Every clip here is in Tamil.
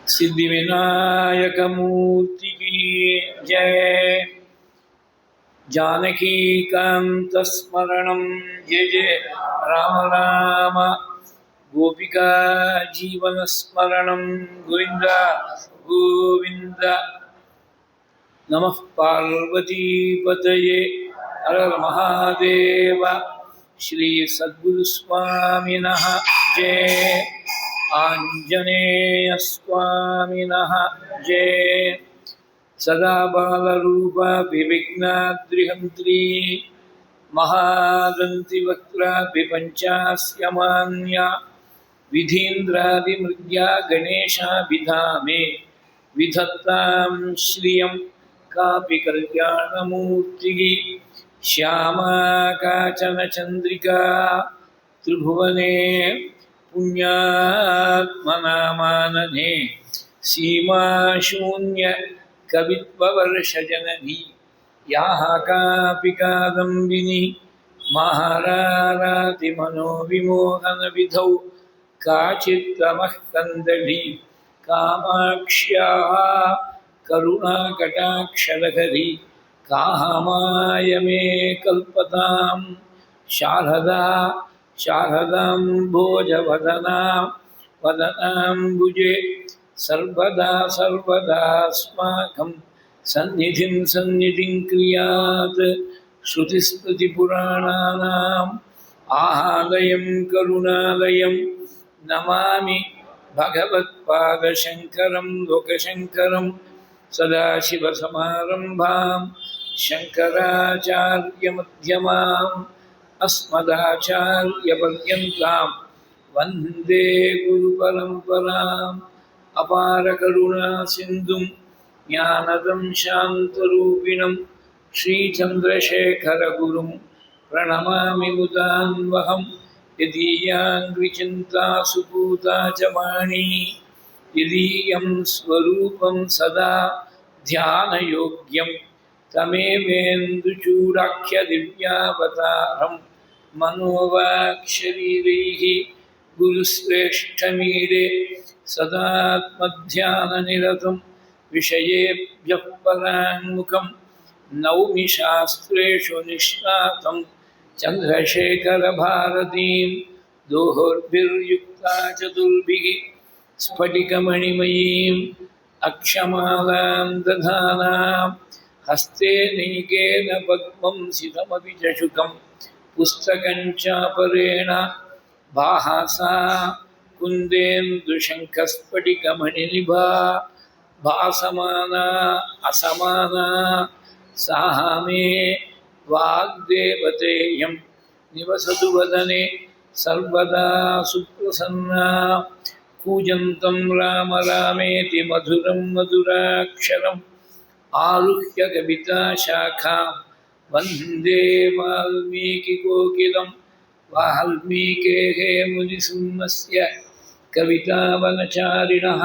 सिद्धिविनायकमूर्ति की जय। जानकी कांत स्मरणं जय जय राम राम। गोपिका जीवन स्मरणं गोविंद गोविंद। नमः पार्वती पतये हर हर महादेव। श्री सद्गुरु स्वामिनः जय। आंजनेय स्वामिनः जय। सदा बालरूपा विघ्नाद्रिहन्त्री महादन्तिवक्त्रा विपञ्चास्यमान्या विधीन्द्रादिमृग्या गणेशाभिधामे विधत्तां श्रियं कापि कल्याणमूर्तिः। श्यामा काचन चन्द्रिका त्रिभुवने पुण्यात्मनामानने सीमा शून्य कवित्ववर्षजननी याः कापि कादम्बिनी महारारातिमनोविमोहनविधौ काचित्तमः कन्दली कामाक्ष्याः करुणाकटाक्षलहरी कामाय मे कल्पतां शारदा शारदाम्भोजवदना वदनाम्बुजे सर्वदा सर्वदास्माकं सन्निधिं सन्निधिं क्रियात्। श्रुतिस्मृतिपुराणानाम् आलयं करुणालयं नमामि भगवत्पादशङ्करं लोकशङ्करं। सदाशिवसमारम्भां शङ्कराचार्यमध्यमाम् अस्मदाचार्यपर्यन्तां वन्दे गुरुपरम्पराम्। अपारकरुणासिन्धुं ज्ञानदं शान्तरूपिणं श्रीचन्द्रशेखरगुरुं प्रणमामि मुदान्वहं। यदीयाङ्घ्रिचिन्ता सुपूता च वाणी यदीयं स्वरूपं सदा ध्यानयोग्यं तमेवेन्दुचूडाख्यदिव्यावतारं मनोवाक्शरीरैः गुरुश्रेष्ठमीडे सदात्मध्याननिरतं विषयेभ्यः पराङ्मुखं। नौमि शास्त्रेषु निष्णातं चन्द्रशेखरभारतीं दोहोर्भिर्युक्ता चतुर्भिः स्फटिकमणिमयीम् अक्षमालां दधानां। हस्ते नैकेन पद्मं सितमपि च शुकं पुस्तकं चापरेण भासा कुन्देन्दुशङ्खस्फटिकमणिनिभा भासमाना असमाना सा मे वाग्देवतेयं निवसतु वदने सर्वदा सुप्रसन्ना। कूजन्तं राम रामेति मधुरं मधुराक्षरम् आरुह्य कविताशाखां वन्दे वाल्मीकिकोकिलं। वाल्मीकेः मुनिसिंहस्य कवितावनचारिणः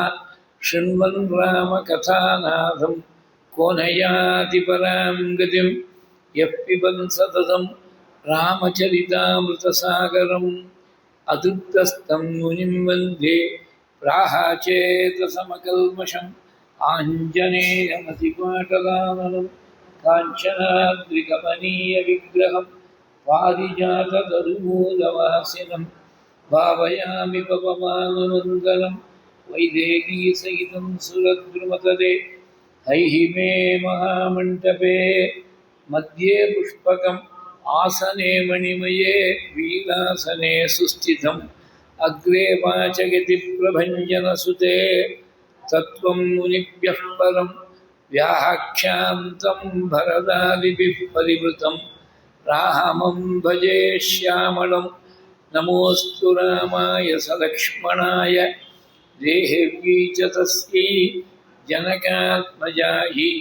शृण्वन् रामकथानादं को न याति परां गतिं। यः पिबन् सततं रामचरितामृतसागरम् अतृप्तस्तं मुनिं वन्दे प्राहाचेतसमकल्मषम्। आञ्जनेयमतिपाटलाननं काञ्चनाद्रिकमनीयविग्रहं पारिजाततरुमूलवासिनं भावयामि पवमानमङ्गलं। वैदेहीसहितं सुरद्रुमतले हैहिमे महामण्टपे मध्ये पुष्पकम् आसने मणिमये वीरासने सुस्थितम्। अग्रे वाचगतिप्रभञ्जनसुते तत्त्वं मुनिभ्यः परं व्याख्यान्तं भरदादिभिः परिवृतं। रामं भजे श्यामलं नमोऽस्तु रामाय सलक्ष्मणाय देहेव्यै च तस्यै जनकात्मजायै।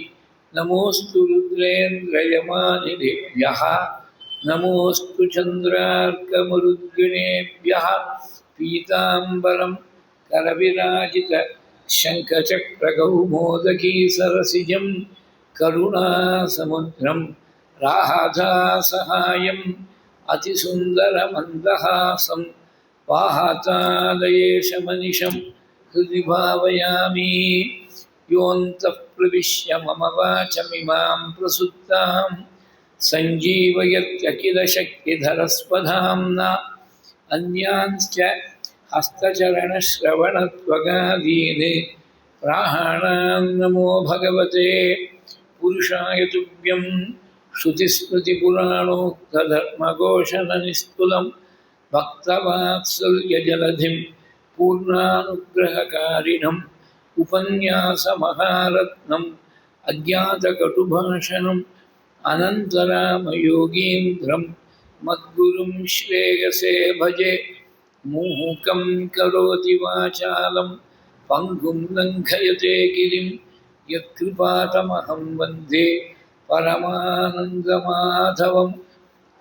नमोऽस्तु रुद्रेन्द्रयमानिलेभ्यः नमोऽस्तु चन्द्रार्कमरुद्गणेभ्यः। पीताम्बरं करविराजित शङ्खचक्रकौमोदकी सरसिजं करुणासमुद्रं राधासहायम् अतिसुन्दरमन्दहासं वातालयेशमनिशं हृदि भावयामि योऽन्तः प्रविश्य मम वाचमिमां प्रसुप्तां सञ्जीवयत्यखिलशक्तिधरस्वधाम्ना अन्यांश्च हस्तचरणश्रवणत्वगादीन् प्राणान् नमो भगवते पुरुषाय तुभ्यं श्रुतिस्मृतिपुराणोक्तधर्मघोषणनिस्तुलं भक्तवात्सल्यजलधिं पूर्णानुग्रहकारिणम् उपन्यासमहारत्नम् अज्ञातकटुभाषणम् अनन्तरामयोगीन्द्रं मद्गुरुं श्रेयसे भजे मूकं करोति वाचालं पङ्गुं लङ्घयते गिरिं यत्कृपातमहं वन्दे परमानन्दमाधवं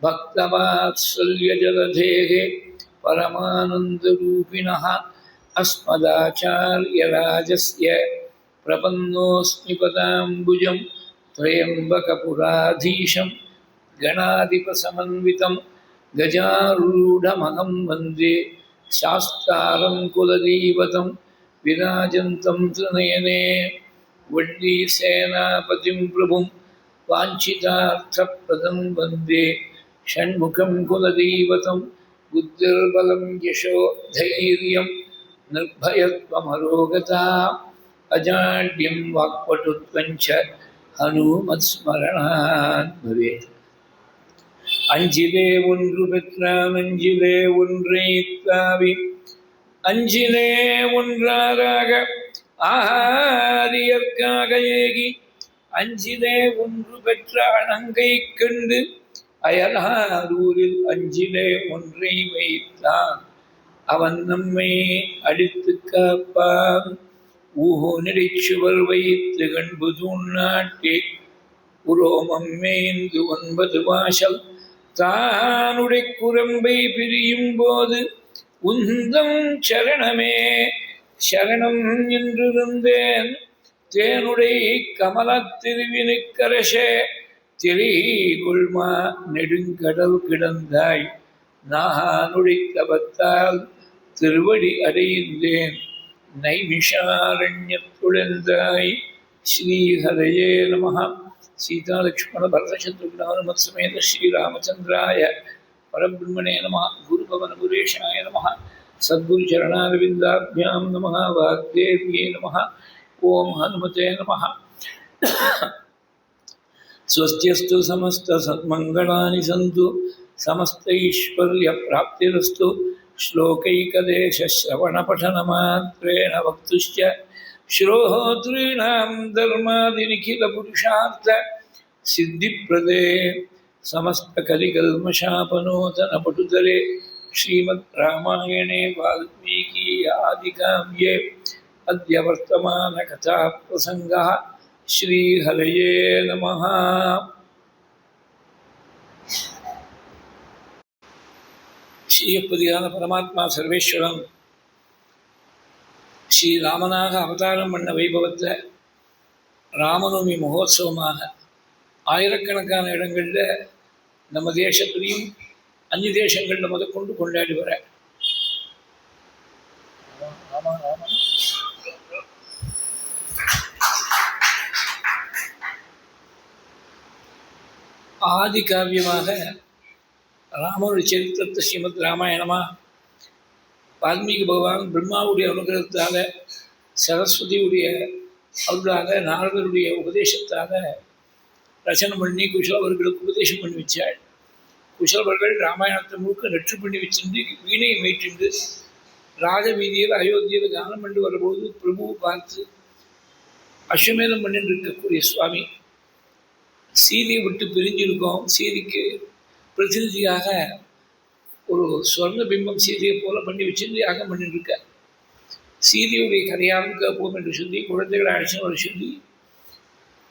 भक्तवात्सल्यजलधेः परमानन्दरूपिणः अस्मदाचार्यराजस्य प्रपन्नोऽस्मि पदाम्बुजं त्र्यम्बकपुराधीशं गणाधिपसमन्वितं गजारूढमहं वन्दे शास्तारं कुलदैवतं विराजन्तं त्रिनयने वल्लीसेनापतिं प्रभुं वाञ्छितार्थप्रदं वन्दे षण्मुखं कुलदैवतं बुद्धिर्बलं यशो धैर्यं निर्भयत्वमरोगता अजाड्यं वाक्पटुत्वञ्च हनुमत्स्मरणात् भवेत् அஞ்சிலே ஒன்று பெற்றான் அஞ்சிலே ஒன்றை தாவி அஞ்சிலே ஒன்றாக ஆரியற்காக ஏகி அஞ்சிலே ஒன்று பெற்ற அணங்கை கண்டு அயலாரூரில் அஞ்சிலே ஒன்றை வைத்தான் அவன் நம்மை அடித்து காப்பான் ஊஹோ நெடிச்சுவர் வைத்து கண்பு தூண்ணாட்டி உரோமம் மேய்ந்து 9 வாசல் தானுடை குரம்பை பிரியும் போது உந்தம் சரணமே சரணம் என்றிருந்தேன் தேனுடை கமலத்திருவினுக்கரசே திரிகொள்மா நெடுங்கடல் கிடந்தாய் நானுடை தபத்தால் திருவடி அடைந்தேன் நைமிஷாரண்யத்துழந்தாய் ஸ்ரீஹரயே நமः सीता लक्ष्मण भरत शत्रुघ्न हनुमत् समेत श्रीरामचंद्राय परब्रह्मणे नमः गुरुपवन गुरेशाय नमः सद्गुरुचरणारविन्दाभ्यां नमः वाग्देव्ये नमः ओं हनुमते नमः स्वस्त्यस्तु समस्तसन्मङ्गलानि सन्तु समस्तैश्वर्यप्राप्तिरस्तु श्लोकैकदेशश्रवणपठनमात्रेण वक्तुश्च श्रोतॄणां धर्मादिनिखिलपुरुषार्थ सिद्धिप्रदे समस्तकलिकल्मषापनोतनपटुतरे श्रीमद् रामायणे वाल्मीकि आदिकाव्ये अद्य वर्तमानकथाप्रसङ्गः श्रीहरये नमः। श्रीयपदिயான परमात्मा सर्वेश्वरன் ஸ்ரீராமனாக அவதாரம் பண்ண வைபவத்தை ராமநவமி மகோத்சவமாக ஆயிரக்கணக்கான இடங்களில் நம்ம தேசத்துலேயும் 5 தேசங்களில் முதற்கொண்டு கொண்டாடி வர ஆதி காவியமாக ராமனுடைய சரித்திரத்தை ஸ்ரீமத் ராமாயணமாக வால்மீகி பகவான் பிரம்மாவுடைய அனுகிரகத்தால் சரஸ்வதியுடைய அருளாக நாரதருடைய உபதேசத்தால் ரச்சனை பண்ணி குஷலவர்களுக்கு உபதேசம் பண்ணி வச்சாள். குஷலவர்கள் ராமாயணத்தை முழுக்க நெற்று பண்ணி வச்சிருந்து வீணையை மீட்டிண்டு ராஜவீதியில் அயோத்தியில் கானம் பண்ணி வரும்போது பிரபுவை பார்த்து அஸ்வமேதம் பண்ணிட்டு இருக்கக்கூடிய சுவாமி சீதையை விட்டு பிரிஞ்சிருக்கோம், சீதைக்கு பிரதிநிதியாக ஒரு சொர்ண பிம்பம் சீதையை போல பண்ணி வச்சிருந்து யாகம் பண்ணிட்டு இருக்க, சீதையுடைய கதையாவும் கேட்போம் என்று சொல்லி குழந்தைகளை அழைச்சின்னு வர சொல்லி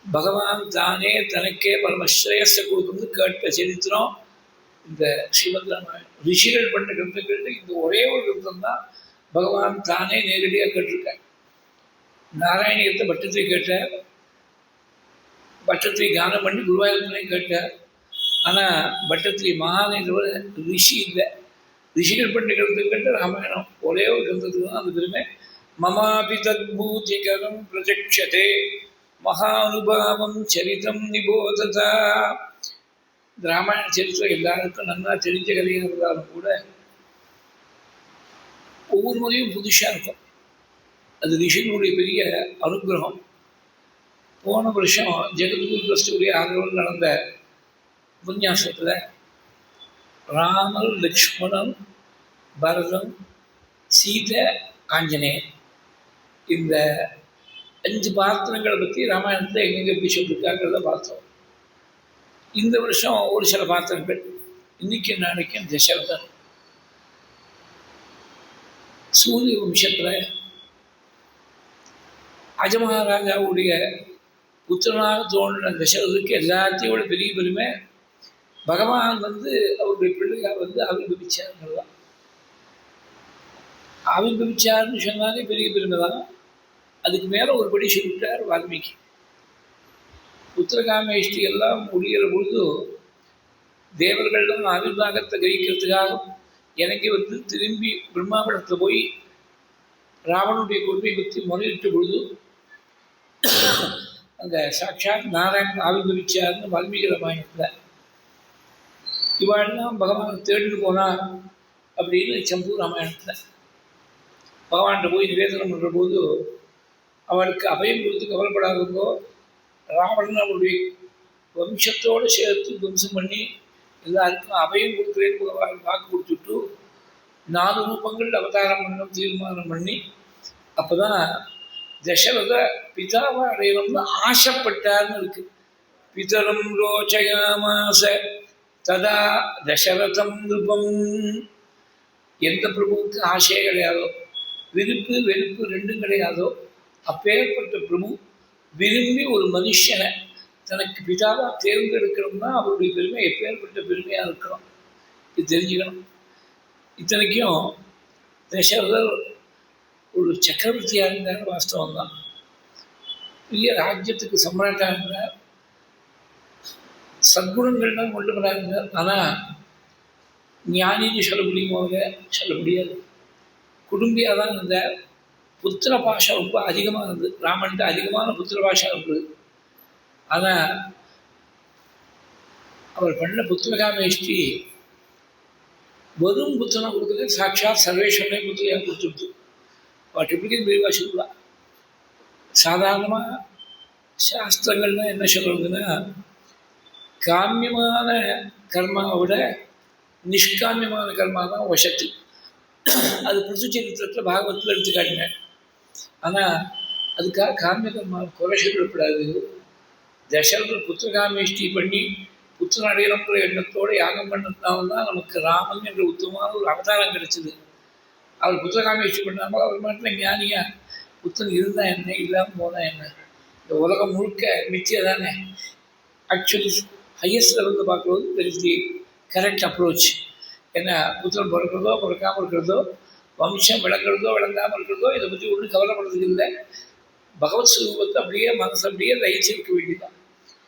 பகவான் தானே தனக்கே பரமஸ்ரேயஸை கொடுக்கணும்னு கேட்ட சரித்திரம் இந்த ஸ்ரீமத் ராமாயணம். ரிஷிகள் பண்ண கிரந்தங்களில் இந்த ஒரே ஒரு கிரந்தம் தான் பகவான் தானே நேரடியாக கேட்டிருக்கார். நாராயணியத்தை பட்டத்தை கேட்டார், பட்டத்தை கானம் பண்ணி குருவாயூரனையும் கேட்டார். ஆனால் பட்டத்திரி மகானேந்திர ரிஷி இல்லை. ரிஷிகள் பண்ண கிரந்தம் கேட்ட ராமாயணம் ஒரே ஒரு கிரந்தத்துக்கு தான் அந்த பெருமை. மமாபி தத்பூதிகரம் பிரஜக்ஷதே மகானுபாவம் சரிதம் நிபோததா. ராமாயண சரித்திரம் எல்லாருக்கும் நல்லா தெரிஞ்ச கதையாக இருந்தாலும் கூட ஒவ்வொரு முறையும் புதுசாக இருக்கும். அது ரிஷிகளுடைய பெரிய அனுகிரகம். போன வருஷம் ஜெகத்குரு ட்ரஸ்டுடைய ஆதரவில் நடந்த உபன்யாசத்தில் ராமர், லக்ஷ்மணன், பரதன், சீதை, ஆஞ்சநேயர் இந்த 5 பாத்திரங்களை பற்றி ராமாயணத்தில் எங்கெங்கே எப்படி சொல்லியிருக்காங்கிறத பார்த்தோம். இந்த வருஷம் ஒரு சில பாத்திரங்கள் இன்னைக்கு நாளைக்கும் தசரதன். சூரிய வம்சத்தில் அஜமகாராஜாவுடைய புத்திரனாக தோன்றின தசரதுக்கு எல்லாத்தையும் விட பெரிய பெருமை பகவான் அவருடைய பிள்ளையாக ஆவிர்வவிச்சாருங்கிறது தான். ஆவிர்வவிச்சார்னு சொன்னாலே பெரிய பெருமை தான். அதுக்கு மேலே ஒரு படி சொல்லிட்டார் வால்மீகி. புத்திரகாமேஷ்டி எல்லாம் முடிகிற பொழுது தேவர்கள்லாம் ஆவிர்வாகத்தை கிரகிக்கிறதுக்காக எனக்கு திரும்பி பிரம்மாவிடத்தில் போய் ராவனுடைய கொடுமை பற்றி முறையிட்ட பொழுது அங்கே சாட்சாத் நாராயணன் ஆவிர்வவிச்சார்னு வால்மீகி ராமாயணத்தில். இவாள்லாம் பகவானை தேடிட்டு போனா அப்படின்னு சம்பு ராமாயணத்தில் பகவான்கிட்ட போய் நிவேதனம் பண்ணுற போது அவளுக்கு அபயம் கொடுத்து கவலைப்படாதவங்கோ, ராவணன் அவருடைய வம்சத்தோடு சேர்த்து துவம்சம் பண்ணி எல்லாருக்கும் அபயம் கொடுக்குறேன்னு பகவான் வாக்கு கொடுத்துட்டு 4 ரூபங்கள் அவதாரம் பண்ணணும் தீர்மானம் பண்ணி அப்போ தான் தசரத பிதாவை அடையணும்னு ஆசைப்பட்டார்னு இருக்கு. பிதரம் ரோச்சயாமாச ததா தசரதம் நிருபம். எந்த பிரபுவுக்கு ஆசையே கிடையாதோ, விருப்பு வெறுப்பு 2 கிடையாதோ, அப்பேற்பட்ட பிரபு விரும்பி ஒரு மனுஷனை தனக்கு பிதாவாக தேர்ந்தெடுக்கணும்னா அவருடைய பெருமை எப்பேற்பட்ட பெருமையாக இருக்கணும், இது தெரிஞ்சுக்கணும். இத்தனைக்கும் தசரதர் ஒரு சக்கரவர்த்தியாக இருந்தார், வாஸ்தவம் தான். பெரிய ராஜ்யத்துக்கு சம்ராட்டாக இருந்தார், சத்குணங்கள்லாம் கொண்டவராக இருந்தார். ஆனால் ஞானின்னு சொல்ல முடியுமோ சொல்ல முடியாது. குடும்பியாக தான் இருந்தார். புத்திர பாஷை ரொம்ப அதிகமாக இருந்தது. ராமன்ட்டு அதிகமான புத்திர பாஷை இருந்தது. ஆனால் அவர் பண்ண புத்திரகாமேஷ்டி வெறும் புத்திரனை கொடுக்குறது சாட்சாத் சர்வேஸ்வரனை புத்திரையாக கொடுத்துருது. அவள் எப்படி விரிவாக சொல்லலாம். சாதாரணமாக சாஸ்திரங்கள்லாம் என்ன சொல்கிறதுன்னா, காமியமான கர்மாவை விட நிஷ்காமியமான கர்மா தான் வசதி. அது புருஷ சரித்திரத்தில் பாகவத்தில் எடுத்துக்காட்டினேன். ஆனால் அதுக்காக காமிய கர்மா குறை சொல்லப்படாது. தசரதர் புத்திரகாமேஷ்டி பண்ணி புத்திரன் அடையணுங்கிற எண்ணத்தோடு யாகம் பண்ணதுனால தான் நமக்கு ராமன் என்ற உத்தமமான ஒரு அவதாரம் கிடைச்சிது. அவர் புத்திரகாமேஷ்டி பண்ணாமல் அவர் மட்டும் ஞானியா புத்திரன் இருந்தால் என்ன, இல்லாமல் போனால் என்ன, இந்த உலகம் முழுக்க மித்திய தானே. ஆக்சுவலி ஹையஸ்ட் லெவலில் பார்க்குறது there is the correct approach. ஏன்னா புத்திரன் பிறக்கிறதோ பிறக்காமல் இருக்கிறதோ, வம்சம் விளங்குறதோ விளங்காமல் இருக்கிறதோ, இதை பற்றி ஒன்றும் கவலைப்படுறதுக்கு இல்லை. பகவத் ஸ்வரூபத்தை அப்படியே மனசு அப்படியே லயிச்சிருக்க வேண்டியதான்.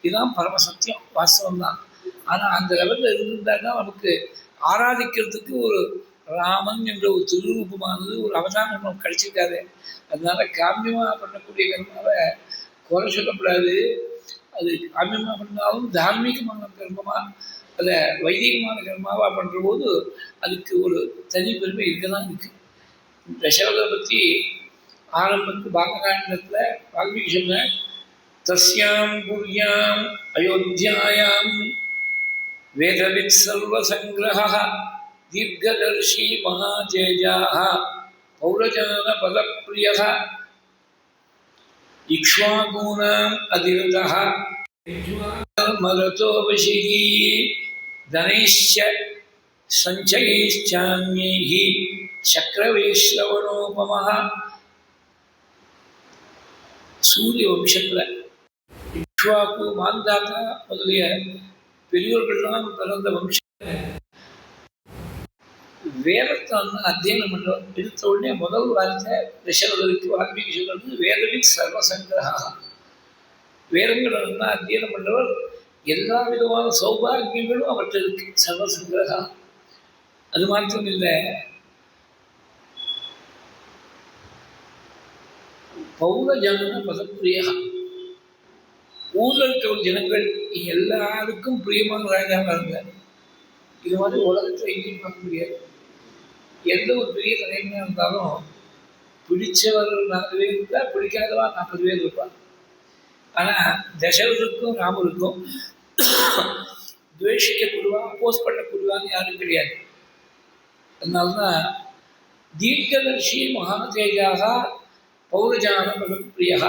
இதுதான் பரமசத்தியம், வாஸ்தவம் தான். ஆனால் அந்த லெவலில் இருந்திருந்தாங்கன்னா நமக்கு ஆராதிக்கிறதுக்கு ஒரு ராமன் என்ற ஒரு திருரூபமானது ஒரு அவதாரம் நமக்கு கிடைச்சிருக்காது. அதனால காமியமாக பண்ணக்கூடிய கர்மாவை குறை சொல்லக்கூடாது. அது காமியமாக பண்ணாலும் தார்மீகமான கர்மமாக அதை வைதிகமான கர்மாவாக பண்ணுற போது அதுக்கு ஒரு தனி பெருமை இருக்க தான் இருக்குது. தசரதை பற்றி ஆரம்பத்து பாலகாண்டத்தில் வால்மீகி சொன்ன தஸ்யாம் புர்யாம் அயோத்தியாயாம் வேதவித் சர்வசங்கிரஹ தீர்க்கதர்ஷி மகாதேஜாஹ பௌரஜான பதப்பிரியஹ இக்ஷ்வாகூனாம் அதிரதஹ மரதோபசிஹி தனைஷ்ச சஞ்சயைச்சான்யைஹி சக்கரவைஸ்ரவணோபமஹ. சூரிய வம்சத்தில் இக்ஷ்வாக்கு, மாந்தாத்தா முதலிய பெரியோர்கள்லாம் பிறந்த வம்சம். வேதத்தை அத்தியனம் பண்ணுறோம். எடுத்த உடனே முதல் வார்த்தை தசரதருக்கு வால்மீகி சொல்றது வேதவித் சர்வசங்கிரஹா. வேதங்களை அத்தியனம் பண்ணுறவர் எல்லா விதமான சௌபாகியங்களும் அவற்றை இருக்கு. சர்வசங்கிரஹா. அது மாத்திரம் இல்லை, பௌரஜன பதப்பிரியா, ஊரில் இருக்கிற ஜனங்கள் எல்லாருக்கும் பிரியமான ராஜாவாக இருந்தார். இது மாதிரி உலகத்தில் எங்கேயும் பார்க்க முடியாது. எந்த ஒரு பெரிய தலைவனாக இருந்தாலும் பிடிச்சவர் 4 பேர் இருந்தால் பிடிக்காதவா 40 பேர் இருப்பார். ஆனால் தசரதருக்கும் ராமருக்கும் துவேஷிக்கக்கூடியவா அப்போஸ் பண்ணக்கூடியவான்னு யாரும் கிடையாது. அதனால்தான் தீர்க்கதர்ஷி மகாதேஜாக பௌரஜான பதப்பிரியா,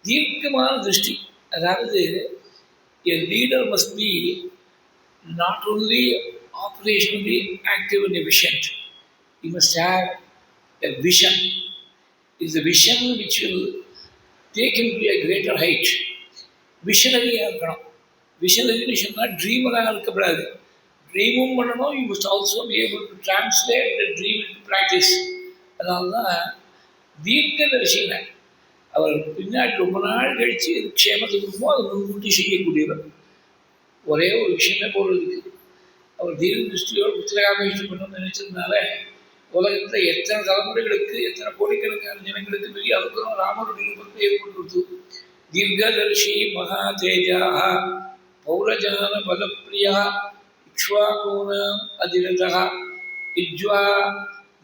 தீர்க்கமான திருஷ்டி. அதாவது a leader must be not only operationally active and efficient, he must have a vision. It's a vision which will take him to a greater height. விஷனரியாக இருக்கணும். விஷனரின்னு சொன்னால் ட்ரீமராக இருக்கக்கூடாது. ட்ரீமும் பண்ணணும். You must also be able to translate the dream in practice. அதனால தான் தீர்க்கதரிசின அவர் பின்னாடி ரொம்ப நாள் கழித்து இது க்ஷேமத்துக்கு இருக்குமோ அதை முன்கூட்டி செய்யக்கூடியவர். ஒரே ஒரு விஷயமே போடுறதுக்கு அவர் தீர்க்க திருஷ்டியோடு புத்திரகாமேஷ்டி பண்ணணும்னு நினைச்சதுனால உலகத்தில் எத்தனை தலைமுறைகளுக்கு எத்தனை கோடிக்கணக்கான ஜனங்களுக்கு பெரிய அனுகிரகம் ராமருடைய ரூபத்தை ஏற்படுத்து. தீர்க்கதர்ஷி மகா தேஜாக பௌரஜான பதப்பிரியா இக்ஷ்வாகூணாம் அதிரதா இஜ்வா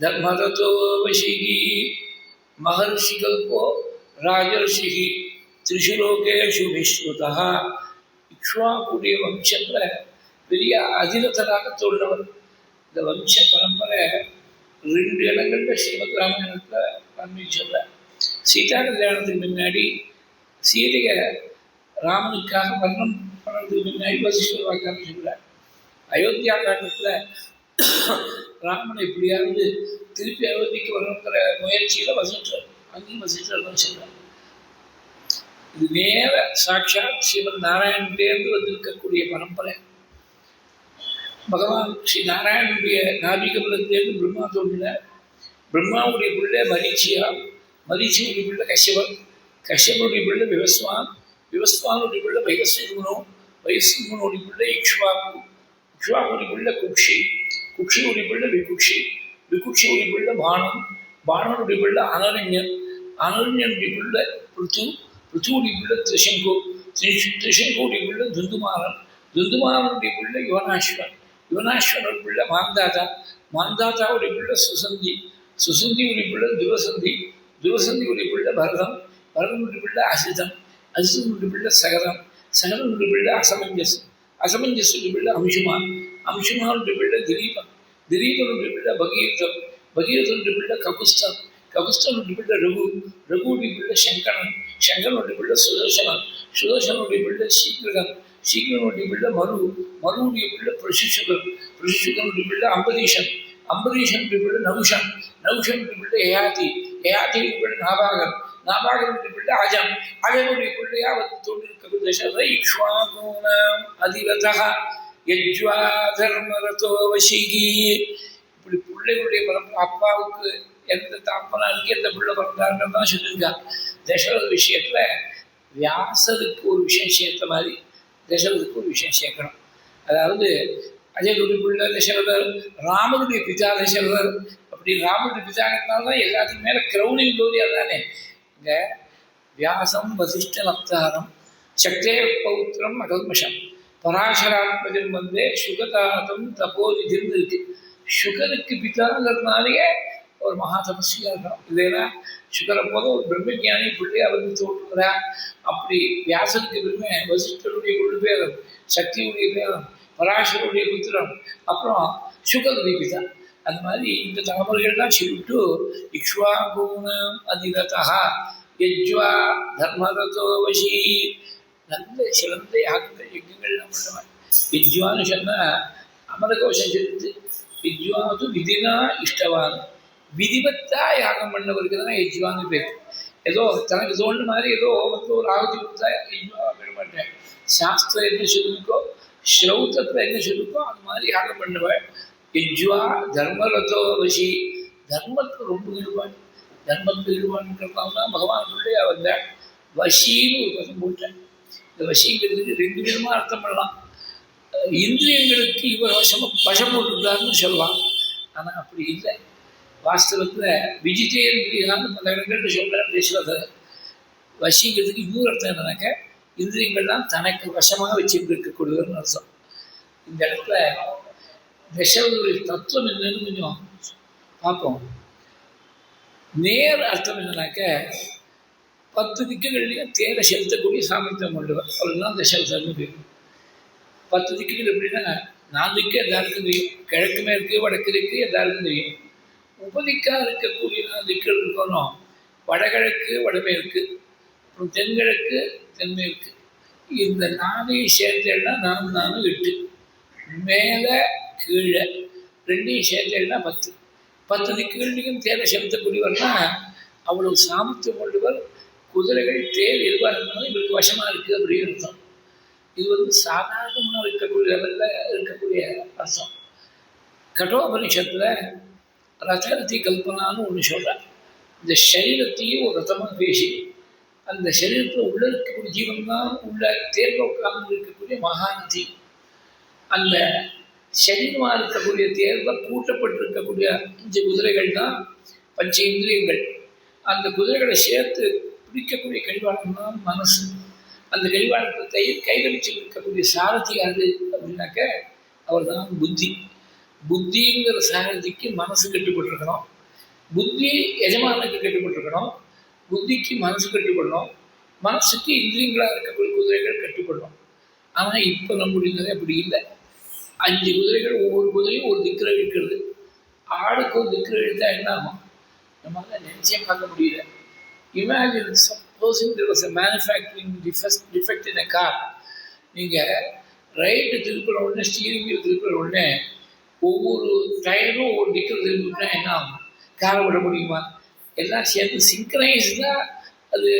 தர்மரதோ வசிகி மகர்ஷிகல்போ ராஜர்ஷிகி திரிசுலோகேஷு விஸ்வதா. இக்ஷ்வாகுடைய வம்சத்தில் பெரிய அதிரதராக தோன்றவர். இந்த வம்ச பரம்பரை 2 இடங்கள்ல ஸ்ரீமத் ராமாயணத்தில் வால்மீகி சொல்கிறார். சீதா கல்யாணத்துக்கு முன்னாடி சீதையை ராமனுக்காக வர்ணம் பண்ணுறதுக்கு முன்னாடி வசிஷ்டர் வாக்காக சொல்கிறார். அயோத்தியா காலத்தில் ராமனை எப்படியாவது திருப்பி அயோத்திக்கு வரணுங்கிற முயற்சியில் வசிஷ்டர் அங்கேயும் வசிஷ்டர் தான் சொல்கிறார். இது நேர சாட்சாத் ஸ்ரீமத் நாராயணன்டேருந்து வந்திருக்கக்கூடிய பரம்பரை. பகவான் ஸ்ரீ நாராயணனுடைய நாபிகமலத்திலேருந்து பிரம்மா தோன்றினார். பிரம்மாவுடைய பிள்ளை மரீச்சியா, மரீச்சியுடைய பிள்ளை கஷ்யபன், கஷ்யபனுடைய பிள்ளை விவஸ்வான், விவஸ்வானுடைய பிள்ளை வைவஸ்வனுமனோ, வைவஸ்வனுடைய பிள்ளை இக்ஷ்வாகு, இக்ஷ்வாகுடைய பிள்ளை குக்ஷி, குக்ஷியுடைய பிள்ளை விகுக்ஷி, விகுக்ஷியுடைய பிள்ளை பானம், பானனுடைய பிள்ளை அனரண்யன், அனரண்யனுடைய பிள்ளை பிருத்து, பிருத்துவுடைய பிள்ளை திரிசங்கு, திரிசங்குடைய பிள்ளை துந்துமாரன், துந்துமாரனுடைய பிள்ளை யுவனாஸ்வன், யுவனாஸ்வனுடைய பிள்ளை மாந்தாதா, மாந்தாதாவுடைய பிள்ளை சுசந்தி, சுசந்தியுடைய பிள்ளை துவசந்தி, துவசந்தியுடைய பிள்ளை பரதம், பரதனுடைய பிள்ளை அசிதம், அசிதனுடைய பிள்ளை சகரம், சகரனுடைய பிள்ளை அசமஞ்சஸ், அசமஞ்சஸுடைய பிள்ளை அம்சுமான், அம்சுமானுடைய பிள்ளை திலீபன், திலீபனுடைய பிள்ளை பகீரதம், பகீரதனுடைய பிள்ளை ககுஸ்தன், ககுஸ்தனுடைய பிள்ளை ரகு, ரகுடைய பிள்ளை சங்கரன், சங்கரனுடைய பிள்ளை சுதர்சனன், சுதர்சனுடைய பிள்ளை சீக்கிரகன், சீக்கிரனுடைய பிள்ளை மரு, மருவுடைய பிள்ளை பிரசிஷகன், பிரசிஷகனுடைய பிள்ளை அம்பரீஷன், அம்பரீஷனுடைய பிள்ளை நகுஷன், நகுஷனுடைய பிள்ளை யயாதி, யயாதியுடைய பிள்ளை நாபாகன், நாபாகனுடைய பிள்ளை அஜம், அஜனுடைய பிள்ளையா வந்து தோன்றிருக்கிறது தசரத இக்ஷ்வாகூணாம் அதிரதா யஜ்வா தர்மரதோ வசிகி. இப்படி பிள்ளைகளுடைய பரம்பரை அப்பாவுக்கு எந்த தாப்பனாருக்கு எந்த பிள்ளை பிறந்தாருன்னு தான் சொல்லியிருக்காங்க. தசரத விஷயத்தில் வியாசருக்கு ஒரு விஷயம் சேர்த்த மாதிரி தசரதுக்கு ஒரு விஷயம் சேர்க்கணும். அதாவது அஜயனுடைய பிள்ளை தசரதர், ராமனுடைய பிதா தசரதர். அப்படி ராமனுடைய பிதாங்கிறதுனால தான் எல்லாத்துக்கும் மேலே கிரௌணிங் போது அதுதானே. இங்கே வியாசம் வசிஷ்ட நப்தாரம் சக்தே பௌத்திரம் அகல்மஷம் பராசராத்மஜன் வந்து சுகதாதம் தபோதிதிர்ந்து இருக்கு. சுகருக்கு பிதாங்கிறதுனாலேயே ஒரு மகா தபஸ்வியாக இருக்கணும். இல்லைன்னா சுகரை போது ஒரு பிரம்மஜானி பிள்ளை அவருக்கு தோன்றுகிறா. அப்படி வியாசனுக்கு பெருமை வசிஷ்டருடைய கொள்ளு பேரம், சக்தியுடைய பேரம், பராசருடைய புத்திரம், அப்புறம் சுகருடைய பிதா. அந்த மாதிரி இந்த தலைமுறைகள்லாம் சொல்லிவிட்டு இக்ஷ்வாகூணாம் அதிரதா யஜ்வா தர்மரதோ வசி. நல்ல சிறந்த யஜ்யங்கள்லாம் பண்ணுவேன். யஜ்வான்னு சொன்னால் அமரகோஷம் சொல்லுது. யஜ்வாது விதினா இஷ்டவான், விதிவத்தா யாகம் பண்ணவருக்கு தான் யஜ்வான்னு பேர். ஏதோ தனக்கு தோன்ற மாதிரி ஏதோ வந்து ஒரு ஆகுதி கொடுத்தா யஜ்வா பண்ண மாட்டேன். சாஸ்திரம் என்ன சொல்லிருக்கோ, ஸ்ரௌத்தத்தில் என்ன சொல்லிருக்கோ அந்த மாதிரி யாகம் பண்ணுவேன். யஜ்வா தர்மரதோ வசி. தர்மத்துக்கு ரொம்ப ஈடுபாடு. தர்மத்துக்கு ஈடுபாடுன்றதுனால தான் பகவான் பிள்ளையா வந்தேன். வசின்னு ஒரு பதம் போட்டேன். இந்த வசிங்கிறதுக்கு 2 விதமாக அர்த்தம் பண்ணலாம். இந்திரியங்களுக்கு இவர் வசம் போட்டுருந்தாருன்னு சொல்லலாம். ஆனால் அப்படி இல்லை. வாஸ்தவத்தில் விஜிதேந்திரியான்னு பல இடங்கள்னு சொல்கிறார் தசரதர். வசிங்கிறதுக்கு இன்னொரு அர்த்தம் என்னன்னாக்க இந்திரியங்கள்லாம் தனக்கு வசமாக வச்சுட்டு இருக்கக்கூடியவர்னு அர்த்தம். இந்த இடத்துல தசரதனுடைய தத்துவம் என்னன்னு கொஞ்சம் பார்ப்போம். நேர் அர்த்தம் என்னன்னாக்க 10 திக்குகள்லையும் தேரை செலுத்தக்கூடிய சாமர்த்தியம் கொண்டவர் அவர்தான் தசரதர்னு பேர். 10 திக்குகள் எப்படின்னா 4 திக்கு எல்லாருக்கும் தெரியும், கிழக்கு மேற்கு வடக்கு திக்கு எல்லாருக்கும் தெரியும். உபதிக்காக இருக்கக்கூடிய 4 திக்குகள் இருக்கணும், வடகிழக்கு வடமேற்கு, அப்புறம் தென்கிழக்கு தென்மேற்கு. இந்த 4ஐயும் சேர்த்தேன்னா 4 4 8, மேலே கீழே 2ஐயும் சேர்த்தேன்னா 10. 10 திக்குகள்லையும் தேரை செலுத்தக்கூடியவர்னா அவ்வளவு சாமர்த்தியம் கொண்டவர். குதிரைகள் தேர் எதுவாக இருந்தாலும் இவருக்கு வசமாக இருக்குது அப்படின்னு அர்த்தம். இது சாதாரணமாக இருக்கக்கூடிய லெவலில் இருக்கக்கூடிய அர்த்தம். கட்டோபனிஷத்தில் ரதரதி கல்பனான்னு ஒன்று சொல்கிறார். இந்த சரீரத்தையும் ஒரு ரதமாக பேசி அந்த சரீரத்தில் உள்ள இருக்கக்கூடிய ஜீவன் தான் உள்ள தேர்வை உட்கார்ந்து இருக்கக்கூடிய மகாநதி. அந்த சரீரமாக இருக்கக்கூடிய தேர்வில் பூட்டப்பட்டிருக்கக்கூடிய 5 குதிரைகள் தான் பஞ்ச இந்திரியங்கள். அந்த குதிரைகளை சேர்த்து பிடிக்கக்கூடிய கடிவாளம் தான் மனசு. அந்த கடிவாளத்தை கையில் வச்சு இருக்கக்கூடிய சாரதி யாரு அப்படின்னாக்க அவர் தான் புத்தி. புத்திங்கிற சாரதிக்கு மனசு கட்டுப்பட்டுருக்கணும், புத்தி எஜமானுக்கு கட்டுப்பட்டுருக்கணும், புத்திக்கு மனசு கட்டுப்படணும், மனசுக்கு இந்திரியங்களாக இருக்கக்கூடிய குதிரைகள் கட்டுப்படணும். ஆனால் இப்போ நம்முடைய அப்படி இல்லை. 5 குதிரைகள், ஒவ்வொரு குதிரையும் ஒரு திக்கில் இருக்கிறது. ஆளுக்கு ஒரு திக்கில் எழுத்தா என்ன ஆகும் நம்மளால் நினச்சே பார்க்க முடியல. Imagine supposing there was a manufacturing defect in a car. நீங்கள் ரைட்டு திருப்புற உடனே ஸ்டீரிங் வீல் திருப்புற உடனே ஒவ்வொரு டயரும் ஒவ்வொரு திக்கில் திரும்பினா என்ன ஆகும்? காரை விட முடியுமா? எல்லாம் சேர்ந்து சிங்க்ரைஸ்டாக அது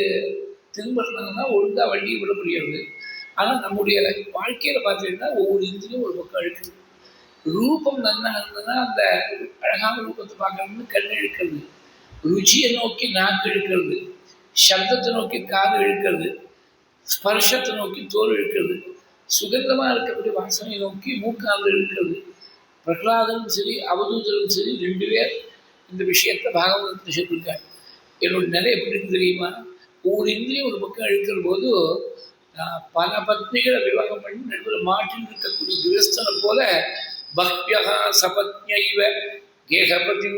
திரும்புறதுனா ஒழுங்காக வண்டியை விட முடியாது. ஆனால் நம்முடைய வாழ்க்கையில் பார்த்தீங்கன்னா ஒவ்வொரு இந்திரியும் ஒரு பக்கம் இருக்குது. ரூபம் நல்லா இருந்ததுன்னா அந்த அழகான ரூபத்தை பார்க்கணும்னு கண் இழுக்கிறது, ருச்சியை நோக்கி நாக்கு இழுக்கிறது, சப்தத்தை நோக்கி காது இழுக்கிறது, ஸ்பர்ஷத்தை நோக்கி தோல் இழுக்கிறது, சுகந்தமாக இருக்கக்கூடிய வாசனை நோக்கி மூக்காது இழுக்கிறது. பிரகலாதனும் சரி அவதூதரும் சரி 2 பேர் இந்த விஷயத்தை பாகவதத்தை சொல்லியிருக்காங்க. என்னோட நிலை எப்படி இருக்கு தெரியுமா? ஒவ்வொரு இந்திரியும் ஒரு பக்கம் இழுக்கிற போது பல பத்னிகளை விவாகம் பண்ணி நடுவில் மாட்டில் இருக்கக்கூடிய கிரஸ்தனை போல பக்தியா சபத்யைவ கேகபதி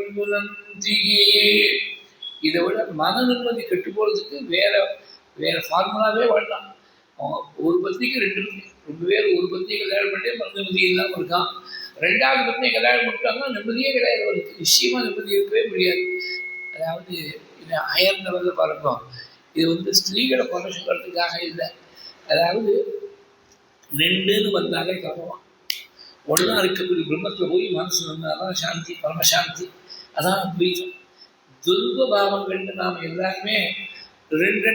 இதை விட மன நிம்மதி கெட்டு போகிறதுக்கு வேற ஃபார்முலாவே வேண்டாம். ஒரு பத்திரிக்கை 2 பேர் ஒரு பத்திரிக்கை கல்யாணம் பண்ணி மன நிம்மதி இல்லாமல் இருக்கான். 2வது பத்திரிக்கை கல்யாணம் பண்ணிட்டாங்கன்னா நிம்மதியே கிடையாது, அவருக்கு நிச்சயமாக நிம்மதி இருக்கவே முடியாது. அதாவது இது ஹையர் லெவலில் பாருங்க. இது ஸ்திரீகளை குறை சொல்கிறதுக்காக இல்லை. அதாவது 2ன்னு வந்தாலே கவனம். ஒன்றா இருக்கக்கூடிய பிரம்மத்தில் போய் மனசு வந்தால்தான் சாந்தி, பரமசாந்தி. அதான் அத்வைதம். துர்வ பாவங்கள்னு நாம் எல்லாருமே 2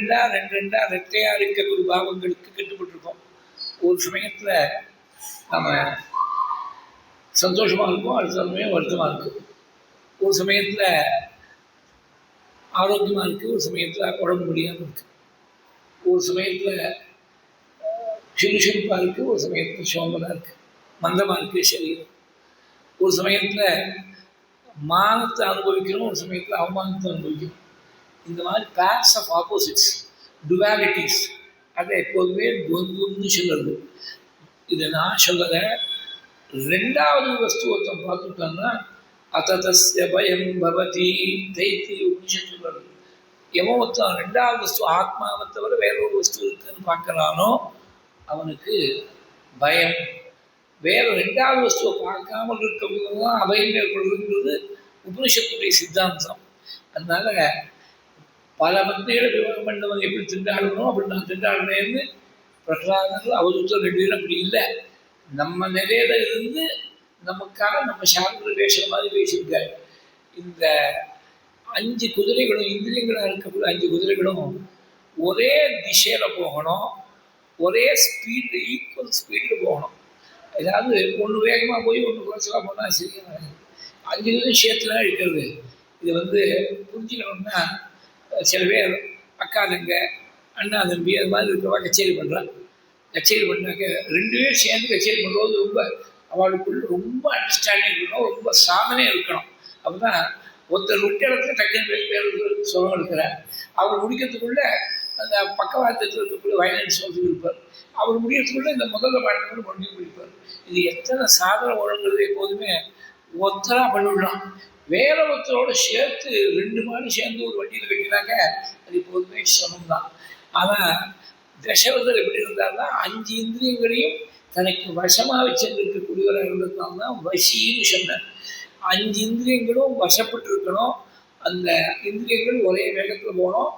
ரெட்டையாக இருக்கக்கூடிய பாவங்களுக்கு கட்டுப்பட்டுருக்கோம். ஒரு சமயத்தில் நம்ம சந்தோஷமாக இருக்கும், அடுத்த சமயம் வருத்தமாக இருக்குது. ஒரு சமயத்தில் ஆரோக்கியமாக இருக்குது, ஒரு சமயத்தில் உடம்பு முடியாமல் இருக்குது. ஒரு சமயத்தில் சுறுசுறுப்பாக இருக்குது, ஒரு சமயத்தில் சோம்பலாக இருக்குது, மந்தமாக இருக்குது சரீரம். ஒரு சமயத்தில் மானத்தை அனுபவிக்கிறோம், ஒரு சமயத்தில் அவமானத்தை அனுபவிக்கிறோம். இந்த மாதிரி பேர்ஸ் ஆஃப் ஆப்போசிட்ஸ், டுவாலிட்டிஸ், அதை எப்போதுமே துவந்துன்னு சொல்லுறது. இதை நான் சொல்லலை. 2வது வஸ்துவத்தை பார்த்துட்டோம்னா அத்தஸ்ய பயம் பவதி தைத்தி உபனிஷத்து சொல்லுறது. எவன் 2வது வஸ்து ஆத்மாவை தவிர வேறொரு வஸ்து இருக்குன்னு பார்க்குறானோ அவனுக்கு பயம். வேற 2வது வஸ்துவை பார்க்காமல் இருக்கிறது தான் அபயம் ஏற்படுறதுங்கிறது உபனிஷத்துடைய சித்தாந்தம். அதனால பல பக்திகளை விவாகம் பண்ணவங்க எப்படி திண்டாடணும் அப்படி நான் திண்டாடுறேன்னு பிரகலாதர்கள் அவதூத்தர் 2 பேரும் அப்படி இல்லை. நம்ம நிலையில இருந்து நமக்காக நம்ம சார்ந்த பேசுகிற மாதிரி பேசியிருக்காரு. இந்த 5 குதிரைகளும் இந்திரியங்களாக இருக்கக்கூடிய 5 குதிரைகளும் ஒரே திசையில் போகணும், ஒரே ஸ்பீடு, ஈக்குவல் ஸ்பீடில் போகணும். ஏதாவது ஒன்று வேகமாக போய் ஒன்று குறைச்சலாக போனால் சரியாக 5 குதிரை சேர்த்துலாம் இருக்கிறது. இது புரிஞ்சுக்கணும்னா சில பேர் அக்கா தங்க அண்ணா தம்பி அது மாதிரி இருக்கிறவா கச்சேரி பண்ணுறாங்க. கச்சேரி பண்ணாக்க 2 பேர் சேர்ந்து கச்சேரி பண்ணும்போது அவளுக்குள்ள ரொம்ப அண்டர்ஸ்டாண்டிங் இருக்கணும், ரொம்ப சாதனையாக இருக்கணும். அப்போ தான் ஒருத்தர் விட்ட இடத்துல டக்குன்னு பேர் சொல்ல எடுக்கிறார். அவர் முடிக்கிறதுக்குள்ள அந்த பக்கவாதத்தில் இருக்கக்கூடிய வயலன்ஸ் வந்து இருப்பார். அவர் முடியறதுக்குள்ள இந்த முதல்ல பாடல்கள் முடிஞ்சு முடிப்பார். இது எத்தனை சாதனை ஒழுங்குறது எப்போதுமே ஒத்தராக பண்ணிவிடலாம். வேற ஒருத்தரோட சேர்த்து 2 மாடி சேர்ந்து ஒரு வண்டியில் கட்டினாக்க அது எப்போதுமே சிரமம் தான். ஆனால் தசரதர் எப்படி இருந்தார்னா 5 இந்திரியங்களையும் தனக்கு வசமாக வச்சிருக்கக்கூடியவராக இருந்ததுனால தான் வசின்னு சொன்னார். 5 இந்திரியங்களும் வசப்பட்டு இருக்கணும். அந்த இந்திரியங்கள் ஒரே வேகத்தில் போகணும்.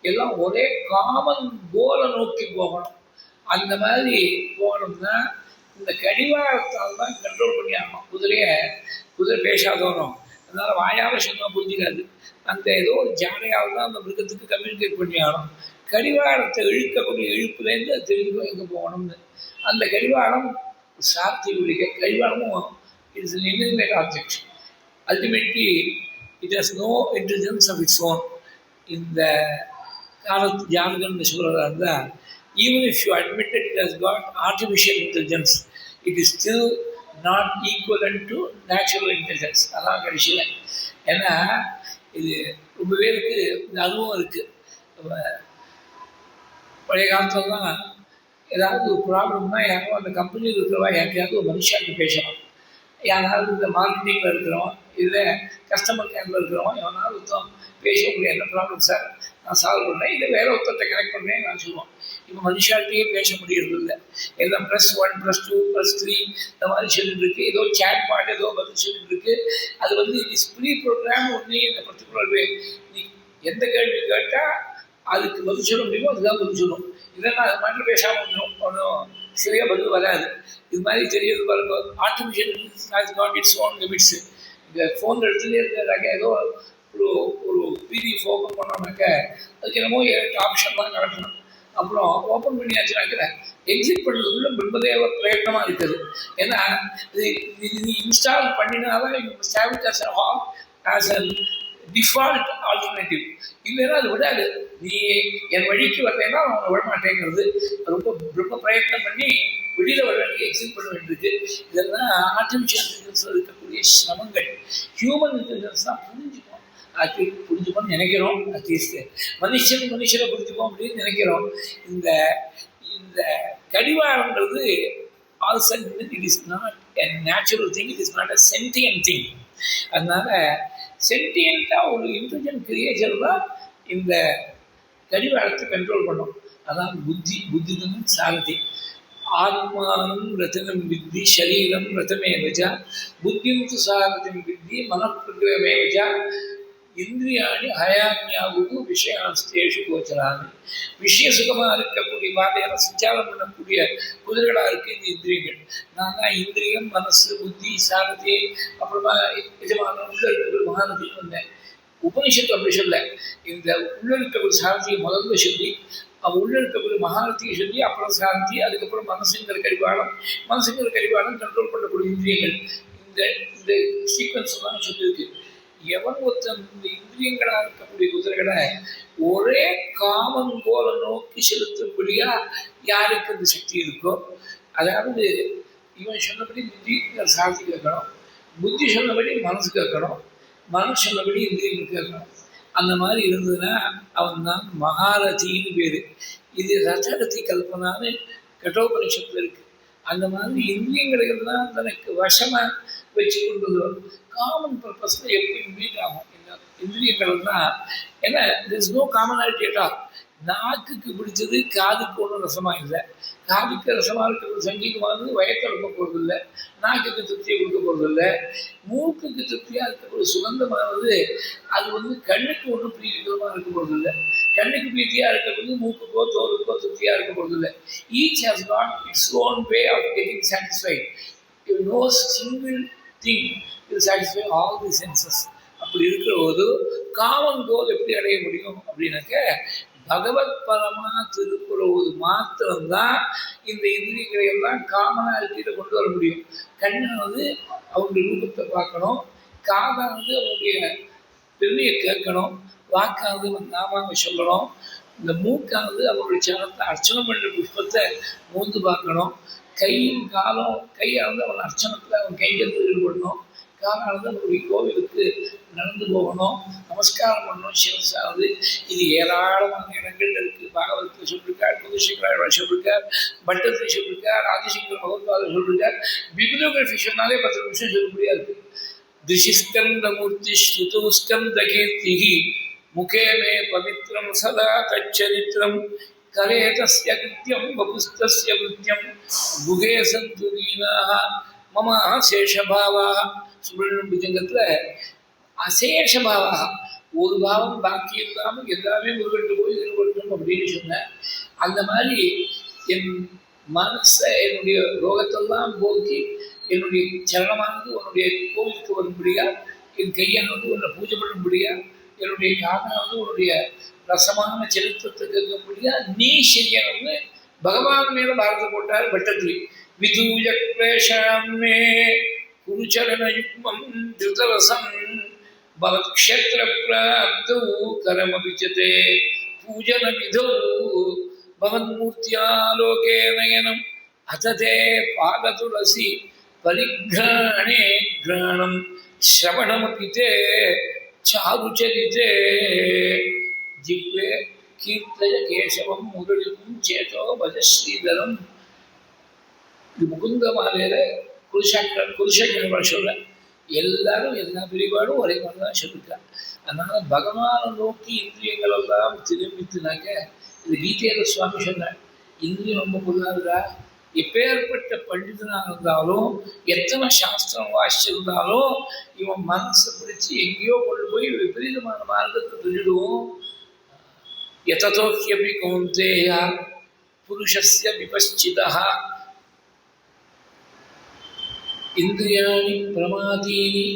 எல்லாம் ஒரே காமன் கோலை நோக்கி போகணும். அந்த மாதிரி போகணும்னா இந்த கடிவாளத்தால் தான் கண்ட்ரோல் பண்ணி ஆகணும். குதிரை பேசாதவரும் அதனால் வாயால் சொன்னால் புரிஞ்சிக்காது. அந்த ஏதோ ஒரு ஜாடையால் தான் அந்த மிருகத்துக்கு கம்யூனிகேட் பண்ணி ஆகணும். கடிவாளத்தை இழுக்கக்கூடிய இழுப்புலேருந்து அது தெரிஞ்சுக்கோ எங்கே போகணும்னு. அந்த கடிவாளம் சாத்தியுடைய கடிவாளமும் it's an inanimate object. Ultimately it has no intelligence of its own. இந்த காலத்து ஜானகன் சொல்கிறதா இருந்தால் even if you admit that it has got artificial intelligence, it is still not equivalent to natural intelligence. அதான் கடைசியில். ஏன்னா இது ரொம்ப பேருக்கு இந்த அனுபவம் இருக்குது. பழைய காலத்தில் தான் ஏதாவது ஒரு ப்ராப்ளம்னா யாரும் அந்த கம்பெனியில் இருக்கிறவா யாருக்கையாவது ஒரு மனுஷாக்கு பேசலாம். யாராவது இந்த மார்க்கெட்டிங்கில் இருக்கிறோம், இல்லை கஸ்டமர் கேரில் இருக்கிறோம், எவனாவது ஒருத்தம் பேசக்கூடிய என்ன ப்ராப்ளம் சார் நான் சால்வ் பண்ணேன், இல்லை வேறு ஒருத்தத்தை கனெக்ட் பண்ணேன் நான் சொல்லுவோம். இப்போ மனுஷாக்கிட்டே பேச முடியறது இல்லை. எல்லாம் +1 +2 +3 இந்த மாதிரி சொல்லிட்டு இருக்கு. ஏதோ சேட் பாட் ஏதோ பதில் சொல்லிட்டு இருக்கு. அது வந்து இது இஸ் ப்ரீ ப்ரோக்ராம். ஒன்றே இந்த பர்டிகுலர் வே நீ எந்த கேள்வி கேட்டால் அதுக்கு பதில் சொல்ல முடியுமோ அதுதான் பதில் சொல்லும். இல்லைன்னா அது மட்டும் பேசாமல் வந்துடும், ஒன்றும் சரியாக பதில் வராது. இது மாதிரி தெரியாது பாருங்க. Artificial has got its own limits. இந்த ஃபோன் எடுத்துகிட்டே இருக்கிறதாக்க ஏதோ ஒரு பிடிஎஃப் ஓப்பன் பண்ணோம்னாக்க அதுக்கு என்னமோ 8 ஆப்ஷன்லாம் நடக்கணும். அப்புறம் ஓப்பன் பண்ணியாச்சுனாக்க எக்ஸிட் பண்ணுறதுக்குள்ள பிரம்மதேவ பிரயத்னமாக இருக்குது. ஏன்னா இது இன்ஸ்டால் பண்ணினாதான் ஆஸ் அ டிஃபால்ட் ஆல்டர்னேட்டிவ். இல்லைன்னா அது விடாது. நீ என் வழிக்கு வரலைன்னா அவனை விடமாட்டேங்கிறது. ரொம்ப பிரயத்னம் பண்ணி வெளியில் வர வேண்டிய எக்ஸிட் பண்ண வேண்டியிருக்கு. இதெல்லாம் ஆர்டிஃபிஷியல் இன்டெலிஜென்ஸில் இருக்கக்கூடிய சிரமங்கள். ஹியூமன் இன்டெலிஜென்ஸ் தான் புரிஞ்சுக்கோன்னு நினைக்கிறோம். அட்லீஸ்ட் மனுஷனை புரிஞ்சுக்கோம் அப்படின்னு நினைக்கிறோம். இந்த இந்த கடிவாளங்கிறது also it is not a natural thing, it is not a sentient thing. அதனால சென்டியண்ட்டாக ஒரு இன்டெலிஜென்ட் கிரியேச்சர் தான் இந்த கடிவாளத்தை கண்ட்ரோல் பண்ணும். அதான் புத்தி தான் சாரதி. ஆத்மானம் ரத்தனம் வித்தி சரீரம் ரதமேவஜா புத்திம் து சாரதிம் வித்தி மனப்பிரகிரமேவஜா இந்திரியாணி ஹயான்யாவுக்கு விஷயாஸ்தேஷு கோச்சராது. விஷய சுகமாக இருக்கக்கூடிய பாதையான சஞ்சாரம் பண்ணக்கூடிய குதிரைகளாக இருக்குது இந்த இந்திரியங்கள். நான் தான் இந்திரியம் மனசு புத்தி சாரதி அப்புறமா எஜமான உள்ள இருக்கிற மகாநதின்னு வந்தேன். உபனிஷத்து அப்படி சொல்ல. இந்த உள்ள இருக்கக்கூடிய சாரதியை முதல்ல சொல்லி அவள் உள்ள இருக்கக்கூடிய மகாரதியை சொல்லி அப்புறம் சாரதி, அதுக்கப்புறம் மனசுங்கிற கடிவாளம் கண்ட்ரோல் பண்ணக்கூடிய இந்திரியங்கள். இந்த இந்த சீக்வன்ஸ் தான் சொல்லியிருக்கு. எவன் ஒருத்தன் இந்த இந்திரியங்களாக இருக்கக்கூடிய குதிரைகளை ஒரே காமன் கோலை நோக்கி செலுத்தும்படியா யாருக்கு இந்த சக்தி இருக்கோ, அதாவது இவன் சொன்னபடி புத்திங்கிற சாரதி கேட்கணும், புத்தி சொன்னபடி மனசு கேட்கணும், மனசு சொன்னபடி இந்திரியங்கள் கேட்கணும். அந்த மாதிரி இருந்ததுன்னா அவன் தான் மகாரதின்னு பேர். இது ரசரதி கல்பனான்னு கட்டோபனிஷத்தில் இருக்குது. அந்த மாதிரி இந்திரியங்களுக்கு தான் தனக்கு வசமாக வச்சு கொண்டு வரும். காமன் பர்பஸில் எப்படி மீட் ஆகும் இந்த இந்திரியங்கள்னால்? ஏன்னா there is no commonality at all. நாக்குக்கு பிடிச்சது காதுக்கு ஒன்றும் ரசமாக இல்லை. காதுக்கு ரசமாக இருக்கிறது சங்கீதமானது வயத்தை எடுக்க போகிறதில்லை, நாக்குக்கு திருப்தியை கொடுக்க போகிறதில்லை. மூக்குக்கு திருப்தியாக இருக்கக்கூடிய சுகந்தமானது அது வந்து கண்ணுக்கு ஒன்றும் பிரீதிகரமாக இருக்க போகிறதில்லை. கண்ணுக்கு பிரீதியாக இருக்கக்கூடிய மூக்குக்கோ தோலுக்கோ திருப்தியாக இருக்க போகிறதில்லை. Each has got its own way of getting satisfied. No single thing will satisfy all the senses. அப்படி இருக்கிற போது காமன் கோல் எப்படி அடைய முடியும் அப்படின்னாக்க பகவத் பரமாக திருப்புறது மாத்திரம்தான் இந்த இந்திரியங்களை எல்லாம் காமனாலிட்டியில் கொண்டு வர முடியும். கண்ணானது அவங்களுடைய ரூபத்தை பார்க்கணும், காதானது அவங்களுடைய பெருமையை கேட்கணும், வாக்கானது நாமாவை சொல்லணும், இந்த மூக்கானது அவங்களுடைய சரணத்தை அர்ச்சனை பண்ணுற புஷ்பத்தை மூந்து பார்க்கணும், கையும் காலும் கையானது அவன் அர்ச்சனத்தில் அவன் கையில் ஈடுபடணும், காலானது அவனுடைய கோவிலுக்கு நடந்து போகணும், நமஸ்காரம் பண்ணணும். சிவசானது இது ஏராளமான இடங்கள் இருக்குது. பாகவதத்தில் சொல்லியிருக்கார், குலசேகராழ்வார் சொல்லியிருக்கார், பட்டத்தில் சொல்லியிருக்கார், ஆதிசங்கர் பகவத்பாதர் சொல்லியிருக்கார். பிப்ளியோகிராஃபி சொன்னாலே 10 நிமிஷம் சொல்ல முடியாது. திருஷிஸ்கந்தமூர்த்தி ஸ்ருதோஸ்கந்தகீர்த்தி முகே மே பவித்ரம் சதா தச்சரித்திரம் கலே தஸ்ய கிருத்தியம் வபுஸ்தஸ்ய கிருத்தியம் குகே சந்து தீனாः மம அசேஷபாவாः. சுப்பிரமணியம் புஜங்கத்தில் அசேஷபாவாக ஒரு பாவம் பாக்கி இல்லாமல் எல்லாமே முருகட்டு போய் ஈடுபட்டோம் அப்படின்னு சொன்னேன். அந்த மாதிரி என் மனசை என்னுடைய ரோகத்தெல்லாம் போக்கி என்னுடைய சரணமானது உன்னுடைய கோவிலுக்கு வரும்படியா, என் கையானது உன்னை பூஜை பண்ணும்படியா, என்னுடைய காதானது உன்னுடைய ரசமான சரித்திரத்தை கேட்கும்படியா நீ செய்யணும்னு பகவான் மேல பாரத போட்டார் பட்டத்திரி. விதூய கிளேஷாமே குருச்சரணயுக்மம் திருதரசம் பவத்க்ஷேத்திர பிராப்தௌ கரமபிச்சதே பூஜன விதௌ பவன்மூர்த்தியாலோகே நயனம் அததே பாததுளசி பரிக்ராணே கிராணம் ஸ்ரவணமபிதே சாருச்சரிதே ஜிவ்வே கீர்த்தய கேசவம் முரளிக்கும் சேதோ பஜஸ்ரீதரம். இது முகுந்த மாலையில குலசேகரன் சொல்ற எல்லாரும் எல்லா பிரிவாடும் ஒரே மாதிரி தான் சொல்லியிருக்காங்க. அதனால பகவானை நோக்கி இந்திரியங்கள் எல்லாம் திரும்பித்துனாங்க. இது கீதையில சுவாமி சொன்னார், இந்திரியம் ரொம்ப பொருளாதாரா, எப்பேற்பட்ட பண்டிதனாக இருந்தாலும் எத்தனை சாஸ்திரம் வாசிச்சிருந்தாலும் இவன் மனசை பிடிச்சி எங்கேயோ கொண்டு போய் விபரீதமான மார்க்கத்தை திருடுவோம். யததோஹ்யபி கௌந்தேயா புருஷஸ்ய விபஸ்சிதः இந்திரியாணி பிரமாதீனி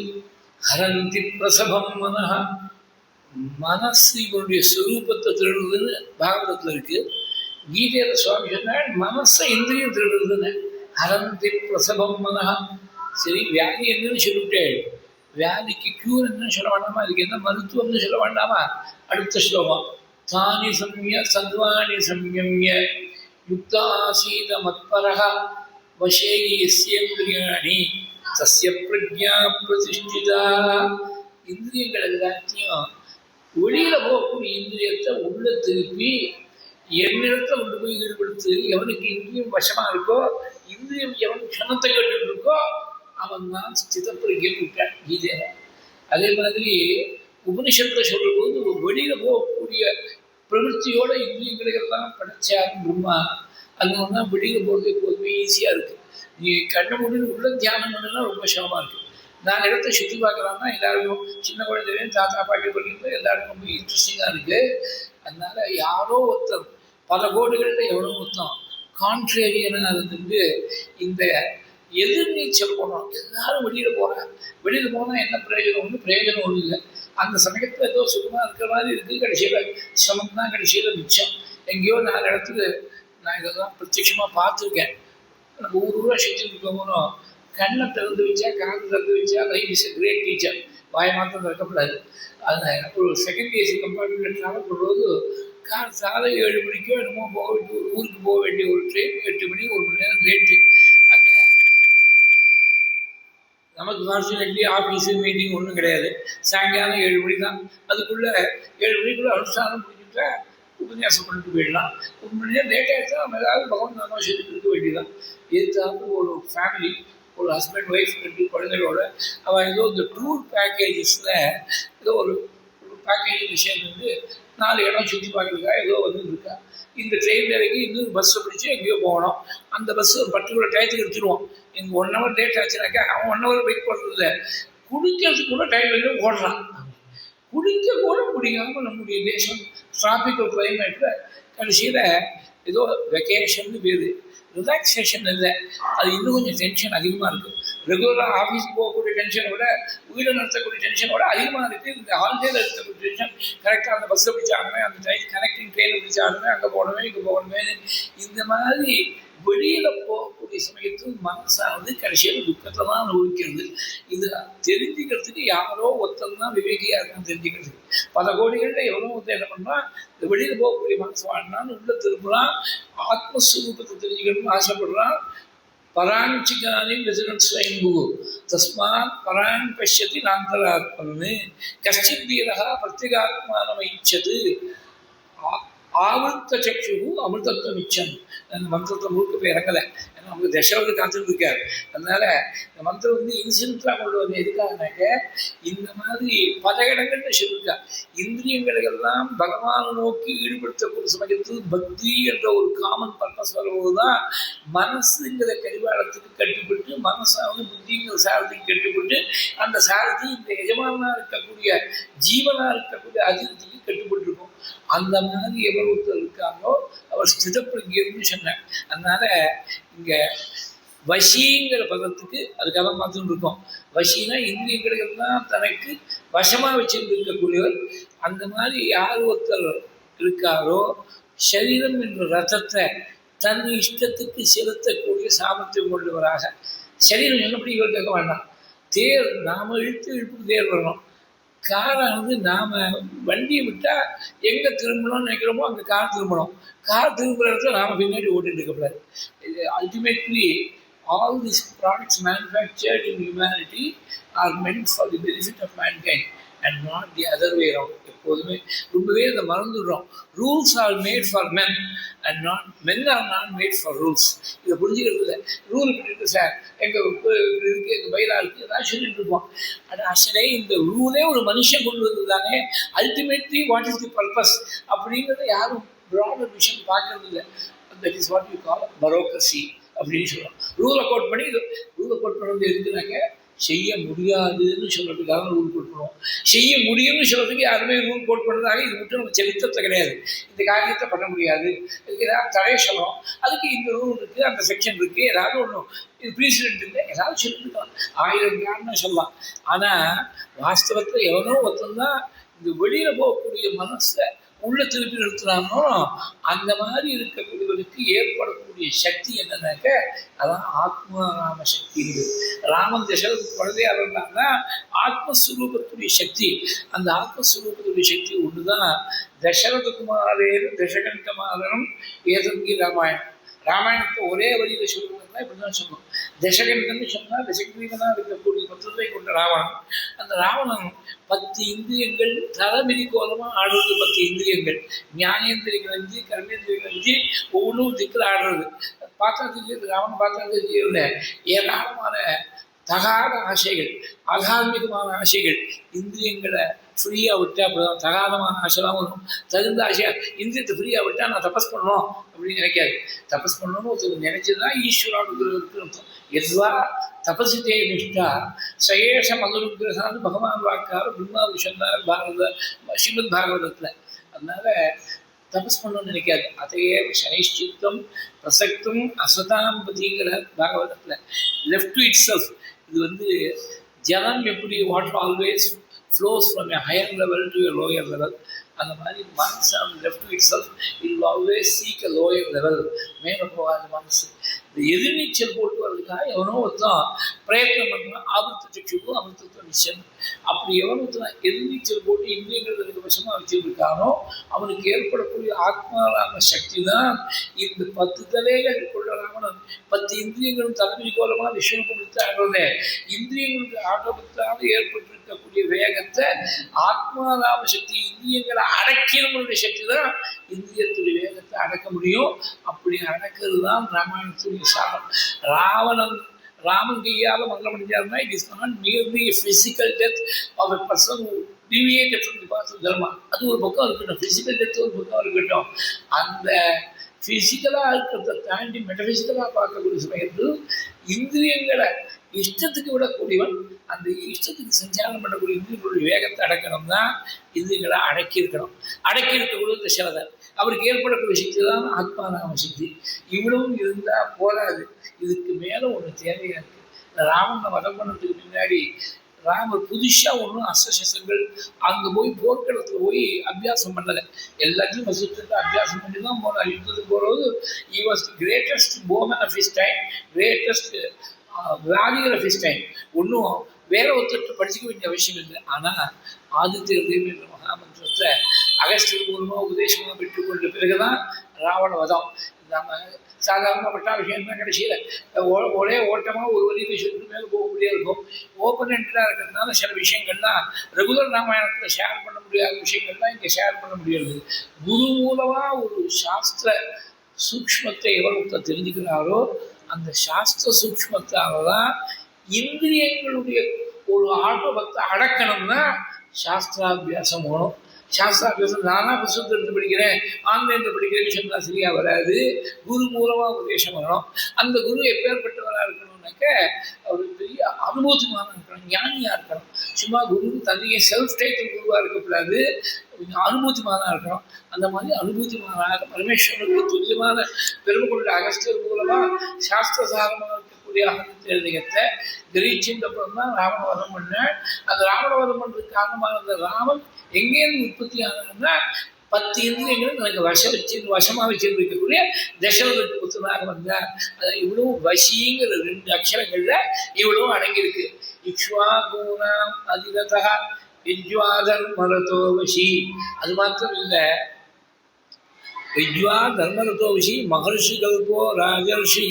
ஹரந்தி பிரசபம் மனஹ. மனசு இவனுடைய ஸ்வரூபத்தை திருடுறதுன்னு பாகவதத்தில் இருக்கு. கீதையில சுவாமி சொன்னாள் மனசை இந்திரியம் திருடுறதுன்னு ஹரந்தி பிரசபம் மனஹ. சரி, வியாதி என்னன்னு சொல்லிவிட்டேன், வியாதிக்கு க்யூர் என்னன்னு சொல்ல வேண்டாமா, அதுக்கு என்ன மருத்துவம்னு சொல்ல வேண்டாமா? அடுத்த ஸ்லோகம் தானி சம்ய சத்வானி சம்யம்ய யுக்தாசீத மத்பரஹ வசேகி யஸ்யேந்திரியாணி தஸ்ய பிரஜ்ஞா பிரதிஷ்டிதா. இந்திரியங்கள் எல்லாத்தையும் வெளியில போகக்கூடிய இந்திரியத்தை உள்ள திருப்பி என்னிடத்தை கொண்டு போய் ஈடுபடுத்து. எவனுக்கு இந்திரியம் வசமா இருக்கோ, இந்திரியம் எவன் க்ஷணத்தை கேட்டு இருக்கோ அவன் தான் ஸ்தித பிரஜ்ஞம் விட்டான் கீதையில. அதே மாதிரி உபனிஷத்துல சொல்லும் போது வெளியில போகக்கூடிய பிரவೃತ್ತಿயோட இந்திரியங்களை எல்லாம் படைச்சார் பிரம்மா. அதனால தான் வெளியில போகிறது எப்போதுமே ஈஸியாக இருக்குது. நீ கண்ண முடிவு உள்ள தியானம் பண்ணுன்னா ரொம்ப சிரமமாக இருக்குது. நான் இடத்த சுற்றி பார்க்கலாம்னா எல்லாருக்கும் சின்ன குழந்தைலேயும் தாத்தா பாட்டி படிக்கிறது எல்லாருக்கும் ரொம்ப இன்ட்ரெஸ்டிங்காக இருக்குது. அதனால யாரோ ஒருத்தர் பல கோடுகளில் எவ்வளோ ஒருத்தம் கான்ட்ரேரியனாக இருந்து இந்த எதிர்நீச்சல் போனோம். எல்லாரும் வெளியில் போகிறாங்க. வெளியில் போனால் என்ன பிரயோஜனம்? ஒன்று பிரயோஜனம் ஒன்றும் இல்லை. அந்த சமயத்தில் ஏதோ சுகமாக இருக்கிற மாதிரி இருக்குது. கடைசியில் சிரமம் தான் கடைசியில் மிச்சம். எங்கேயோ 4 இடத்துக்கு நான் இதெல்லாம் பிரத்யட்சமாக பார்த்துருக்கேன். நம்ம ஊராக சுற்றிட்டு இருக்கோம்னோ கண்ணை திறந்து வச்சா, காது திறந்து வச்சா, life is a great teacher. வாய மாத்திரம் திறக்கப்படாது. அது ஒரு செகண்ட் ஏசி கம்பார்ட்மெண்ட் ட்ராவல் பண்ணும்போது சாலை 7 மணிக்கோ என்னமோ போக வேண்டிய ஒரு ஊருக்கு போக வேண்டிய ஒரு ட்ரெயின் 8 மணி 1 மணி நேரம் லேட்டு. அங்கே நமக்கு ஃபார்ச்சுனேட்லி ஆஃபீஸு மீட்டிங் ஒன்றும் கிடையாது. சாயங்காலம் 7 மணி தான். அதுக்குள்ளே 7 மணிக்குள்ளே அனுஷ்டானம் முடிஞ்சுட்டா உபன்யாசம் பண்ணிட்டு போயிடலாம். 1 மணி நேரம் லேட்டாக எடுத்தால் நம்ம ஏதாவது பகவான் நாம சொல்லிட்டு இருக்க வேண்டியதான். எதுக்காக ஒரு ஃபேமிலி, ஒரு ஹஸ்பண்ட் ஒய்ஃப் 2 குழந்தைகளோட அவள் ஏதோ இந்த டூர் பேக்கேஜஸில் ஏதோ ஒரு பேக்கேஜ் சேர்ந்து 4 இடம் சுற்றி பார்க்குறதுக்காக ஏதோ வந்துருக்கா. இந்த ட்ரெயின் இறங்கி இன்னொரு பஸ்ஸை பிடிச்சி எங்கேயோ போகணும். அந்த பஸ்ஸு ஒரு பர்டிகுலர் டயத்துக்கு எடுத்துருவோம். எங்கள் 1 ஹவர் லேட் ஆச்சுனாக்கா அவன் 1 ஹவர் வெயிட் பண்ணுறதில்ல, குடிக்கிறதுக்கு கூட டைம் வந்து ஓடுறான். குடிக்க கூட முடியாமல் நம்முடைய தேசம் டிராஃபிக்கல் கிளைமேட்டில் கடைசியில் ஏதோ வெக்கேஷன் பேர், ரிலாக்ஸேஷன் இல்லை. அது இன்னும் கொஞ்சம் டென்ஷன் அதிகமாக இருக்குது. ரெகுலராக ஆஃபீஸ் போகக்கூடிய டென்ஷனை விட வீடு நடத்தக்கூடிய டென்ஷனோட அதிகமாக இருக்குது. இந்த ஹாலிடேயில் எடுத்தக்கூடிய டென்ஷன். கரெக்டாக அந்த பஸ்ஸை பிடிச்சாலுமே, அந்த டைம் கனெக்டிங் ட்ரெயினை பிடிச்சாலுமே, அங்கே போகணுமே இங்கே போகணுமே, இந்த மாதிரி வெளியில் போகக்கூடிய சமயத்தில் மனசானது கடைசியில் துக்கத்தை தான் அனுபவிக்கிறது. இது தெரிஞ்சுக்கிறதுக்கு யாரோ ஒருத்தர் தான் விவேகியாக இருக்கான்னு தெரிஞ்சுக்கிறதுக்கு. பல கோடிகளில் எவ்வளோ ஒருத்தர் என்ன பண்ணால் இந்த வெளியில் போகக்கூடிய மனசு வாழ்னான்னு உள்ள திரும்பலாம். ஆத்மஸ்வரூபத்தை தெரிஞ்சுக்கணும்னு ஆசைப்படுறான். பராஞ்சிகானி ரெசிடென்ட் ஸ்வயம்பு தஸ்மாத் பரான் பஷ்யதி நாந்தராத்மன்னு கஷ்டித் தீரகா பிரத்யேகாத்மானமைச்சது ஆவர்த்த சக்ஷு அமிர்தத்துவம் மிச்சம். அந்த மந்திரத்தை முழுக்க போய் இறங்கலை, ஏன்னா நமக்கு தசரது காத்துட்டு இருக்காரு. அதனால இந்த மந்திரம் வந்து இன்சிடென்ட்லாம் கொண்டு வந்து எதுக்காகனாக்க இந்த மாதிரி பல இடங்கள்ல சொல்லியிருக்கா. இந்திரியங்களெல்லாம் பகவானை நோக்கி ஈடுபடுத்தக்கூடிய சமயத்தில் பக்தி என்ற ஒரு காமன் பர்பஸ் வரும்போதுதான் மனசுங்கிற கடிவாளத்துக்கு கட்டுப்பட்டு மனசாவது புத்திங்கிற சாரத்துக்கு கட்டுப்பட்டு அந்த சாரதி இந்த எஜமானா இருக்கக்கூடிய ஜீவனா இருக்கக்கூடிய அதிர்த்திக்கு கட்டுப்பட்டு இருக்கும். அந்த மாதிரி எவர் ஒருத்தர் இருக்காங்களோ அவர் ஸ்திதப்பிரஜ்ஞர்னு சொன்னார். அதனால இங்க வசிங்கிற பதத்துக்கு அதுக்காக பார்த்துட்டு இருக்கோம். வசினா இந்திரியங்களுக்கெல்லாம் தனக்கு வசமாக வச்சுட்டு இருக்கக்கூடியவர். அந்த மாதிரி யார் ஒருத்தர் இருக்காரோ சரீரம் என்ற ரத்தத்தை தன் இஷ்டத்துக்கு செலுத்தக்கூடிய சாமர்த்தியம் கொண்டவராக. சரீரம் என்னப்படி இவர் கேட்க வேண்டாம். தேர் நாம இழுப்பு தேர் வரணும். காரானது நாம் வண்டியை விட்டால் எங்கே திரும்பணும்னு நினைக்கிறோமோ அங்கே கார் திரும்பணும். கார் திரும்புகிற இடத்துல நாம் பின்னாடி ஓட்டிகிட்டு இருக்கக்கூடாது. இது ultimately all these products manufactured in humanity are meant for the benefit of mankind and not the other way around. எப்போதுமே ரொம்பவே அதை மறந்துடுறோம். Rules are made for men and not men are not made for rules. இதை புரிஞ்சுக்கிறது இல்லை. ரூல் இப்படி இருக்குது சார், எங்கள் இருக்குது, எங்கள் பயிலாக இருக்குது, ஏதாவது சொல்லிட்டு இருப்போம். ஆனால் அசலே இந்த ரூலே ஒரு மனுஷன் கொண்டு வந்தது தானே. Ultimately what is the purpose அப்படிங்கிறத யாரும் ப்ராடர் விஷயம் பார்க்கறது இல்லை. That is what you call bureaucracy அப்படின்னு சொல்லுவோம். ரூலை கோட் பண்ணி ரூலை கோட் பண்ணுறது எதுக்குனாக்க செய்ய முடியாதுன்னு சொல்கிறதுக்காக ரூல் கோட் பண்ணுவோம். செய்ய முடியும்னு சொல்கிறதுக்கு யாருமே ரூல் கோட் பண்ணுறதாக இது மட்டும் நம்ம சரித்திரத்தில் கிடையாது. இந்த காரியத்தை பண்ண முடியாது, இதுக்கு ஏதாவது தடை சொல்லணும், அதுக்கு இந்த ரூல் இருக்குது, அந்த செக்ஷன் இருக்குது, ஏதாவது ஒன்றும் இது ப்ரீசிடென்ட் இல்லை, ஏதாவது சொல்லிட்டுருக்கலாம், 1000 காரணம் சொல்லலாம். ஆனால் வாஸ்தவத்தில் எவனோ ஒருத்தந்தான் இந்த வெளியில் போகக்கூடிய மனசை உள்ள திருப்பி நிறுத்துறானோ அந்த மாதிரி இருக்கக்கூடியவருக்கு ஏற்படக்கூடிய சக்தி என்னன்னாக்க அதான் ஆத்மராம சக்தி இருக்குது. ராமன் தசரதுக்கு குழந்தையாக இருந்தாங்கன்னா ஆத்மஸ்வரூபத்துடைய சக்தி, அந்த ஆத்மஸ்வரூபத்துடைய சக்தி ஒன்று தான் தசரதகுமாரேரு தசகண்டமாதனம் ஏதங்கி ராமாயணம். ராமாயணத்தை ஒரே வழியில் சொல்லுவதுன்னா இப்படி தான் சொல்லணும். தசகண்டன்னு சொன்னால் தசகிரீவனாக இருக்கக்கூடிய பத்திரத்தை கொண்ட ராவணன். அந்த ராவணன் 10 இந்திரியங்கள் தலைமிதி கோலமாக ஆடுறது. 10 இந்திரியங்கள் ஞானேந்திரியங்கள் 5, கர்மேந்திரியங்கள் 5, ஒவ்வொன்றும் திக்கில் ஆடுறது. பார்த்தா தெரியுது, ராவணன் பார்த்தா தெரியுது ஏராளமான தகாத ஆசைகள், அகார்மிகமான ஆசைகள். இந்திரியங்களை ஃப்ரீயாக விட்டால் அப்படிதான் தகாதமான ஆசைலாம் வரும். தகுந்த ஆசையாக இந்திரியத்தை ஃப்ரீயாக விட்டால் நான் தபஸ் பண்ணணும் அப்படின்னு நினைக்காது. தபஸ் பண்ணணும்னு ஒருத்தர் நினைச்சதுதான் ஈஸ்வரானுகிரகத்துக்கு. எதுவா தபசித்தே நிஷ்டா சயேஷ மதுருகிரகான்னு பகவான் வாக்கார் பிரம்மாவு சொன்னார் ஸ்ரீமத் பாகவதத்தில். அதனால தபஸ் பண்ணணும்னு நினைக்காது. அதையே சனைஷ்சித்தம் பிரசக்தம் அசதாம் பதிங்கிற பாகவதத்தில் லெஃப்ட் டு இட் செல்ஃப். இது வந்து ஜலம் எப்படி water always flows from a higher level to a lower level. அந்த மாதிரி மனசு left to itself it will always seek a lower level. மேலே போகாத மனசு இந்த எதிர்நீச்சல் போட்டு வர்றதுக்காக எவனோ ஒருத்தான் பிரயத்னம் பண்ணால் ஆபத்து சக்திக்கும் அமிர்தத்துவம் நிச்சயம். அப்படி எவனோ ஒருத்தான் எதிர்நீச்சல் போட்டு இந்திரியங்களுக்கு வசமாக வச்சுருக்கானோ அவனுக்கு ஏற்படக்கூடிய ஆத்மாராம சக்தி தான் இந்த 10 தலைகள் கொண்ட ராவணன் 10 இந்திரியங்களும் தலைமை கோலமாக விஸ்வரூபப்படுத்த ஆடுறதே. இந்திரியங்களுக்கு ஆட்டோபத்தால் ஏற்பட்டிருக்கக்கூடிய வேகத்தை ஆத்மாராம சக்தி இந்திரியங்களை அடக்கினுடைய சக்தி தான் இந்திரியத்துடைய வேகத்தை அடக்க முடியும். அப்படி அடக்கிறது தான் ராமாயணத்துடைய சாரம். ராமன் கையால் மரணம் அடைஞ்சாருன்னா it is not merely physical death of a person who deviated from the path of dharma. அது ஒரு பக்கம் இருக்கட்டும், ஃபிசிக்கல் டெத் ஒரு பக்கம் இருக்கட்டும். அந்த ஃபிசிக்கலாக இருக்கிறத தாண்டி மெட்டபிசிக்கலாக பார்க்கக்கூடிய சமயத்தில் இந்திரியங்களை இஷ்டத்துக்கு விடக்கூடியவன், அந்த இஷ்டத்துக்கு சஞ்சாரம் பண்ணக்கூடிய இந்திரியங்களுடைய வேகத்தை அடக்கணும் தான் இந்திரியங்களை அடக்கியிருக்கணும். அடக்கி இருக்கக்கூடிய தசரதர் அவருக்கு ஏற்படக்கூடிய சக்தி தான் ஆத்மாராம சக்தி. இவ்வளவும் இருந்தால் போராது, இதுக்கு மேலே ஒன்று தேவையாக இருக்குது. இந்த ராமனை வதம் பண்ணதுக்கு முன்னாடி ராமர் புதுசாக ஒன்றும் அஸ்திரசஸ்திரங்கள் அங்கே போய் போர்க்களத்தில் போய் அபியாசம் பண்ணலை. எல்லாத்தையும் வசிட்டு அபியாசம் பண்ணி தான் போனார். யுத்தத்துக்கு போகிறது he was the greatest bowman of his time, greatest warrior of his time. ஒன்றும் வேற ஒருத்தர் படிச்சுக்க வேண்டிய அவசியம் இல்லை. ஆனால் ஆதித்ய ஹிருதயம் என்ற மகாமந்திரத்தை அகஸ்தியர் மூலமாக உபதேசமாக பெற்றுக்கொண்ட பிறகுதான் ராவண வதம். இந்த நம்ம சாதாரண பட்டாபிஷேகம் தான் கடைசியில் ஒரே ஓட்டமாக ஒரு வரி விஷயத்துக்கு மேலே போக முடியாது இருக்கும். ஓப்பன் என்டாக இருக்கிறதுனால சில விஷயங்கள்லாம் ரெகுலர் ராமாயணத்தில் ஷேர் பண்ண முடியாத விஷயங்கள்லாம் இங்கே ஷேர் பண்ண முடியாது. குரு மூலமாக ஒரு சாஸ்திர சூக்ஷ்மத்தை எவ்வளவு தெரிஞ்சுக்கிறாரோ அந்த சாஸ்திர சூக்ஷ்மத்தால தான் இந்திரியங்களுடைய ஒரு ஆர்வத்தை அடக்கணும்னா சாஸ்திராபியாசம் வேணும். சாஸ்திராபியாசம் நானாக புத்தகத்தை எடுத்து படிக்கிறேன், ஆன்லைனில் படிக்கிறேன்னு சொன்னால் சரியாக வராது. குரு மூலமாக உபதேசம் வரணும். அந்த குரு எப்பேற்பட்டவராக இருக்கணும்னாக்க அவர் பெரிய அனுபவத்துமான இருக்கணும், ஞானியாக இருக்கணும். சும்மா குரு தன்னையே செல்ஃப் டைட்டில் குருவாக இருக்கக்கூடாது, அனுபூதிமானாக இருக்கணும். அந்த மாதிரி அனுபூதிமானாக பரமேஸ்வரனுக்கு துல்லியமான பெருமை கொண்ட அகஸ்தியர் மூலமாக சாஸ்திர சாரமாக இருக்கக்கூடிய அகத்தியத்தை கிரகிச்சதுக்கப்புறம் தான் ராவணவதம் பண்ண. அந்த ராவணவதம் பண்ணுறதுக்கு காரணமாக இருந்த ராமன் எங்கேருந்து உற்பத்தி ஆனான்னா 10 இந்திரியங்களும் எனக்கு வசமாக வச்சிருக்கக்கூடிய தசரதற்கு புத்தனாக வந்தார். அது இவ்வளவு வசிங்கிற 2 அக்ஷரங்கள்ல இவ்வளவு அடங்கியிருக்கு. இக்ஷ்வாகூணாம் அதிரதா விஜ்வாதர் மரதோ வசி. அது மாத்திரம் இல்லை, விஜ்வா தர்மரதோ வசி மகர்ஷி கல்போ ராஜர்ஷி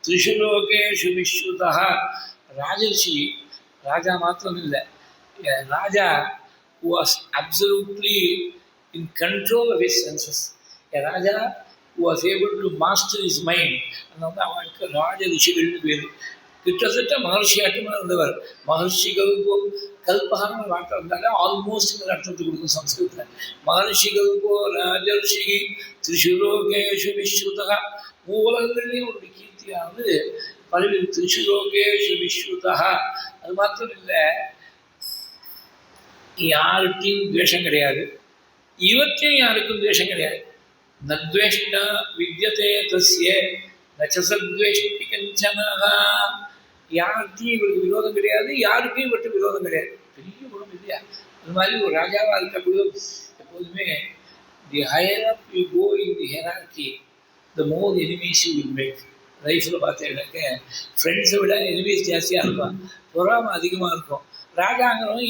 திரிஷுலோகேஷு விஸ்ருதா. ராஜர்ஷி ராஜா மாத்திரம் இல்லை, ராஜா was absolutely in control of his senses. A Raja who was able to master his mind. அதனால அவனுக்கு ராஜ ரிஷிகள்னு பேர். கிட்டத்தட்ட மகர்ஷியாட்டமாக இருந்தவர். மகர்ஷிகள் கல்பகான வார்த்தை இருந்தாலே ஆல்மோஸ்ட் அர்த்தத்துக்கு கொடுக்கும் சம்ஸ்கிருதத்தில். மகர்ஷிகள் ராஜர்ஷி திரிஷுலோகேஷு விஸ்ருதா. மூலகங்கள்லேயும் ஒரு கீர்த்தியானது பரவி திரிஷுலோகேஷு விஸ்ருதா. அது மாத்திரம் இல்லை, யாருக்கும் துவேஷம் கிடையாது, இவற்றையும் யாருக்கும் துவேஷம் கிடையாது. நத்வேஷ்டா வித்யதே தஸ்ய நச்சசத்வேஷ்டி கஞ்சனஹா. யாருக்கும் இவருக்கு விரோதம் கிடையாது, யாருக்கும் இவற்றை விரோதம் கிடையாது. பெரிய குணம் இல்லையா? அது மாதிரி ஒரு ராஜாவாக இருக்கக்கூடிய எப்போதுமே the higher up you go in the hierarchy the more enemies you will make. லைஃப்பில் பார்த்தீங்கன்னாக்க ஃப்ரெண்ட்ஸை விட எனிமீஸ் ஜாஸ்தியாக இருப்பான், பொறாமை அதிகமாக இருக்கும். ராஜாங்கிறவன்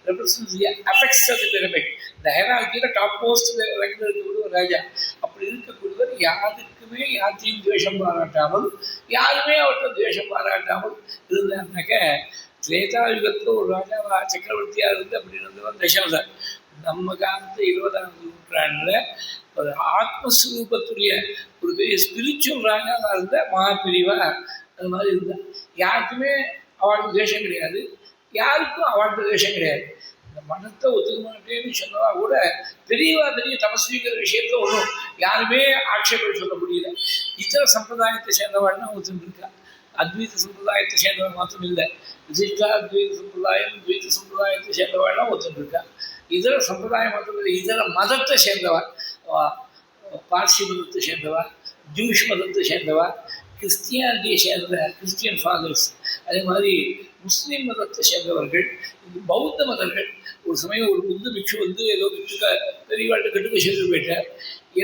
represents the effects of the pyramid. இந்த ஹெரார்கியில் டாப் மோஸ்ட் ரேங்கில் இருக்கக்கூடிய ஒரு ராஜா. அப்படி இருக்கக்கூடியவர் யாருக்குமே யாத்தையும் துவேஷம் பாராட்டாமல், யாருமே அவர்கிட்ட துவேஷம் பாராட்டாமல் இருந்தாருனாக்க திரேதாயுகத்தில் ஒரு ராஜாவா சக்கரவர்த்தியாக இருந்து அப்படி இருந்தவர் தசரதர். நம்ம காலத்து 20ஆம் நூற்றாண்டில் ஒரு ஆத்மஸ்வரூபத்துடைய ஒரு பெரிய ஸ்பிரிச்சுவல் ராஜாவாக இருந்த மகாபிரிவாக அது மாதிரி இருந்தார். யாருக்குமே அவளுக்கு துவேஷம் கிடையாது, யாருக்கும் அவளுக்கு துவேஷம் கிடையாது. இந்த மனத்தை ஒத்துக்க மாட்டேன்னு சொன்னதா கூட பெரிய தபஸ்விங்கிற விஷயத்த ஒன்றும் யாருமே ஆட்சேபம் சொல்ல முடியல. இதர சம்பிரதாயத்தை சேர்ந்தவாள்னா ஒத்துருக்கா. அத்வைத சம்பிரதாயத்தை சேர்ந்தவள் மாத்திரம் இல்லை, விசிஷ்டா அத்வைத சம்பிரதாயம் துவைத சம்பிரதாயத்தை சேர்ந்தவாள்லாம் ஒத்துருக்கா. இதர சம்பிரதாயம் மாத்திரம் இல்லை, இதர மதத்தை சேர்ந்தவள், பார்சி மதத்தை சேர்ந்தவா, ஜூஷ் மதத்தை சேர்ந்தவா, கிறிஸ்டியானிட்டியை சேர்ந்த கிறிஸ்டியன் ஃபாதர்ஸ், அதே மாதிரி முஸ்லீம் மதத்தை சேர்ந்தவர்கள், பௌத்த மதங்கள். ஒரு சமயம் ஒரு புத்த பிக்ஷு வந்து ஏதோ பெரியவாழ்கிட்ட கட்டுக்க சேர்த்து போயிட்டார்.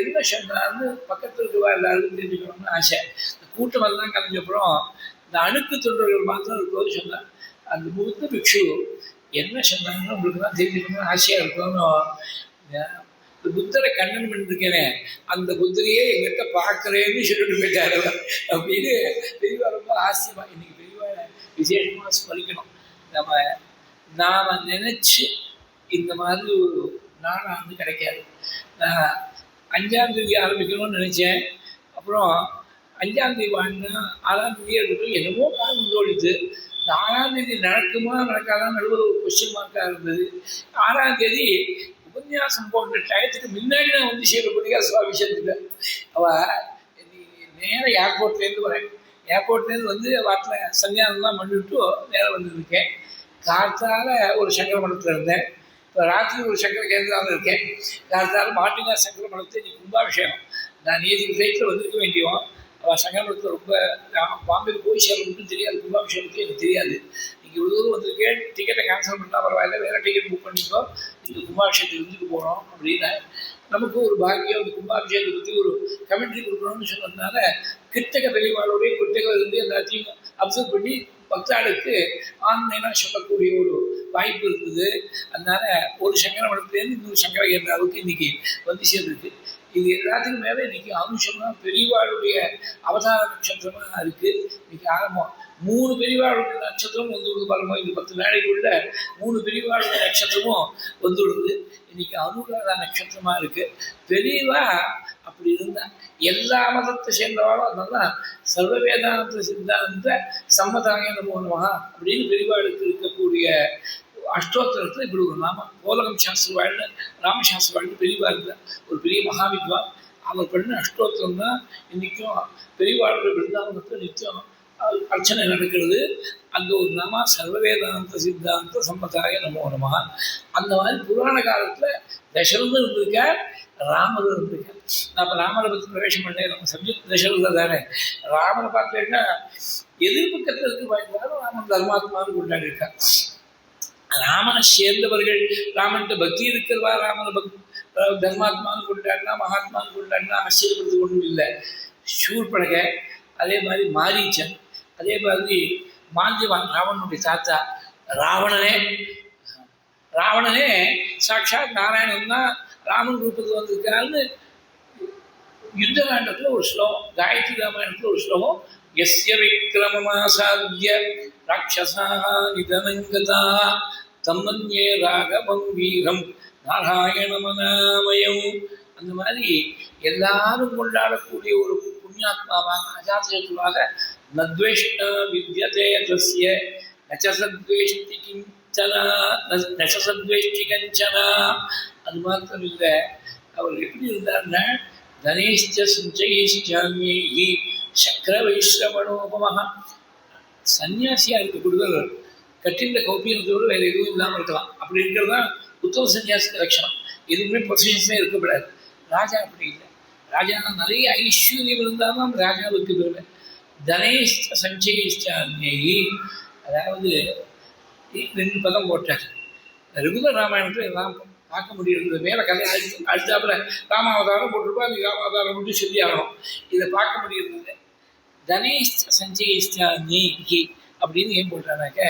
என்ன சொன்னார்னு பக்கத்தில் இருக்கிறவா எல்லாருக்கும் தெரிஞ்சுக்கணும்னு ஆசை. இந்த கூட்டமெல்லாம் கலைஞ்சப்புறம் இந்த அணுக்கு தொண்டர்கள் மாத்திரம் இருக்கிறது சொன்னார். அந்த புத்த பிக்ஷு என்ன சொன்னாங்கன்னு உங்களுக்கு தான் தெரிஞ்சுக்கணும்னு ஆசையாக இருக்கணும். இந்த புத்தரை கண்ணன் பண்ணிருக்கேனே, அந்த புத்தரையே எங்கிட்ட பார்க்குறேன்னு சொல்லிட்டு போயிட்டாரு அப்படின்னு பெரியவா ரொம்ப ஆசையமாக. இன்னைக்கு பெரியவா விசேஷமாக ஸ்மரிக்கணும். நாம் நினச்சி இந்த மாதிரி ஒரு நாளாக வந்து கிடைக்காது. நான் 5ஆம் தேதி ஆரம்பிக்கணும்னு நினச்சேன். அப்புறம் 5ஆம் தேதி வாங்கினா 6ஆம் தேதி எடுத்து என்னமோ காலம் தோழித்து. இந்த 6ஆம் தேதி நடக்குமா நடக்காதான் நடுவில் ஒரு கொஸ்டின் மார்க்காக இருந்தது. 6ஆம் தேதி உபன்யாசம் போன்ற டயத்துக்கு முன்னாடி நான் வந்து சேரப்படியா சுவாபிஷத்துக்கு அவள் நேராக ஏர்போர்ட்லேருந்து வரேன். ஏர்போர்ட்லேருந்து வந்து வாட்டில் சன்னியானம்லாம் பண்ணிவிட்டு நேரம் வந்துருக்கேன். காத்தால் ஒரு சங்கர மடத்தில் இருந்தேன். இப்போ ராத்திரி ஒரு சங்கர கேந்திராவில் இருக்கேன். காத்தால் மாட்டினா சங்கர மடத்தை இன்னைக்கு கும்பாபிஷேகம். நான் நேற்று ஃப்ளைட்டில் வந்திருக்க வேண்டியோம். அவள் சங்கர மடத்தில் ரொம்ப பாம்பேக்கு போய் சேர மட்டும் தெரியாது, கும்பாபிஷேகத்துக்கு எனக்கு தெரியாது. நீங்கள் இவ்வளோ தூரம் வந்திருக்கேன், டிக்கெட்டை கேன்சல் பண்ணால் பரவாயில்ல, வேறு டிக்கெட் புக் பண்ணிக்கோ, இந்த கும்பாபிஷேகத்துக்கு இருந்துட்டு போகிறோம் அப்படின்னு நமக்கு ஒரு பாக்கியம். இந்த கும்பாபிஷேகத்தை பற்றி ஒரு கமெண்ட்ரி கொடுக்கணும்னு சொன்னதுனால கிட்டக்க பெரியவாளோடைய கிட்டக்க இருந்து எல்லாத்தையும் அப்சர்வ் பண்ணி பக்தாளுக்கு ஆன்லைனாக சொல்லக்கூடிய ஒரு வாய்ப்பு இருக்குது. அதனால ஒரு சங்கர மடத்துலேருந்து இன்னொரு சங்கர கேந்திராவுக்கு இன்னைக்கு வந்து சேர்ந்துருக்கு. இது எல்லாத்துக்கும் மேலே இன்னைக்கு அம்சமாக பெரியவாளுடைய அவதார நட்சத்திரமாக இருக்குது. இன்னைக்கு ஆரம்பம் 3 பெரியவாளுடைய நட்சத்திரமும் வந்துவிடுது பாருங்க. இந்த 10 நாளைக்குள்ள 3 பெரியவாளுடைய நட்சத்திரமும் வந்துவிடுது. இன்னைக்கு அனுராதா நட்சத்திரமாக இருக்குது. பெரியவா அப்படி இருந்தால் எல்லா மதத்தை சேர்ந்தவாலும் அதனால சர்வ வேதாந்த சித்தாந்த சம்மதாய நமோ நமஹ அப்படின்னு பெரியவாளுக்கு இருக்கக்கூடிய அஷ்டோத்திரத்தில் இப்படி ஒரு நாம கோலகம் சாஸ்திரவாழ்னு ராமசாஸ்திரவாழ்னு பெரியவா இருந்தார். ஒரு பெரிய மகாவித்வான். அவர் பண்ண அஷ்டோத்திரம் தான் இன்றைக்கும் பெரியவாளுடைய பிருந்தாவனத்தில் நித்தியம் அர்ச்சனை நடக்கிறது. அந்த ஒரு நாம சர்வவேதாந்த சித்தாந்த சம்மதாய நமோ நமஹ. அந்த மாதிரி புராண காலத்தில் தசரதம் இருந்திருக்கார், ராமரும் இருந்திருக்கார். நான் இப்போ ராமரை பற்றி பிரவேசம் பண்ணேன். நம்ம சப்ஜெக்ட் தசரதம் தானே. ராமனை பார்த்தீங்கன்னா எதிர்பக்கத்தில் இருக்கு பார்த்தாலும் ராமன் தர்மாத்மான்னு கொண்டாடி இருக்கார். ராமனை சேர்ந்தவர்கள் ராமன்கிட்ட பக்தி இருக்கிறவா ராமனை தர்மாத்மான்னு கொண்டாடினா மகாத்மான்னு கொண்டாடினா ஆச்சரியப்படுறது ஒன்றும் இல்லை. சூர்பனக, அதே மாதிரி மாரீச்சன், அதே மாதிரி மாந்திவான் ராவணனுடைய தாத்தா. ராவணனே சாட்சாத் நாராயணன் தான் ராமன் ரூபத்தில் வந்திருக்காருன்னு யுத்த காண்டத்தில் ஒரு ஸ்லோகம், காயத்ரி ராமாயணத்தில் ஒரு ஸ்லோகம். யஸ்ய விக்ரமமாசாத்ய ராட்சசா நிதனங்கதா தம்மன்யே ராகவம் வீரம் நாராயணமனாமயம். அந்த மாதிரி எல்லாரும் கொண்டாடக்கூடிய ஒரு புண்ணியாத்மாவாக அஜாத்தியத்துவாக நத்வேஷ்டா வித்யதே தஸ்ய நச்சசத்வேஷ்டி கிஞ்சனா நச்சசத்வேஷ்டி கஞ்சனா. அது மாத்திரம் இல்லை, அவர் எப்படி இருந்தார்னா தனேஷ்ட சஞ்சயிஷ்டாமியை சக்கர வைஷ்ரவணோபமாக. சன்னியாசியாக இருக்கக்கூடியவர் கட்டின்ற கௌபியத்தோடு வேறு எதுவும் இல்லாமல் இருக்கலாம். அப்படி இருக்கிறது தான் உத்தம சன்னியாசி லட்சணம். எதுவுமே பொசிஷன்ஸே இருக்கக்கூடாது. ராஜா அப்படி இல்லை. ராஜா நிறைய ஐஸ்வர்யம் இருந்தால் தான் ராஜாவுக்கு பெருமை. தனேஷ்ட சஞ்சயிஷ்டாமியை, அதாவது 2 பதம் போட்டார். ரெகுலர் ராமாயணத்தில் எல்லாம் பார்க்க முடியாது. மேலே கதை அடுத்தாப்புல ராமாவதாரம் போட்டிருப்பா, அது ராமாவதாரம் மட்டும் சொல்லி ஆகணும். இதை பார்க்க முடியறது. தனேஷ்ட சஞ்சயிஷ்டாமியை அப்படின்னு ஏன் போட்டானாக்க,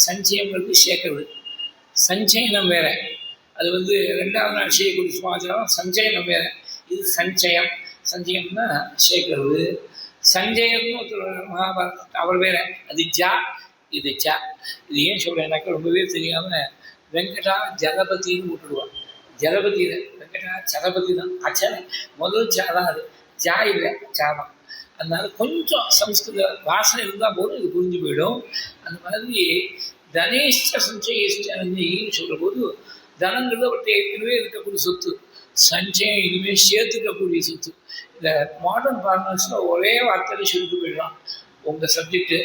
சஞ்சயம்ங்கிறது சேர்க்கறது, சஞ்சயனம் வேற. அது 2வது நாள் செய்யக்கூடிய சமாச்சாரம். சஞ்சயனம் வேற, இது சஞ்சயம். சஞ்சயம்னா சேர்க்கறது. சஞ்சயம்னு ஒருத்தர் மகாபாரதம் அவர் வேற, அது ஜா, இது ஜா. இது ஏன் சொல்கிறேன்னாக்கா ரொம்பவே தெரியாமல் வெங்கடா ஜலபதினு விட்டுடுவான். ஜலபதி வெங்கடா ஜலபதி தான். அச்சனை முதல் சாதான், அது ஜா இல்லை, சாதான். அதனால கொஞ்சம் சம்ஸ்கிருத வாசனை இருந்தால் போதும் இது புரிஞ்சு போயிடும். அந்த மாதிரி தனேஷ்ட சஞ்சயிஷ்டன்னு சொல்கிற போது தனங்கிறது அவர்கிட்ட ஏற்கனவே இருக்கக்கூடிய சொத்து, சஞ்சயம் இனிமேல் சேர்த்துக்கக்கூடிய சொத்து. இந்த மாடர்ன் பார்மர்ஸில் ஒரே வார்த்தையில் சொல்லிட்டு போயிடலாம். உங்கள் சப்ஜெக்டு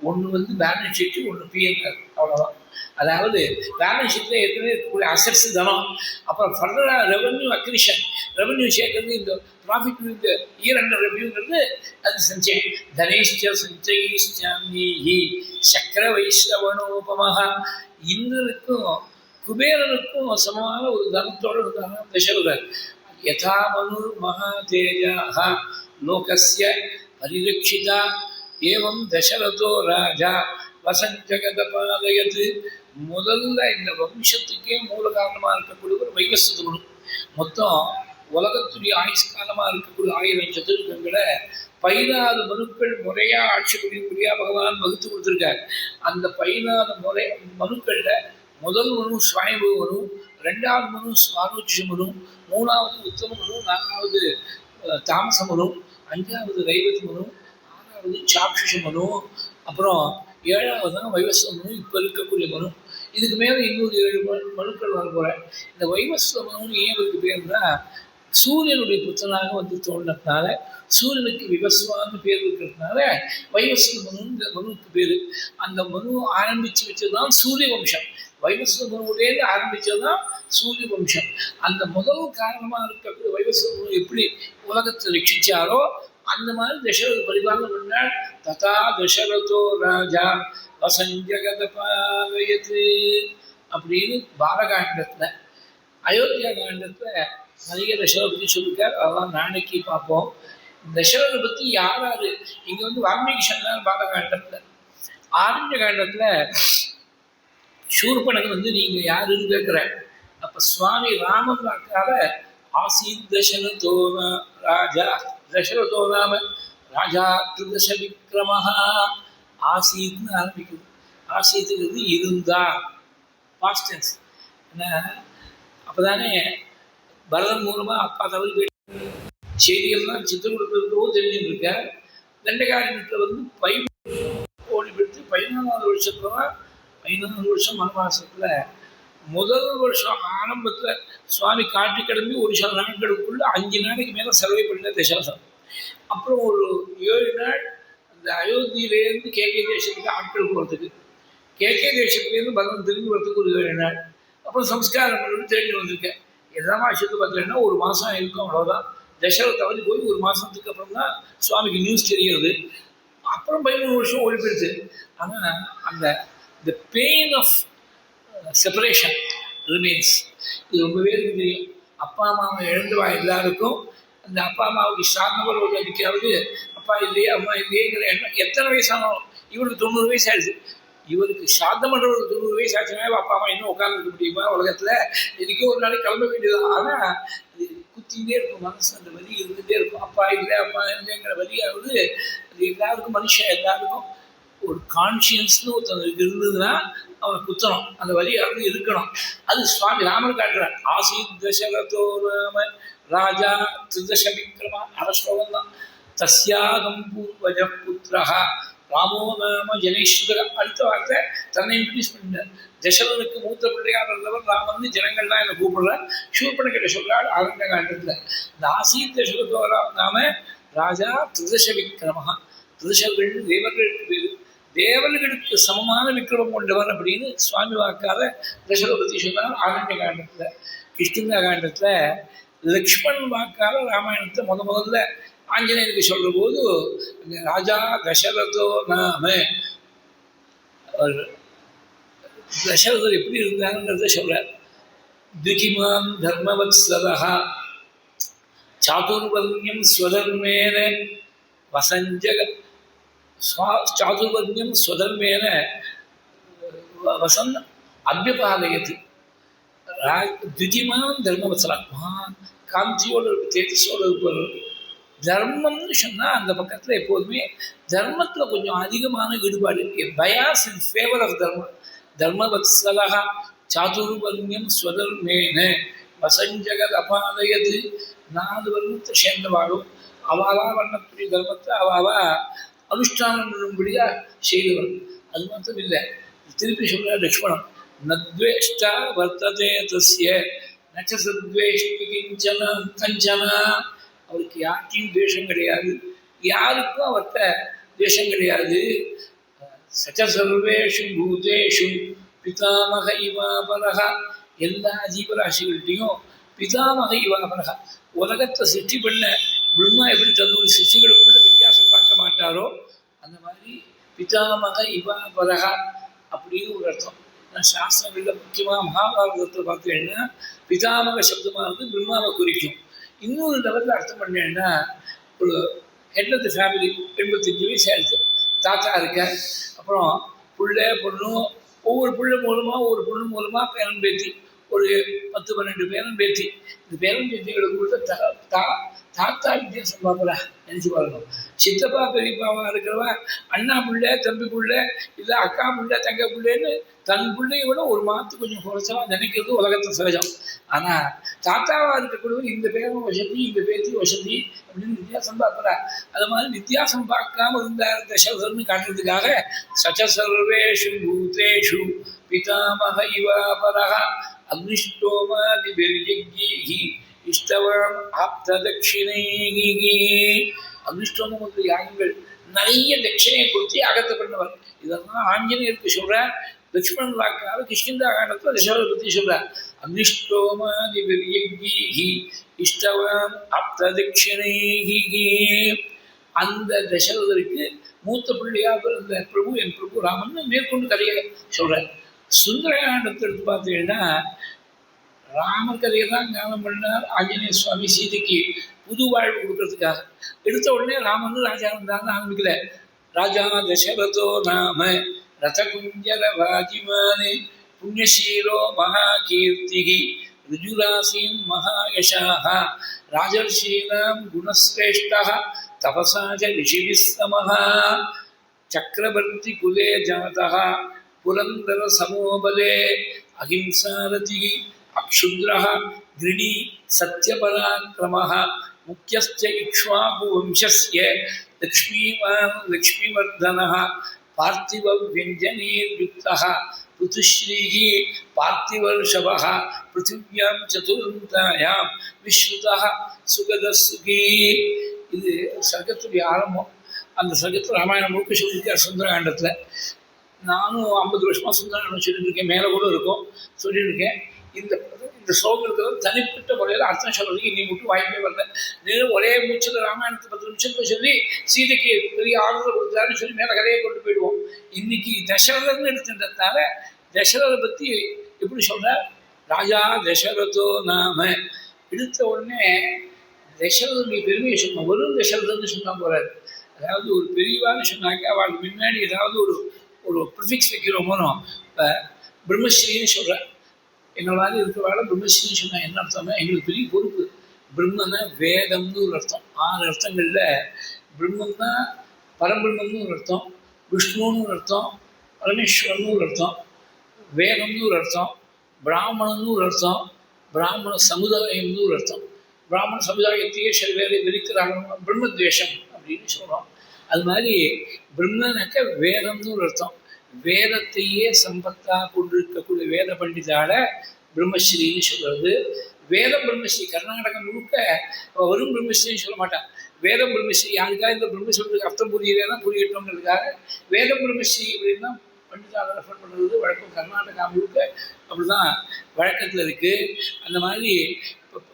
ஒன்று பேலன்ஸ் ஷீட்டு, ஒன்று பிஎன்ஆர், அவ்வளோதான். அதாவது பேலன்ஸ் ஷீட்டில் ஏற்கனவே இருக்கக்கூடிய அசட்ஸ் தனம், அப்புறம் ஃபர்தராக ரெவன்யூ அக்ரிஷன், ரெவன்யூ சேர்க்கறது, இந்த ப்ராஃபிட் இந்த இயர் அண்டர் ரெவன்யூங்கிறது அது சஞ்சயம். தனேஷ்ட சஞ்சயிஷ்டாமியை சக்கர வைஷ்ரவணோபமாக. இந்திரனுக்கும் குபேரனுக்கும் சமமான ஒரு தனத்தோடு இருந்தாங்க தசரதர். யதா மனு மகா தேஜாஹ லோகஸ்ய பரிரட்சிதா ஏவம் தசரதோ ராஜா வசஞ்சகத பாலயது. முதல்ல இந்த வம்சத்துக்கே மூல காரணமாக இருக்கக்கூடிய ஒரு வைவஸ்வத மனு. மொத்தம் உலகத்துடைய ஆயுஷ்காலமாக இருக்கக்கூடிய 1000 சதுர்கங்களை 14 மனுக்கள் முறையாக ஆட்சி புரியக்கூடியா பகவான் வகுத்து கொடுத்துருக்கார். அந்த 14 மனுக்களில் முதல் மனு ஸ்வயம்பு மனு, 2வது மனு ஸ்வாரோச்சிய மனு, 3வது உத்தம மனு, 4வது தாமச மனு, 5வது ரைவதி மனு, 6வது சாக்ஷுஷ மனு, அப்புறம் 7வது தான் வைவஸ்வ மனு, இப்போ இருக்கக்கூடிய மனு. இதுக்கு மேலே இன்னொரு 7 மனுக்கள் வர போகிறேன். இந்த வைவஸ்வ மனு ஏன் இவருக்கு பேருன்னா, சூரியனுடைய புத்தனாக தோன்றதுனால, சூரியனுக்கு விவஸ்வான்னு பேர் இருக்கிறதுனால வைவஸ்வ மனுங்கிற மனுவுக்கு பேர். அந்த மனு ஆரம்பித்து வச்சது தான் சூரிய வம்சம். வைவஸ்வ மனுவுலேருந்து ஆரம்பித்தது தான் சூரிய வம்சம். அந்த முதல் காரணமாக இருக்கக்கூடிய வைவஸ்வ மனு எப்படி உலகத்தை ரட்சித்தாரோ அந்த மாதிரி தசரத பரிபாலனம் பண்ணால். ததா தசரதோ ராஜா வசஞ்சகத பாலயது அப்படின்னு பாலகாண்டத்தில். அயோத்தியா காண்டத்தில் நிறைய தசரதை பற்றி சொல்லியிருக்கார். அதெல்லாம் நாளைக்கு பார்ப்போம். தசரதை பற்றி யார் இங்கே வால்மீகி சொன்னார் பாலகாண்டத்தில். ஆரண்ய காண்டத்தில் சூர்பனகன் வந்து நீங்கள் யாருன்னு கேட்குற. அப்போ சுவாமி ராமன் வாக்கால ஆசீத் தசரதோன ராஜா தசரதோ நாம ராஜா திருதச விக்ரமஹா. ஆசீத்னு ஆரம்பிக்குது. ஆசீத்துங்கிறது இருந்தா பாஸ்ட் டென்ஸ். ஏன்னா அப்போ தானே பரதன் மூலமாக அப்பா தவறு போயிட்டு செய்திகள்லாம் சித்திரக்கூடத்திற்கோ தெரிஞ்சுட்டு இருக்க. தண்டகாரண்யத்தில் வந்து ஓடி போயிடுத்து 14வது வருஷத்துல தான் 14வது வருஷம் வனவாசத்தில் முதல் வருஷம் ஆரம்பத்தில் சுவாமி காட்டு கிளம்பி ஒரு சில நாட்களுக்குள்ள 5 நாளைக்கு மேலே சர்வை பண்ண தசாசம். அப்புறம் ஒரு 7 நாள் அந்த அயோத்தியிலேருந்து கேகே தேசத்துக்கு ஆட்கள் போகிறதுக்கு, கேகே தேசத்துலேருந்து பகவான் திரும்பி வரத்துக்கு ஒரு 7 நாள், அப்புறம் சம்ஸ்காரம் பண்ணி தேடி வந்திருக்கேன். எல்லாம் வருஷத்து பார்த்தீங்கன்னா 1 மாதம் இருக்கும், அவ்வளோதான். தசரத் தவறி போய் 1 மாதத்துக்கு அப்புறம் தான் சுவாமிக்கு நியூஸ் தெரிகிறது. அப்புறம் 13 வருஷம் ஓடி போயிடுது. ஆனால் அந்த the pain of separation remains. இது ரொம்பவே தெரியும். அப்பா அம்மாவை இழந்துவா எல்லாருக்கும். அந்த அப்பா அம்மாவுக்கு சார்ந்தவர் ஒரு அடிக்காவது அப்பா இல்லையே அம்மா இல்லையேங்கிற எண்ணம். எத்தனை வயசானாலும் இவருக்கு 90 வயசு ஆயிடுச்சு. இவருக்கு சாத்தம் பண்ணுறவருக்கு 90 வயசு ஆச்சுன்னா அப்பா அம்மா இன்னும் உட்காந்துருக்க முடியுமா உலகத்தில்? இதுக்கே ஒரு நாளைக்கு கிளம்ப வேண்டியதான். ஆனால் அது குத்திகிட்டே இருக்கும், மனசு அந்த வலி இருந்துகிட்டே இருக்கும். அப்பா இல்லை அம்மா இல்லைங்கிற வலியாவது அது எல்லாருக்கும், மனுஷன் எல்லாருக்கும் ஒரு கான்ஷியன்ஸ்னு ஒருத்தவங்களுக்கு இருந்ததுன்னா அவனை குத்தணும், அந்த வலியாவது இருக்கணும். அது சுவாமி ராமன் காட்டுறார். ஆசீத் தசரதோ ராம ராஜா திருதச விக்ரமா. அரஸ்லோகம் தான். தஸ்யாகம் பூர்வஜ புத்திரஹா ராமோ நாம ஜனேஸ்வர. அடுத்த வார்த்தை தன்னை இன்ட்ரடியூஸ் பண்ணிட்டார். தசரனுக்கு மூத்த பிள்ளையாக இருந்தவர் ராமன். ஜனங்கள்லாம் என்னை கூப்பிடுறார். சூர்பனகிட்ட சொல்றாள் ஆரண்ய காண்டத்தில். இந்த ஆசீத் தசரதோ நாம ராஜா திருதச விக்ரமஹா. திருதசர்கள் தேவர்களுக்கு பேர். தேவர்களுக்கு சமமான விக்ரமம் கொண்டவர் அப்படின்னு சுவாமி வாக்காத தசரதை பற்றி சொன்னார் ஆரண்ய காண்டத்தில். கிருஷ்ணா காண்டத்தில் லக்ஷ்மண் வாக்கால ராமாயணத்தை முதல்ல ஆஞ்சநேயருக்கு சொல்கிற போது ராஜா தசரதோ நாம, தசரதர் எப்படி இருந்தாங்கிறத சொல்றார். துகிமான் தர்மவத்சலஹா சாதுர்வர்ணியம் ஸ்வதர்மேன வசஞ்சக. சாதுர்வர்ணியம் ஸ்வதர்மேன வசன் அபியபாதயத்து. துகிமான் தர்மவத்சலா, காந்தியோட தேஜஸோடு இருப்பார். தர்மம்னு சொன்னால் அந்த பக்கத்தில் எப்போதுமே தர்மத்தில் கொஞ்சம் அதிகமான ஈடுபாடு. பயாஸ் இன் ஃபேவர் ஆஃப் தர்ம. தர்மவத்சலஹா சாதுர்வர்ணியம் ஸ்வதர்மேன வசஞ்சகத் அபாதயது. 4 வர்ணத்தை சேர்ந்தவாளும் அவாவா வர்ணத்துடைய தர்மத்தை அவாவா அனுஷ்டானம் பண்ணும்படியாக செய்தவர். அது மாத்திரம் இல்லை, திருப்பி சொல்கிறார் லக்ஷ்மணன். நத்வேஷ்டா வர்த்ததே தஸ்ய நச்ச சத்வேஷ்டி கிஞ்சன கஞ்சனா. அவருக்கு யாருக்கும் துவேஷம் கிடையாது, யாருக்கும் அவர்கிட்ட துவேஷம் கிடையாது. சச்ச சர்வேஷு பூதேஷு பிதாமக இவாபரகா. எல்லா ஜீவராசிகள்கிட்டையும் பிதாமக இவாபரகா. உலகத்தை சிருஷ்டி பண்ண பிரம்மா எப்படி தன்னுடைய சிருஷ்டிகளுக்குள்ள வித்தியாசம் பார்க்க மாட்டாரோ அந்த மாதிரி பிதாமக இவாபரகா அப்படின்னு ஒரு அர்த்தம். சாஸ்திரங்களில் முக்கியமாக மகாபாரதத்தில் பார்த்தீங்கன்னா பிதாமக சப்தமானது பிரம்மாவை குறிக்கும். இன்னொரு லெவலில் அர்த்தம் பண்ணேன்னா, ஒரு ஹெட் ஆஃப் தி ஃபேமிலி 85 வயசு ஆயிடுச்சு, தாத்தா இருக்கார். அப்புறம் பிள்ளை பொண்ணு, ஒவ்வொரு பிள்ளை மூலமாக ஒரு பொண்ணு மூலமாக பேரன் பேத்தி, ஒரு 10-12 பேரன் பேத்தி. இந்த பேரன் பேத்திகளுக்கு தாத்தா வித்தியாசம் பார்க்கல நினச்சி பாருங்க. சித்தப்பா பெரியப்பாவாக இருக்கிறவ அண்ணா பிள்ளை தம்பி பிள்ளை இல்லை அக்கா பிள்ளை தங்க பிள்ளைன்னு தன் பிள்ளையை விட ஒரு மாதத்துக்கு கொஞ்சம் குறைச்சவா நினைக்கிறது உலகத்தை சகஜம். ஆனால் தாத்தாவாக இருக்கக்கூடிய இந்த பேரும் வசதி இந்த பேத்தி வசதி அப்படின்னு வித்தியாசம் பார்க்குறா. அது மாதிரி வித்தியாசம் பார்க்காம இருந்தார் தசரதர்னு காட்டுறதுக்காக சச்ச சர்வேஷு பூதேஷு பிதாமக இவாபரஹா அக்னிஷ்டோமாதி பெரியஜ்ஞி இஷ்டவான் ஆப்த தட்சிணேகி. அக்னிஷ்டோமம் வந்து யாகங்கள் நிறைய தட்சிணையை கொடுத்து யாகத்தை பண்ணவர். இதெல்லாம் ஆஞ்சநேயருக்கு சொல்கிறார். லக்ஷ்மணன் வாக்காக கிருஷ்ணா காண்டத்தில் தசரதை பற்றி சொல்கிறார். அக்னிஷ்டோமாதி பெரியஜ்ஞி இஷ்டவான் ஆப்த தட்சிணேகி. அந்த தசரதருக்கு மூத்த பிள்ளையாக பிறந்த பிரபு என் பிரபு ராமன் மேற்கொண்டு கதையை சொல்கிறார். சுந்தரகாண்டத்தை எடுத்து பார்த்தீங்கன்னா ராமர் கதையை தான் ஞானம் பண்ணார் ஆஞ்சநேய சுவாமி சீதைக்கு புது வாழ்வு கொடுக்கறதுக்காக. எடுத்த உடனே ராமன் ராஜா இருந்தாங்க ஆரம்பிக்கல. ராஜா தசரதோ நாம ரதகுஞ்சரவாஜிமானே புண்ணியசீலோ மகாகீர்த்திகி ருஜுராசீன் மகாயசாः ராஜர்ஷீனாம் குணஸ்ரேஷ்டः தபசா ச ரிஷிபிः समः சக்கரவர்த்தி குலே ஜாதः புரந்தர சமோபலே அஹிம்சாரதிः அக்ஷுத்ரः கிருணி சத்யபராக்கிரமः முக்கியஸ்ய இக்ஷ்வாகுவம்சஸ்ய லக்ஷ்மீவான் லக்ஷ்மிவர்தனः பார்த்திவ வியஞ்சனேர்யுக்தः ऋतुश्रीः पार्थिवर्षभः पृथिव्यां चतुरन्तायां विश्रुतः सुगदसुखी இது சர்க்கத்துடைய ஆரம்பம். அந்த சர்க்கத்து ராமாயணம் முழுக்க சொல்லியிருக்கார் சுந்தரகாண்டத்தில். நானும் 50 வருஷமாக சுந்தரகாண்டம் சொல்லியிருக்கேன், மேலே கூட இருக்கும் சொல்லியிருக்கேன். இந்த இந்த ஸ்லோகங்களுக்கு தனிப்பட்ட முறையில் அர்த்தம் சொல்கிறதுக்கு இன்னி மட்டும் வாய்ப்பே வரல. நீங்களும் ஒரே மூச்சில் ராமாயணத்தை 10 நிமிஷத்தில் சொல்லி சீதைக்கு பெரிய ஆறுதல் கொடுத்தாருன்னு சொல்லி மேலே கதையை கொண்டு போயிடுவோம். இன்னைக்கு தசரதன்னு எடுத்துட்டதுனால தசரதை பற்றி எப்படி சொல்கிறார்? ராஜா தசரதோ நாம எடுத்த உடனே தசரதனுடைய பெருமையை சொன்னோம். வெறும் தசரதன்னு சொன்னால் போகிறாரு. அதாவது ஒரு பெரியவான்னு சொன்னாக்க அவளுக்கு முன்னாடி ஏதாவது ஒரு ஒரு ப்ரிஃபிக்ஸ் வைக்கிறோமோனோ. இப்போ பிரம்மஸ்ரீன்னு சொல்கிறேன். எங்களை மாதிரி இருக்கிறவாள் பிரம்மஸ்ரீன்னு சொன்னால் என்ன அர்த்தம்னா எங்களுக்கு பெரிய பொறுப்பு. பிரம்மன்னா வேதம்னு ஒரு அர்த்தம். 6 அர்த்தங்களில் பிரம்மன்னா பரபிரம்மன்னு ஒரு அர்த்தம், விஷ்ணுன்னு ஒரு அர்த்தம், பரமேஸ்வரன்னு ஒரு அர்த்தம், வேதம்னு ஒரு அர்த்தம், பிராமணன்னு ஒரு அர்த்தம், பிராமண சமுதாயம்னு ஒரு அர்த்தம். பிராமண சமுதாயத்தையே சில பேர் வெறுக்கிறாங்க, பிரம்மத்வேஷம் அப்படின்னு சொல்கிறோம். அது மாதிரி பிரம்மனாக்க வேதம்னு ஒரு அர்த்தம். வேதத்தையே சம்பத்தாக கொண்டிருக்கக்கூடிய வேத பண்டிதால பிரம்மஸ்ரீன்னு சொல்கிறது. வேத பிரம்மஸ்ரீ கர்நாடகம் முழுக்க வரும் பிரம்மஸ்ரீன்னு சொல்ல மாட்டான். வேதம் பிரம்மஸ்ரீ யாருக்காக இந்த பிரம்மஸ்ரீக்கு அர்த்தம் புரியலைன்னா புரியட்டோங்கிறதுக்காக வேதம் பிரம்மஸ்ரீ அப்படின்னா பண்டிதாவில் ரெஃபர் பண்ணுறது வழக்கம். கர்நாடகா முழுக்க அப்படிதான் வழக்கத்தில் இருக்குது. அந்த மாதிரி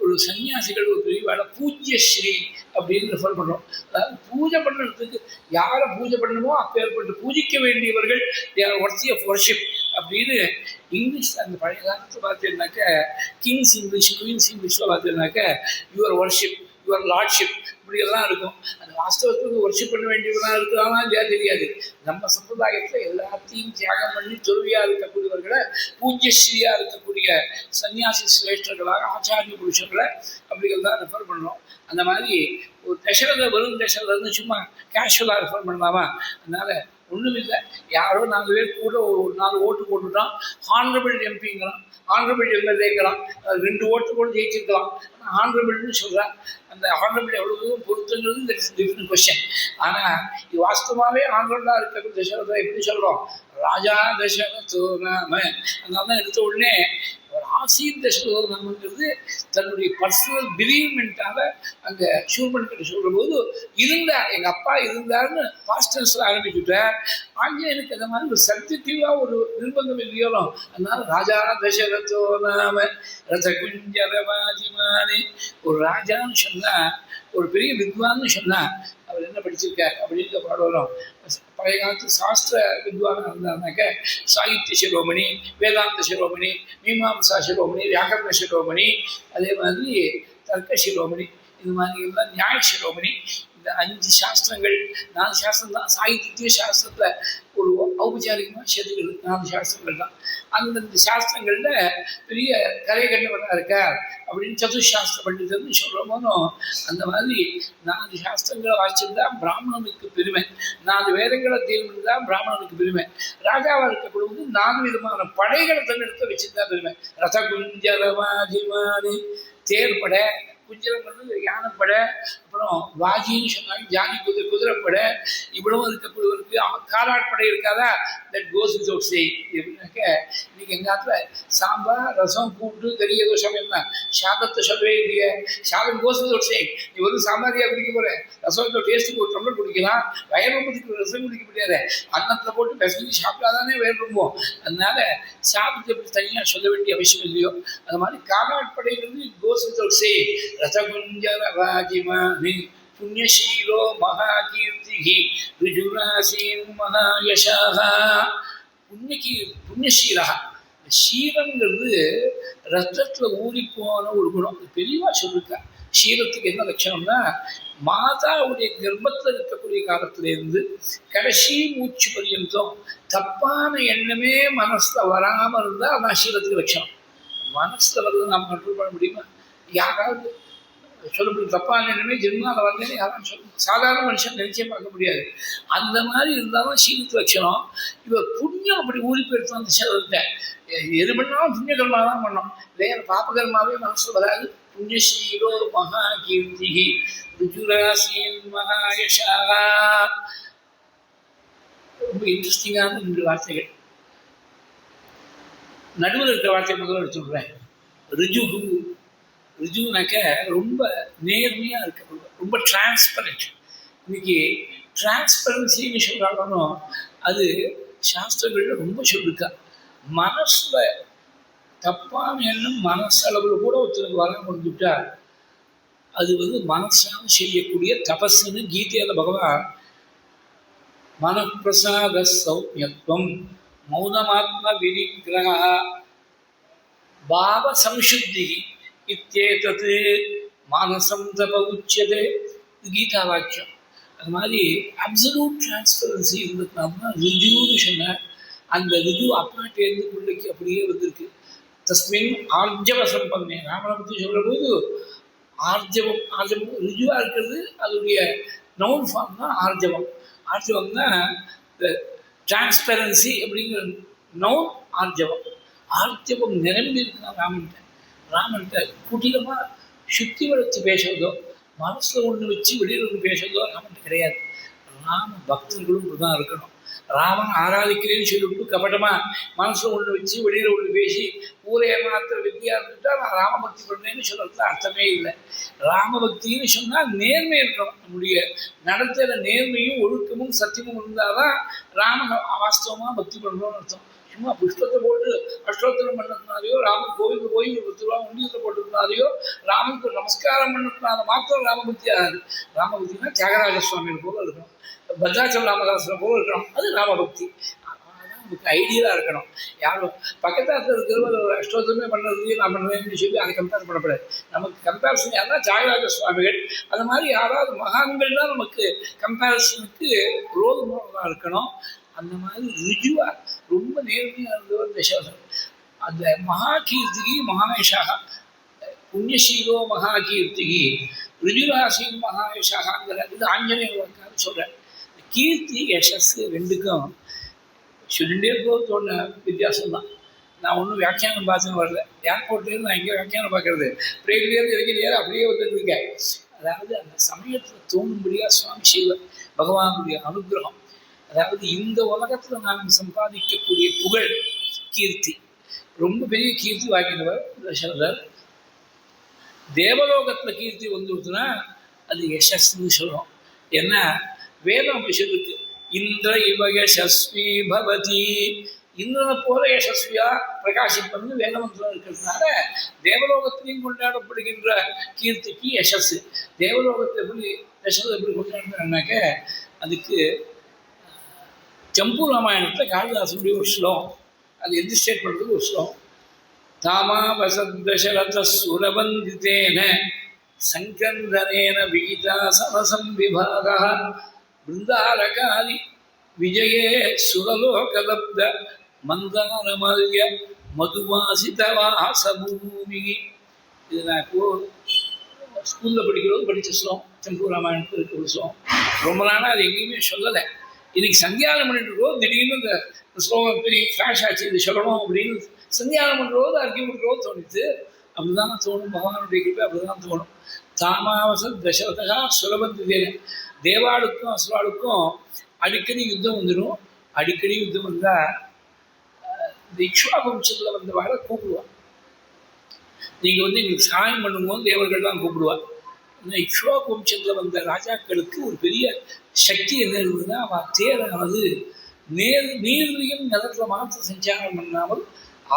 ஒரு சன்னியாசிகள் ஒரு பெரிய வேலை பூஜ்யஸ்ரீ அப்படின்னு ரெஃபர் பண்ணுறோம். அதாவது பூஜை பண்ணுறதுக்கு யாரை பூஜை பண்ணணுமோ அப்போ ஏற்பட்டு பூஜிக்க வேண்டியவர்கள் தேர் ஒர்த்தி ஆஃப் வர்ஷிப் அப்படின்னு இங்கிலீஷ் அந்த பழைய காலத்தில் பார்த்தீங்கன்னாக்க கிங்ஸ் இங்கிலீஷ் குயின்ஸ் இங்கிலீஷில் பார்த்தீங்கன்னாக்க யுவர் வர்ஷிப் யுவர் லார்ட்ஷிப் இப்படியெல்லாம் இருக்கும். அந்த வாஸ்தவத்துக்கு வர்ஷிப் பண்ண வேண்டியவர்களாக இருக்கிறானா இல்லையா தெரியாது. நம்ம சம்பிரதாயத்தில் எல்லாத்தையும் தியாகம் பண்ணி துறவியாக இருக்கக்கூடியவர்களை பூஜ்யஸ்ரீயாக இருக்கக்கூடிய சன்னியாசி சிரேஷ்டர்களாக ஆச்சாரிய புருஷர்களை அப்படிகள் தான் ரெஃபர் பண்ணுறோம். அந்த மாதிரி ஒரு தசரத வெறும் தசரதன்னு சும்மா கேஷுவலாக ரெஃபர் பண்ணலாமா? அதனால் ஒன்றும் இல்லை. யாரோ 4 பேர் கூட ஒரு 4 ஓட்டு போட்டுட்டோம். Honourable எம்பிங்கிறான், honourable எம்எல்ஏங்கிறான். 2 ஓட்டு கூட ஜெயிச்சிருக்கலாம். ஆனால் ஹானரபிள்னு சொல்கிறான். அந்த ஹானரபிள் எவ்வளோ தூரம் பொறுத்துங்கிறது இந்த டிஃப்ரெண்ட் கொஸ்டின். ஆனால் இது வாஸ்தவமாகவே ஹானரபிளாக இருக்க தசரதை எப்படி சொல்கிறோம்? ராஜா தசரதோ நாம. அதனால தான் எடுத்த உடனே ஒரு ஆசீன் தசரதோ நாமங்கிறது தன்னுடைய பர்சனல் பிலீவ்மெண்ட்டாக அங்கே சூர்பன்கிட்ட சொல்கிற போது இருந்தார், எங்கள் அப்பா இருந்தார்னு பாஸ்டர்ஸில் ஆரம்பிச்சுட்டார். ஆஞ்சநேயனுக்கு அந்த மாதிரி ஒரு சப்ஜெக்டிவாக ஒரு நிர்பந்தம் இல்லையோலும். அதனால ராஜா தசரதோ நாம ரத குஞ்சரவாஜிமானே. ஒரு ராஜான்னு சொன்னால், ஒரு பெரிய வித்வான்னு சொன்னால் அவர் என்ன படிச்சிருக்கார் அப்படின்ற பாடம். பழைய காலத்து சாஸ்திர வித்வானாக இருந்தாருனாக்க சாகித்ய சிரோமணி, வேதாந்த சிரோமணி, மீமாம்சா சிரோமணி, வியாக்கரண சிரோமணி, அதே மாதிரி தர்க்க சிரோமணி, இது மாதிரி எல்லாம் நியாய சிரோமணி. இந்த 5 சாஸ்திரங்கள் 4 சாஸ்திரம் தான். சாகித்ய சாஸ்திரத்தில் ஒரு ஔபச்சாரிகமாக சேர்த்துக்கிறது 4 சாஸ்திரங்கள் தான். அந்தந்த சாஸ்திரங்களில் பெரிய கரை கண்டவனாக இருக்கார் அப்படின்னு சதுசாஸ்திர பண்டிதர்னு சொல்கிறோமோனும். அந்த மாதிரி 4 சாஸ்திரங்களை வாசிச்சிருந்தா பிராமணனுக்கு பெருமை. 4 வேதங்களை தீர்மானம் தான் பிராமணனுக்கு பெருமை. ராஜாவாக இருக்கக்கூடாது 4 விதமான படைகளை தன்னெடுத்து வச்சுருந்தா பெருமை. ரத குஞ்சரவாஜிமானி, தேர்படை, குஞ்சரம் வந்து யானைப்படை, அப்புறம் வாஜின்னு சொன்னாங்க ஜாதி குதிரைப்படை, இவ்வளவும் இருக்கக்கூடியவருக்கு காலாட்படை இருக்காதா? That goes without saying. எப்படின்னாக்க இன்னைக்கு எங்கள் காலத்தில் சாம்பார் ரசம் கூட்டு கறி ஏதோ சமையல் தான். சாதத்தை சொல்லவே இல்லையே. சாதம் கோஸ் வித்அவுட் சேயிங். நீ வந்து சாம்பாரியாக குடிக்க போகிற, ரசத்தை டேஸ்ட்டுக்கு ஒரு டம்ளர் குடிக்கலாம், வயர் ரொம்பத்துக்கு ரசம் குடிக்க முடியாது. அன்னத்தில் போட்டு பெசஞ்சு சாப்பிட்டாதானே வயர் ரொம்பும். அதனால சாதத்தை எப்படி தனியாக சொல்ல வேண்டிய அவசியம் இல்லையோ அது மாதிரி காலாட்படைங்கிறது கோஸ் வித்அவுட் சேயிங். ரதகுஞ்சரவாஜிமானி புண்ணியசீலோ மகாகீர்த்திகி ருஜுராசீன் மகாயசாः. புண்ணியசீலா ஷீரங்கிறது ரத்தத்தில் ஊறி போன ஒரு குணம். பெரியவா சொல்லியிருக்கா ஷீரத்துக்கு என்ன லட்சணம்னா, மாதாவுடைய கர்ப்பத்தில் இருக்கக்கூடிய காலத்திலேருந்து கடைசி மூச்சு பரியந்தம் தப்பான எண்ணமே மனசில் வராமல் இருந்தால் அதான் ஷீரத்துக்கு லட்சணம். மனசில் வருது நாம் கண்ட்ரோல் பண்ண முடியுமா? யாராவது சொல்ல முடியும்? தப்பான எண்ணமே ஜென்மாவில் வரலன்னு யாரும் சொல்ல சாதாரண மனுஷன் நினைச்சே பார்க்க முடியாது. அந்த மாதிரி இருந்தாலும் சீலத்து லட்சணம். இவர் புண்ணியம் அப்படி ஊறி போயிடுத்து அந்த சீலத்தை. எது பண்ணாலும் புண்ணிய கர்மா தான் பண்ணோம். வேறு பாப்பகர்மாவே மனசில் வராது. புண்ணியசீலோ மகா கீர்த்தி ருஜுராசீன் மகாயஷா. ரொம்ப இன்ட்ரெஸ்டிங்கான 2 வார்த்தைகள். நடுவில் இருக்கிற வார்த்தையை முதல்ல எடுத்துடுறேன். ருஜுகு. ருஜுனாக்க ரொம்ப நேர்மையாக இருக்க, ரொம்ப டிரான்ஸ்பரண்ட். இன்னைக்கு டிரான்ஸ்பரன்சின்னு சொல்கிறாலும் அது சாஸ்திரங்களில் ரொம்ப சொல்லிருக்கா. மனசில் தப்பான எண்ணம் மனசளவில் கூட ஒருத்தருக்கு வர முடிஞ்சுட்டா அது மனசால் செய்யக்கூடிய தபஸ்ன்னு கீதையில் பகவான் மனப்பிரசாத சௌமியத்துவம் மௌனமாத்ம வினிகிரக பாவ சம்சுத்தி இத்தேதது மானசம் தப உச்சதே. கீதா வாக்கியம். அது மாதிரி அப்சல்யூட் டிரான்ஸ்பரன்சி இருந்ததுனால ருஜுன்னு சொன்னார். அந்த ருஜு அப்பாட்டேருந்து பிள்ளைக்கு அப்படியே வந்திருக்கு. தஸ்மின் ஆர்ஜவ சம்பந்தே. ராமனை பற்றி சொல்கிற போது ஆர்ஜவம் ருஜுவாக இருக்கிறது அதோடைய நவுன் ஃபார்ம் தான் ஆர்ஜவம். ஆர்ஜவம்னா இந்த டிரான்ஸ்பரன்சி அப்படிங்கிற நவுன் ஆர்ஜவம். ஆர்ஜவம் நிரம்பி இருக்கான் ராமன்கிட்ட. ராமன்கிட்ட குட்டிலமாக சுத்தி வளர்த்து பேசுறதோ மனசில் ஒன்று வச்சு வெளியில் ஒன்று பேசுறதோ ராமன்கிட்ட கிடையாது. ராம பக்தர்களும் தான் இருக்கணும். ராமன் ஆராதிக்கிறேன்னு சொல்லிவிட்டு கபட்டமாக மனசில் ஒன்று வச்சு வெளியில் ஒன்று பேசி ஊரை ஏமாத்திர வித்தியா இருந்துட்டா நான் ராமபக்தி பண்ணுறேன்னு சொல்கிறது அர்த்தமே இல்லை. ராமபக்தின்னு சொன்னால் நேர்மை இருக்கணும். நம்முடைய நடத்தையில் நேர்மையும் ஒழுக்கமும் சத்தியமும் இருந்தால் தான் ராமன் வாஸ்தவமாக பக்தி பண்ணுறோன்னு அர்த்தம். சும்மா புஷ்பத்தை போட்டு அஷ்டோத்திரம் பண்ணதுனாலையோ ராமன் கோவிலுக்கு போய் ஒரு 10 ரூபா உண்டியத்தை போட்டதுனாலையோ ராமனுக்கு நமஸ்காரம் பண்ணதுனால மாத்திரம் ராமபக்தி ஆகாது. ராமபக்தினா தியாகராஜ சுவாமியை போல இருக்கணும், பத்ராச்சல ராமதாசனை போல இருக்கணும். அது ராமபக்தி. நமக்கு ஐடியலாக இருக்கணும். யாரும் பக்கத்தில் இருக்கிற ஒரு அஷ்டோத்திரமே பண்ணுறதுக்கு நான் பண்ணுறேன்னு சொல்லி அதை கம்பேர் பண்ணக்கூடாது. நமக்கு கம்பேரிசன் யாருன்னா தியாகராஜ சுவாமிகள் அது மாதிரி யாராவது மகான்கள் தான் நமக்கு கம்பேரிசனுக்கு ரோல் மாடலாக இருக்கணும். அந்த மாதிரி ருஜுவாக ரொம்ப நேர்மையாக இருந்தவர் தசரதன். அந்த மகாகீர்த்திகி மகாயஷாக புண்ணியசீலோ மகாகீர்த்திகி ருஜுராசின் மகாயஷாங்கிற இது ஆஞ்சநேயர் வாக்காக சொல்கிறேன். கீர்த்தி யசஸ் ரெண்டுக்கும் சொல்லிகிட்டே போக தோண வித்தியாசம்தான். நான் ஒன்றும் வியாக்கியானம் பார்த்துன்னு வரல. ஏர்போர்ட்லேருந்து நான் எங்கே வியாக்கியானம் பார்க்குறது, ட்ரெயின்லேருந்து இறங்கிலேயே அப்படியே வந்துட்டு இருக்கேன். அதாவது அந்த சமயத்தில் தோணும்படியாக சுவாமி செய்வார். பகவானுடைய அனுகிரகம். அதாவது இந்த உலகத்தில் நாம் சம்பாதிக்கக்கூடிய புகழ் கீர்த்தி ரொம்ப பெரிய கீர்த்தி வாங்கினவர் தசரதர். தேவலோகத்தில் கீர்த்தி வந்துடுச்சுன்னா அது யசஸ்ன்னு சொல்கிறோம். ஏன்னா வேதம் அப்படி சொல்லிருக்கு. இந்திர இவ யசஸ்வி பவதி. இந்திரனை போல யசஸ்வியா பிரகாசிப்பது வேதமந்திரம் இருக்கிறதுனால தேவலோகத்திலையும் கொண்டாடப்படுகின்ற கீர்த்திக்கு யசஸ். தேவலோகத்தை எப்படி தசரதர் எப்படி கொண்டாடுறாங்கனாக்க அதுக்கு ஜம்பு ராமாயணத்தில் காளிதாசனுடைய ஒரு ஸ்லோகம். அது எலிஸ்ட்ரேட் பண்ணுறதுக்கு ஒரு ஸ்லோகம். தாமா வசத் தசரத சுரவந்திதேன சங்கந்தனேன விகிதா சமசம் விபாகா பிருந்தாரகாதி விஜயே சுரலோகலப்த மந்தாரமல்ய மதுவாசிதவாசபூமி. இது நான் இப்போது ஸ்கூலில் படித்த ஸ்லோகம். ஜம்பு ராமாயணத்தில் இருக்கிற ஒரு ஸ்லோகம். ரொம்ப நாளாக அது எங்கேயுமே சொல்லலை. இன்றைக்கி சந்தியானம் பண்ணிட்டுருக்கோம். திடீர்னு இந்த ஸ்லோகம் பெரிய ஃப்ளாஷ் ஆச்சு, இது சொல்லணும் அப்படின்னு சந்தியானம் பண்ணுறோது அர்க்கி பண்ணுறோது தோணித்து. அப்படி தான் தோணும். பகவானுடைய கிருப்பை அப்படி தான் தோணும். தாமாவசத் தசரதா சுலபந்திதேன. தேவாளுக்கும் அசுராளுக்கும் அடிக்கடி யுத்தம் வந்துடும். அடிக்கடி யுத்தம் வந்தால் இந்த இக்ஷ்வாகு வம்சத்தில் வந்தவாளை கூப்பிடுவாள். நீங்கள் எங்களுக்கு சகாயம் பண்ணும்போது தேவர்கள் தான் கூப்பிடுவாள். இந்த இக்ஷ்வாகு வம்சத்தில் வந்த ராஜாக்களுக்கு ஒரு பெரிய சக்தி என்ன இருந்ததுன்னா, அவன் தேரானது நீர்லையும் நிலத்தில் மாத்திரம் சஞ்சாரம் பண்ணாமல்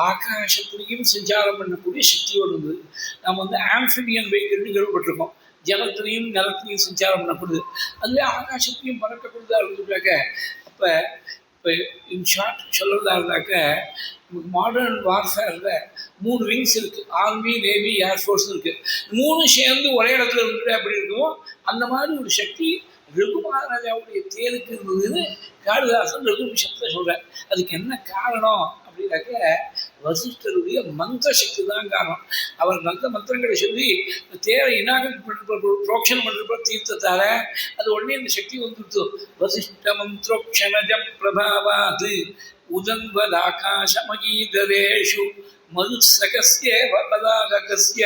ஆகாசத்துலேயும் சஞ்சாரம் பண்ணக்கூடிய சக்தியோடு இருந்தது. நம்ம ஆம்ஃபிபியன் வெஹிக்கிள்னு கேள்விப்பட்டிருக்கோம். ஜலத்திலையும் நிலத்திலையும் சஞ்சாரம் பண்ணப்படுது. அதுவே ஆகாசத்தையும் பறக்கக்கூடியதாக இருந்துட்டாக்க அப்போ இப்போ இன் ஷார்ட் சொல்கிறதா இருந்தாக்க மாடர்ன் வார்ஃபேரில் 3 விங்ஸ் இருக்குது. ஆர்மி, நேவி, ஏர்ஃபோர்ஸ் இருக்குது. 3 சேர்ந்து ஒரே இடத்துல இருந்துட்டு அப்படி இருக்கும். அந்த மாதிரி ஒரு சக்தி ரகு மகாராஜாவுடைய தேருக்கு இருந்ததுன்னு காளிதாசன் ரகு விஷயத்தில் சொல்கிறார். அதுக்கு என்ன காரணம் அப்படின்னாக்க வசிஷ்டருடைய மந்திர சக்தி தான் காரணம். அவர் நல்ல மந்திரங்களை சொல்லி தேரை இனாகரேட் பண்ணுற புரோக்ஷனம் பண்ணுறப்ப தீர்த்தத்தால அது உடனே இந்த சக்தி வந்துடுத்து. வசிஷ்ட மந்திரோக்ஷணஜ பிரபாவாது உதன்வதாகாசமகீதரேஷு மதுசகஸ்ய பதாகஸ்ய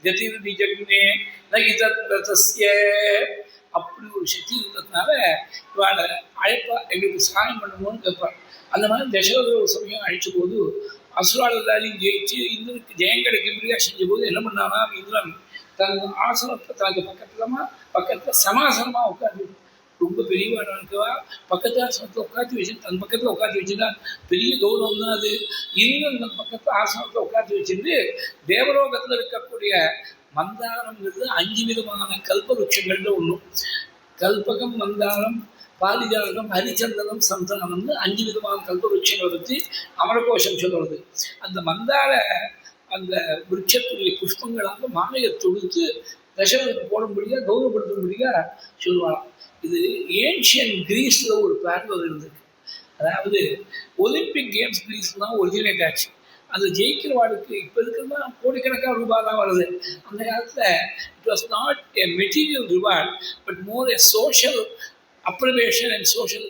கதிர்நிஜக்னே நகிதத்ரதஸ்ய. அப்படி ஒரு சக்தி இருந்ததுனால இவாளை அழைப்பா, எங்களுக்கு சகாயம் பண்ணணும்னு கேட்பாள். அந்த மாதிரி தசரதர் ஒரு சமயம் அழைச்ச போது அசுராலையும் ஜெயிச்சு இந்திரனுக்கு ஜெயம் கிடைக்கும்படியாக செஞ்ச போது என்ன பண்ணானா, இந்திரன் தன் ஆசனத்தை தனக்கு பக்கத்தில் சமாசனமாக உட்காந்து ரொம்ப பெரியவாடாக இருக்கவா பக்கத்து ஆசனத்தை உட்காந்து வச்சு தன் பக்கத்தில் உட்காந்து வச்சுன்னா பெரிய கௌரவம் தான் அது. இந்திரன் தன் பக்கத்தில் ஆசனத்தை உட்காந்து வச்சுட்டு தேவலோகத்தில் இருக்கக்கூடிய மந்தாரம்ங்கிறது 5 விதமான கல்ப விருட்சங்கள்ல ஒன்றும். கல்பகம், மந்தாரம், பாரிஜாதம், ஹரிச்சந்தனம், சந்தானம்னு 5 விதமான கல்ப விருட்சங்களை பற்றி அமரகோஷம் சொல்லுறது. அந்த மந்தார அந்த விருட்சத்துடைய புஷ்பங்களாக மாலையை தொடுத்து தசரனுக்கு போடும்படியாக கௌரவப்படுத்தும்படியாக சொல்லுவாங்க. இது ஏன்ஷியன் கிரீஸில் ஒரு பேரல் இருந்திருக்கு. அதாவது ஒலிம்பிக் கேம்ஸ் கிரீஸ் தான் ஒரிஜினேட் ஆச்சு. அந்த ஜெயிக்கிறவாளுக்கு இப்போ இருக்கிறதா கோடிக்கணக்கான ரூபாய் தான் வருது. அந்த காலத்தில் it was not a material reward but more a social abbreviation and social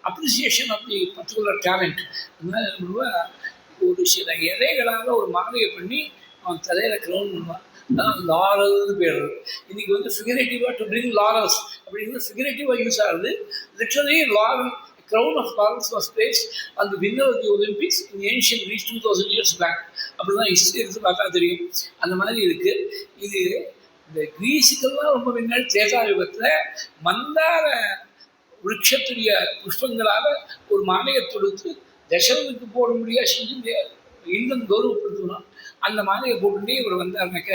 appreciation of the particular talent. அதனால ஒரு சில இலைகளால் ஒரு மாலையை பண்ணி அவன் தலையில் க்ரௌன் பண்ணுவான். அதான் லாரல்னு பேர். இன்னைக்கு வந்து ஃபிகரேட்டிவாக டு பிரிங் லாரல்ஸ் அப்படிங்கிறது ஃபிகரேட்டிவாக யூஸ் ஆகுது. Literally laurel crown of laurels was placed on the winner of the Olympics in ancient Greece 2000 years back. அப்படிதான் ஹிஸ்ட்ரி எடுத்து பார்த்தா தெரியும். அந்த மாதிரி இருக்கு. இது இந்த கிரீஸுக்கெல்லாம் ரொம்ப முன்னாடி திரேதாயுகத்தில் மந்தார விருட்சத்துடைய புஷ்பங்களால் ஒரு மாலையை தொடுத்து தசரனுக்கு போடும்படியாக செஞ்சு இந்திரன் கௌரவப்படுத்தணும். அந்த மாலையை போட்டுட்டே இவர் வந்தாருனாக்க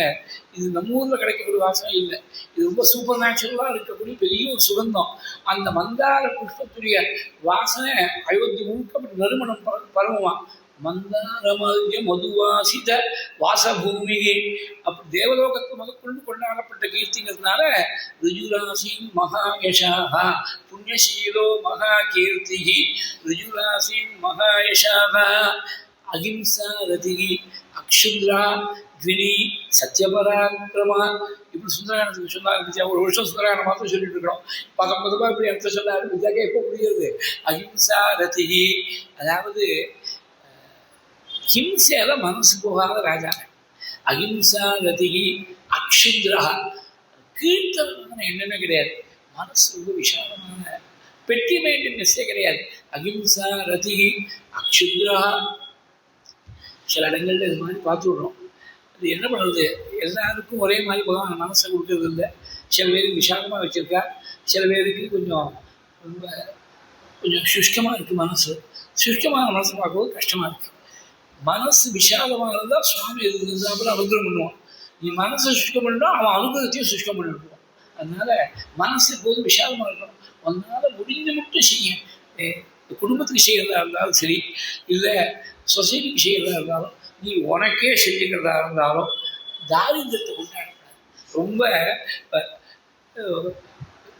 இது நம்ம ஊரில் கிடைக்கக்கூடிய வாசனை இல்லை. இது ரொம்ப சூப்பர் நேச்சுரலாக இருக்கக்கூடிய பெரிய ஒரு சுகந்தம். அந்த மந்தார புஷ்பத்துடைய வாசனை அயோத்தி முழுக்கப்பட்டு நறுமணம் பரவுவான். மந்தாரமல்ய மதுவாசித வாசபூமிகை. அப்படி தேவலோகத்தை முதற்கொண்டு கொண்டாடப்பட்ட கீர்த்திங்கிறதுனால ரிஜுராசின் மகாயஷாக புண்ணியசீலோ மகா கீர்த்திகி ரிஜுராசின் மகாயஷாக அகிம்சா ரதிகி அக்ஷுத்ரா கிரி சத்யபராக்கிரமா. இப்படி சுந்தராயணத்துக்கு சொன்னாங்க. ஒரு வருஷம் சுந்தராயணம் மாத்திரம் சொல்லிட்டு இருக்கிறோம். 19 இப்படி அர்த்தம் சொன்னாரு. விஜாக்க எப்போ முடியாது. அகிம்சா ரதிகி, அதாவது ஹிம்சையில மனசு போகாத ராஜா. அகிம்சா ரதிகி அக்ஷுத்ரா, கீழ்த்தனமான எண்ணமே கிடையாது. மனசு ரொம்ப விசாலமான பெட்டி மைண்டட்னஸே கிடையாது. அகிம்சா ரதிகி அக்ஷுத்ரா. சில இடங்கள்ல இது மாதிரி பார்த்து விடுறோம். அது என்ன பண்ணுறது, எல்லாருக்கும் ஒரே மாதிரி பகவான் மனசை கொடுக்கறது இல்லை. சில பேருக்கு விசாலமாக வச்சுருக்கா, சில பேருக்கு கொஞ்சம் சுஷ்கமாக இருக்குது மனசு. சுஷ்கமான மனசை பார்க்கும்போது கஷ்டமாக இருக்குது. மனசு விசாலமாக இருந்தால் சுவாமி இருந்தாப்புல அனுகிரகம் பண்ணுவான். நீ மனசை சுஷ்கம் பண்ணா அவன் அனுகிரகத்தையும் சுஷ்கம் பண்ணிவிடுவான். அதனால் மனசு எப்போதும் விசாலமாக இருக்கணும். அதனால் முடிஞ்ச மட்டும் செய்ய. குடும்பத்துக்கு செய்கிறதா இருந்தாலும் சரி, இல்லை சொசைட்டிக்கு செய்கிறதா இருந்தாலும், நீ உனக்கே செஞ்சுக்கிறதா இருந்தாலும் தாரித்திரத்தை கொண்டாடக்கூடாது. ரொம்ப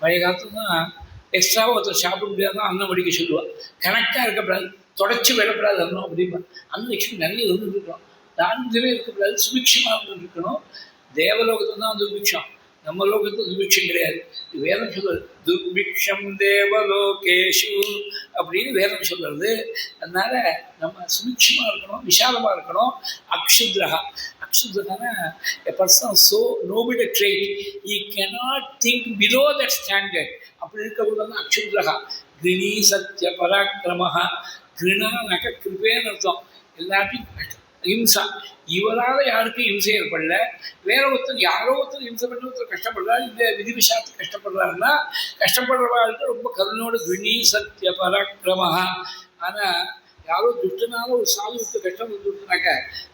பழைய காலத்துல தான் எக்ஸ்ட்ராவாக ஒருத்தர் சாப்பிட முடியாதான் அன்னம் வடிக்க சொல்லுவாள். கணக்காக இருக்கக்கூடாது, தொடச்சி விடக்கூடாது அன்னம் அப்படின்னா. அந்த லட்சம் நிறைய இருந்துருக்கணும். தாரித்திரமே இருக்கக்கூடாது, சுபிக்ஷமாக இருக்கணும். தேவலோகத்தில் தான் துர்பிக்ஷம், நம்ம லோகத்தில் துர்பிக்ஷம் கிடையாது. வேதம் சொல்றது துர்பிக்ஷம் தேவலோகேஷு அப்படின்னு வேதம் சொல்றது. அதனால நம்ம சுபிக்ஷமாக இருக்கணும், விசாலமாக இருக்கணும். அக்ஷுத்ரஹா, அக்ஷுத்ரஹானா a person so noble a trait he cannot think below that standard. அப்படி இருக்கக்கூடிய தான் அக்ஷுத்ரஹா. கிருணி சத்ய பராக்கிரமஹா. கிருணானாக்க கிருபேன்னு அர்த்தம். எல்லாத்தையும் ஹிம்சா. இவரால் யாருக்கும் ஹிம்சை ஏற்படல. வேற ஒருத்தர் யாரோ ஒருத்தர் ஹிம்சை பண்ணி ஒருத்தர் கஷ்டப்படுறாரு, இந்த விதி விஷயத்துக்கு கஷ்டப்படுறாருன்னா கஷ்டப்படுறவாளுக்கு ரொம்ப கருணோடு கிருணி சத்ய பராக்கிரமஹா. ஆனால் யாரோ துஷ்டனால ஒரு சாதுவுக்கு கஷ்டம் வந்துட்டுனாக்க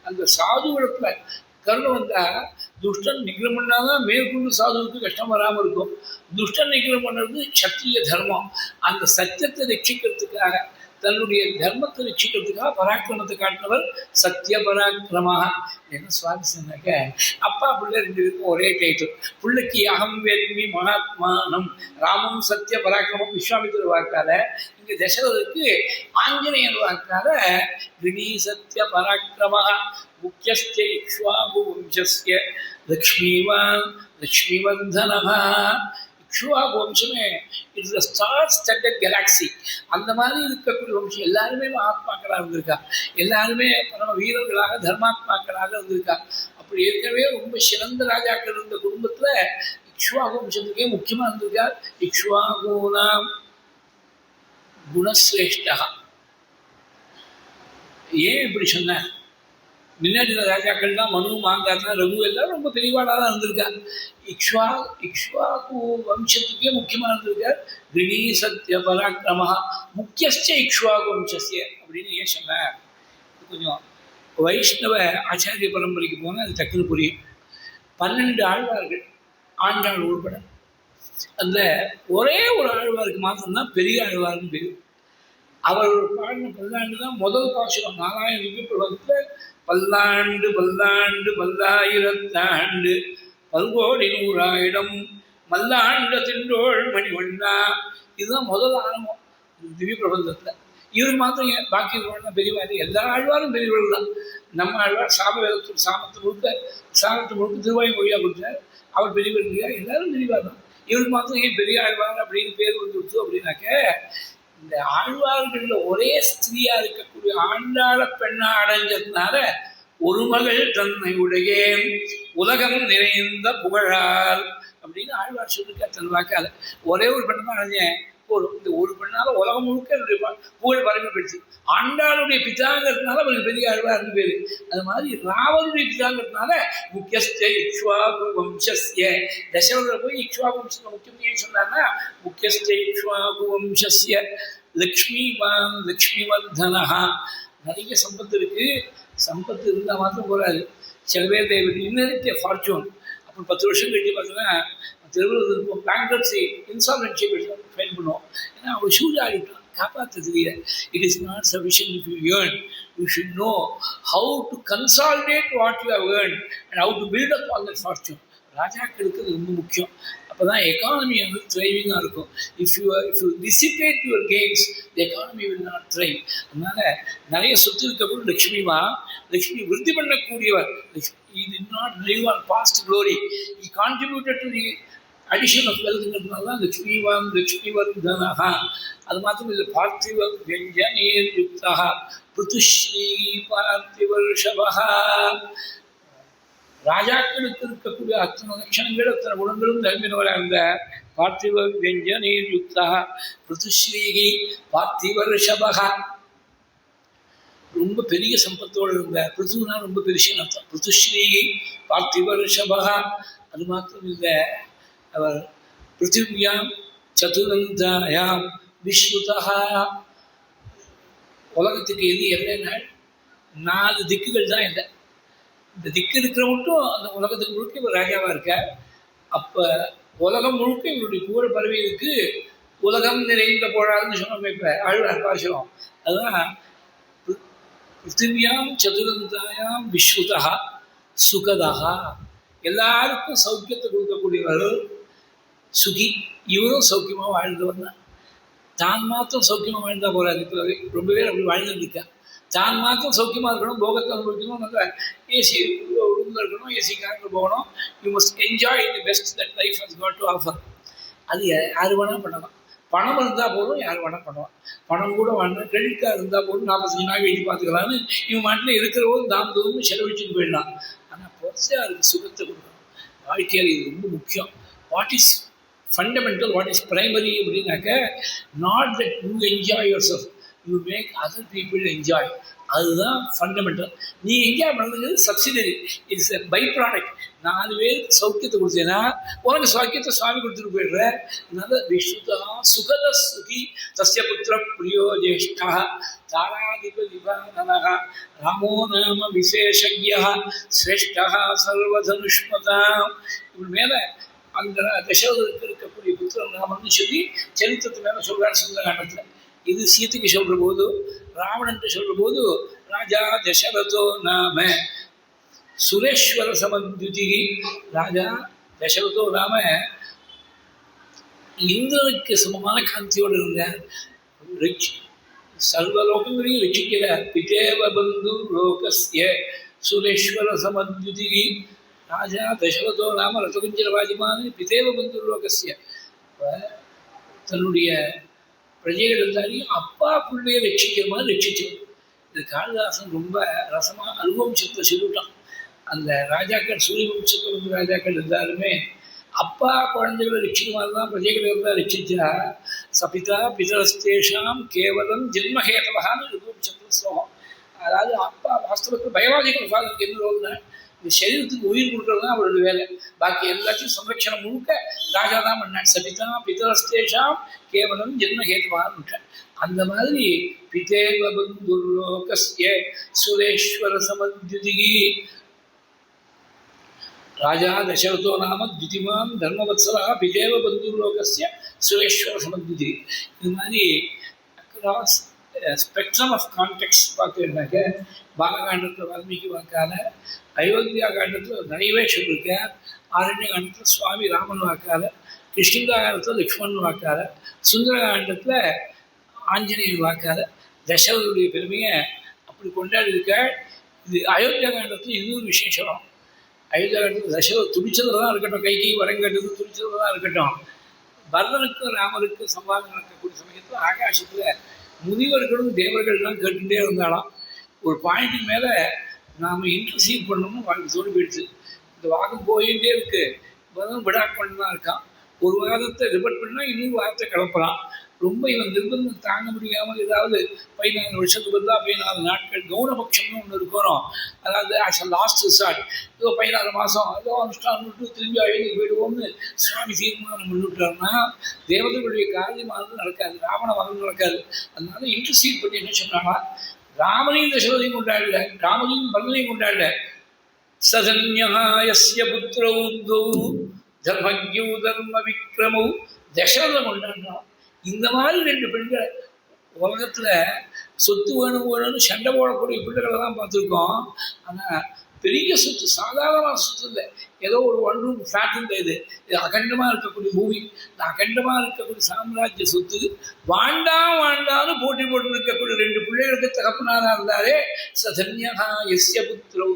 அந்த சாதுவிடத்துல கருணை வந்தால் துஷ்டன் நிகிரம் பண்ணாதான் மேற்கொண்டு சாதுவுக்கு கஷ்டம் வராமல் இருக்கும். துஷ்டன் நிகிரம் பண்ணுறது சத்திரிய தர்மம். அந்த சத்தியத்தை ரட்சிக்கிறதுக்காக, தன்னுடைய தர்மத்தை ரட்சிக்கிறதுக்காக பராக்கிரமத்தை காட்டினவர் சத்திய பராக்கிரமாக. என்ன சுவாரஸ்யம்னாக்க, அப்பா பிள்ளை 2 பேருக்கும் ஒரே டைட்டில். பிள்ளைக்கு அகம் வேத்மி மகாத்மானம், ராமம் சத்திய பராக்கிரமம் விஸ்வாமித்திர வாக்கால, இங்கே தசரதற்கு ஆஞ்சநேயர் வாக்கால கிருணி சத்திய பராக்கிரம முக்கியஸ்ய இக்ஷ்வாகு வம்சஸ்ய லக்ஷ்மிவான் லக்ஷ்மிவர்தனஹ. இக்ஷ்வாகு வம்சமே it's the star studded galaxy. அந்த மாதிரி இருக்கக்கூடிய வம்சம் எல்லாருமே மகாத்மாக்களாக இருந்திருக்கா, எல்லாருமே பரம வீரர்களாக தர்மாத்மாக்களாக இருந்திருக்கா. அப்படி இருக்கவே ரொம்ப சிறந்த ராஜாக்கள் இருந்த குடும்பத்தில் இக்ஷ்வாகு வம்சத்துக்கே முக்கியமாக இருந்திருக்கார். இக்ஷ்வாகுனாம் குணசிரேஷ்டா. ஏன் இப்படி சொன்னேன்? முன்னாடி ராஜாக்கள்லாம் மனு, மாங்காத்தா, ரகு எல்லாம் ரொம்ப பெரியவாளாக தான் இருந்திருக்கார். இக்ஷ்வாகு வம்சத்துக்கே முக்கியமாக இருந்திருக்கார். கிருணி சத்திய பராக்கிரம முக்கியஸ்ச இக்ஷ்வாகு வம்சஸ்ய அப்படின்னு ஏன் சொன்னார்? கொஞ்சம் வைஷ்ணவ ஆச்சாரிய பரம்பரைக்கு போனால் அது டக்குனு புரியும். 12 ஆழ்வார்கள், ஆண்டாள் உள்பட. அந்த ஒரே ஒரு ஆழ்வாருக்கு மாத்திரம்தான் பெரிய ஆழ்வார்னு பேர். அவர் பாடின பல்லாண்டு தான் முதல் பாசுரம். நாராயண பிரபந்தத்தில் பல்லாண்டு பல்லாண்டு பல்லாயிரத்தாண்டு பல்கோடி 100,000 மல்லாண்ட தின்றோள் மணிவண்ணா. இதுதான் முதல் ஆரம்பம் திவ்ய பிரபந்தத்தில். இவர் மாத்திரம் பாக்கி பெரியவாரி, எல்லா ஆழ்வாரும் பெரியவர்கள் தான். நம்ம ஆழ்வார் சாமவேதத்தில் சாமத்து முழுக்க திருவாய்மொழியாக கொடுத்தார். அவர் பெரியவர் இல்லையா? எல்லாரும் பெரியவார் தான். இவருக்கு மாத்திரம் ஏன் பெரிய ஆழ்வார் அப்படின்னு பேர் வந்துடுச்சு அப்படின்னாக்க, இந்த ஆழ்வார்களில் ஒரே ஸ்திரீயா இருக்கக்கூடிய ஆண்டாள பெண்ணா அடைஞ்சதுனால ஒரு மகள் தன்னை உடையே உலகம் நிறைந்த புகழால் அப்படின்னு ஆழ்வார் சொல்லிருக்கார் தன் வாக்கால். ஒரே ஒரு பெண்ணை தான் அடைஞ்சேன் போதும். இந்த ஒரு பெண்ணால் உலகம் முழுக்க என்னுடைய புகழ் பரவி போயிடுச்சு. ஆண்டாளுடைய பிதாங்கிறதுனால அவருக்கு பெரிய ஆழ்வார்னு பேரு. அது மாதிரி ராவனுடைய பிதாங்கிறதுனால முக்கியஸ்ய இக்ஷ்வாகு வம்சஸ்ய. தசரதர் போய் இக்ஷ்வாகு வம்சத்தில் முக்கியம் ஏன் சொன்னார்னா, முக்கியஸ்ய இக்ஷ்வாகு வம்சஸ்ய லக்ஷ்மிவான் லக்ஷ்மிவர்தனஹா. நிறைய சம்பத்து இருக்கு. சம்பத்து இருந்தால் மாத்திரம் போகாது. சில பேர் இன்ஹெரிட் ஃபார்ச்சூன். அப்புறம் 10 வருஷம் கழிச்சு பார்த்தீங்கன்னா திருவள்ளுவர் பேங்க்ரப்சி இன்சால்வென்சி ஃபைல் பண்ணுவோம். ஏன்னா அவங்க ஷூட் ஆகிட்டோம், காப்பாற்ற தெரியல. It is not sufficient. If you earn, you should know how to consolidate what you have earn and how to build up all that fortune. ராஜாக்களுக்கு அது ரொம்ப முக்கியம். அப்போ தான் எக்கானமி வந்து த்ரைவிங்காக இருக்கும். If you dissipate your gains, the economy will not thrive. அதனால் நிறைய சொத்து இருக்கக்கூடிய லக்ஷ்மி விருத்தி பண்ணக்கூடியவர். He did not live on past glory. He contributed to the addition of wealth. லக்ஷ்மிவான் லக்ஷ்மிவர்தனஹா. அது மாத்திரம் இல்லை, பார்த்திவம் வியஞ்சனேர் யுக்தா பிருதுஸ்ரீ பார்த்திவர்ஷபஹா. ராஜாக்களுக்கு இருக்கக்கூடிய அத்தனை லட்சணங்கள், அத்தனை குணங்களும் தர்மினவராக இருந்த பார்த்திவ வியஞ்சனேர் யுக்தா பிருதுஸ்ரீ பார்த்திவர்ஷபஹா. ரொம்ப பெரிய சம்பத்தோடு இருந்தார். பிருத்துனா ரொம்ப பெருசுன்னு அர்த்தம். பிருத்துஸ்ரீ பார்த்திவர்ஷபஹா. அது மாத்திரம் இல்லை, அவர் பிருத்திவியாம் சதுரந்தாயாம் விஸ்ருதா. உலகத்துக்கு எது இல்லைன்னா 4 திக்குகள் தான் இல்லை. இந்த திக்கு இருக்கிற மட்டும் அந்த உலகத்துக்கு முழுக்க இவர் ராஜாவாக இருக்கார். அப்போ உலகம் முழுக்க இவருடைய புகழ் பரவியதுக்கு உலகம் நிறைந்த போழாதுன்னு சொன்னோம். இப்போ ஆழ்வார் பாசுரம் அதுதான். பிருத்திவியாம் சதுரந்தாயாம் விஸ்ருதா சுகதா. எல்லாருக்கும் சௌக்கியத்தை கொடுக்கக்கூடியவர் சுகி. இவரும் சௌக்கியமாக வாழ்ந்தவர் தான். தான் மாத்திரம் சௌக்கியமாக வாழ்ந்தால் போகிறாரு. இப்போ ரொம்ப பேர் அப்படி வாழ்ந்துருக்கா. தான் மாத்திரம் சௌக்கியமாக இருக்கணும், போகத்தை அனுபவிக்கணும், நல்லா ஏசி ரூமில் இருக்கணும், ஏசி காரில் போகணும். You must enjoy the best that life has got to offer. அது யார் வேணால் பண்ணலாம். பணம் இருந்தால் போதும், யார் வேணால் பண்ணுவான். பணம் கூட வேணாம், கிரெடிட் கார்டு இருந்தால் போதும், 45 நாள் வெயிட்டு பார்த்துக்கலான்னு இவன் மாட்டில் இருக்கிறவங்க தாம் தூரம் செலவழிச்சுட்டு போயிடலாம். ஆனால் பொறுத்து அதுக்கு சுகத்தை கொடுக்கணும். வாழ்க்கையில் இது ரொம்ப முக்கியம். What is fundamental, what is primary அப்படின்னாக்க, not that you enjoy yourself, you make other people enjoy. அதுதான் ஃபண்டமெண்டல். நீ என்ஜாய் பண்ணுறது subsidiary, it's a by product. 4 பேருக்கு சௌக்கியத்தை கொடுத்தேன்னா உனக்கு சௌக்கியத்தை சுவாமி கொடுத்துட்டு போயிடுற. அதனால விஸ்ருதா சுகத சுகி தஸ்ய புத்திர பிரியோ ஜேஷ்டா தாராதிப விபானனः ராமோ நாம விசேஷஜ்யः ஸ்ரேஷ்டः சர்வதனுஷ்மதா. இப்படி மேலே அந்த தசரதற்கு இருக்கக்கூடிய புத்திரன் ராமன்னு சொல்லி சரித்திரத்து மேலே சொல்கிறார் சுந்தரகாண்டத்தில். இது சீதைக்கு சொல்கிற போது, ராவணன்ட்டு சொல்கிற போது ராஜா தசரதோ நாம சுரேஸ்வர சமத்யுதி. ராஜா தசரதோ நாம இந்திரனுக்கு சமமான காந்தியோடு இருந்தார். சர்வலோகங்களையும் ரட்சிக்கிறார். பிதேவ பந்து லோகஸ்ய சுரேஸ்வர சமத்யுதி. ராஜா தசரதோ நாம ரதகுஞ்சரவாதிமான பிதேவ பந்து லோகஸ்ய. தன்னுடைய பிரஜைகள் எல்லாரையும் அப்பா பிள்ளையை ரட்சிக்கிற மாதிரி ரட்சிச்சோம். இது காளிதாசன் ரொம்ப ரசமாக அனுபவம்சத்தை சொல்லிவிட்டான். அந்த ராஜாக்கள் சூரிய வம்சத்தில் வந்து ராஜாக்கள் எல்லாருமே அப்பா குழந்தைகளை ரட்சிக்கிற மாதிரி தான் பிரஜைகளை இருந்தால் ரட்சிச்சா சபிதா பிதரஸ்தேஷாம் கேவலம் ஜென்மஹேதவகான்னு அனுபவம்சத்தில் ஸ்லோகம். அதாவது அப்பா வாஸ்தவத்தில் பயோலாஜிக்கல் ஃபாதருக்கு என்ன ரோல்னா இந்த சரீரத்துக்கு உயிர் கொடுக்குறது தான் அவரோட வேலை. பாக்கி எல்லாத்தையும் சம்ரட்சணம் முழுக்க ராஜா தான் பண்ணான். சபிதா பிதரஸ்தேஷாம் கேவலம் ஜென்மஹேதுவான்னு விட்டான். அந்த மாதிரி பிதேவ பந்துர்லோகஸ்ய சுரேஸ்வர சமத்யுதிகி. ராஜா தசரதோ நாம துதிமான் தர்மவத்சலா பிதேவ பந்துர்லோகஸ்ய சுரேஸ்வர சமத்யுதிகி. இது மாதிரி அக்ராஸ் ஸ்பெக்ட்ரம் ஆஃப் கான்டெக்ட் பார்த்தீங்கன்னாக்க பாலகாண்டத்தில் வால்மீகி வாக்கால, அயோத்தியா காண்டத்தில் நிறையவே சொல்லியிருக்கேன். ஆரண்ய காண்டத்தில் சுவாமி ராமன் வாக்கால, கிருஷ்ணா காண்டத்தில் லக்ஷ்மணன் வாக்கால, சுந்தரகாண்டத்தில் ஆஞ்சநேயர் வாக்கால தசரதனுடைய பெருமையை அப்படி கொண்டாடி இருக்க. இது அயோத்தியா காண்டத்தில் இன்னொரு விசேஷம். அயோத்தியா காண்டத்தில் தசரதர் துடிச்சதில் தான் இருக்கட்டும், கைகை வரங்கட்டது துடிச்சதில் தான் இருக்கட்டும், பரதனுக்கும் ராமனுக்கும் சம்பாதம் நடக்கக்கூடிய சமயத்தில் ஆகாசத்தில் முனிவர்களும் தேவர்கள்லாம் கேட்டுகிட்டே இருந்தாலும் ஒரு பாயிண்ட்டுக்கு மேலே நாம் இன்டர்சீவ் பண்ணணும்னு வாழ்க்கை தோணி போயிடுச்சு. இந்த வாகம் போயிட்டே இருக்குது. பரதன் விடாக்கொண்டு தான் இருக்கான். ஒரு வாதத்தை ரிப்போர்ட் பண்ணால் இன்னொரு வாதத்தை கிளப்பலாம். ரொம்ப இவன் நிர்பந்தம் தாங்க முடியாமல் ஏதாவது 14 வருஷத்துக்கு பதிலாக 14 நாட்கள் கவுனபட்சம்னு ஒன்று இருக்கணும். அதாவது ஆஸ் அ லாஸ்ட் ரிசார்ட் ஏதோ 14 மாதம் ஏதோ அனுஷ்டானம் விட்டு திரும்பி அழுதி போயிடுவோம்னு சுவாமி தீர்மானம் பண்ணிவிட்டாருன்னா தேவதைகளுடைய காரியமானது நடக்காது, ராவண வகம் நடக்காது. அதனால இன்டர்சீட் பண்ணி என்ன சொன்னாங்கன்னா ராமனையும் தசரதையும் கொண்டாடல, ராமனையும் பரதனையும் கொண்டாடல. சதன்யஹாயஸ்ய புத்திரௌ தர்மஜ்யௌ தர்ம விக்ரமௌ தசரதம் கொண்டாடுறான். இந்த மாதிரி 2 பெண்கள் உலகத்தில் சொத்து வேணும்னு சண்டை போடக்கூடிய பிள்ளைகளை தான் பார்த்துருக்கோம். ஆனால் பெரிய சொத்து, சாதாரணமான சொத்து இல்லை, ஏதோ ஒரு 1 ரூம் ஃப்ளாட் இந்த இது அகண்டமாக இருக்கக்கூடிய பூமி, இந்த அகண்டமாக இருக்கக்கூடிய சாம்ராஜ்ய சொத்து வாண்டான்னு போட்டி போட்டு இருக்கக்கூடிய 2 பிள்ளைகளுக்கு தகப்பனாராக இருந்தாலே சதன்யா எஸ்ய புத்திரௌ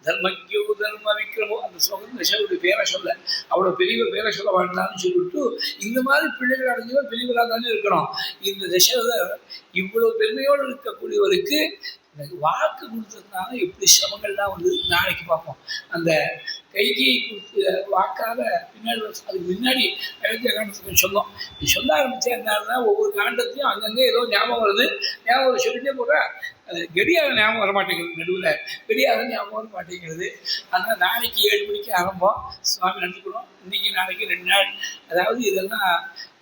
தர்மஜ்யோ தர்ம விக்ரமோ. அந்த சொல்ல தசரனுடைய பேரை சொல்ல, அவ்வளோ பெரிய பேரை சொல்ல வேண்டாம்னு சொல்லிவிட்டு இந்த மாதிரி பிள்ளைகள் அடைஞ்சவன் பெரியவராக தானே இருக்கணும். இந்த தசரதர் இவ்வளோ பெருமையோடு இருக்கக்கூடியவருக்கு வாக்கு கொடுத்ததுனால எப்படி சிரமங்கள்லாம் வந்து நாளைக்கு பார்ப்போம். அந்த கைகையை கொடுத்து வாக்காக பின்னாடி அதுக்கு முன்னாடி அயோத்தியா காண்டத்துக்கு சொன்னோம். இது சொல்ல ஆரம்பித்தா என்னன்னா ஒவ்வொரு காண்டத்தையும் அங்கங்கே ஏதோ ஞாபகம் வருது. ஞாபகம் சொல்லிட்டே போகிறா. அது கெடியாக ஞாபகம் வர மாட்டேங்கிறது, நடுவில் கெடியாக ஞாபகம் வர மாட்டேங்கிறது. அதனால் நாளைக்கு 7 மணிக்கு ஆரம்பம். சுவாமி நடந்துக்கணும். இன்றைக்கி நாளைக்கு 2 நாள். அதாவது இதெல்லாம்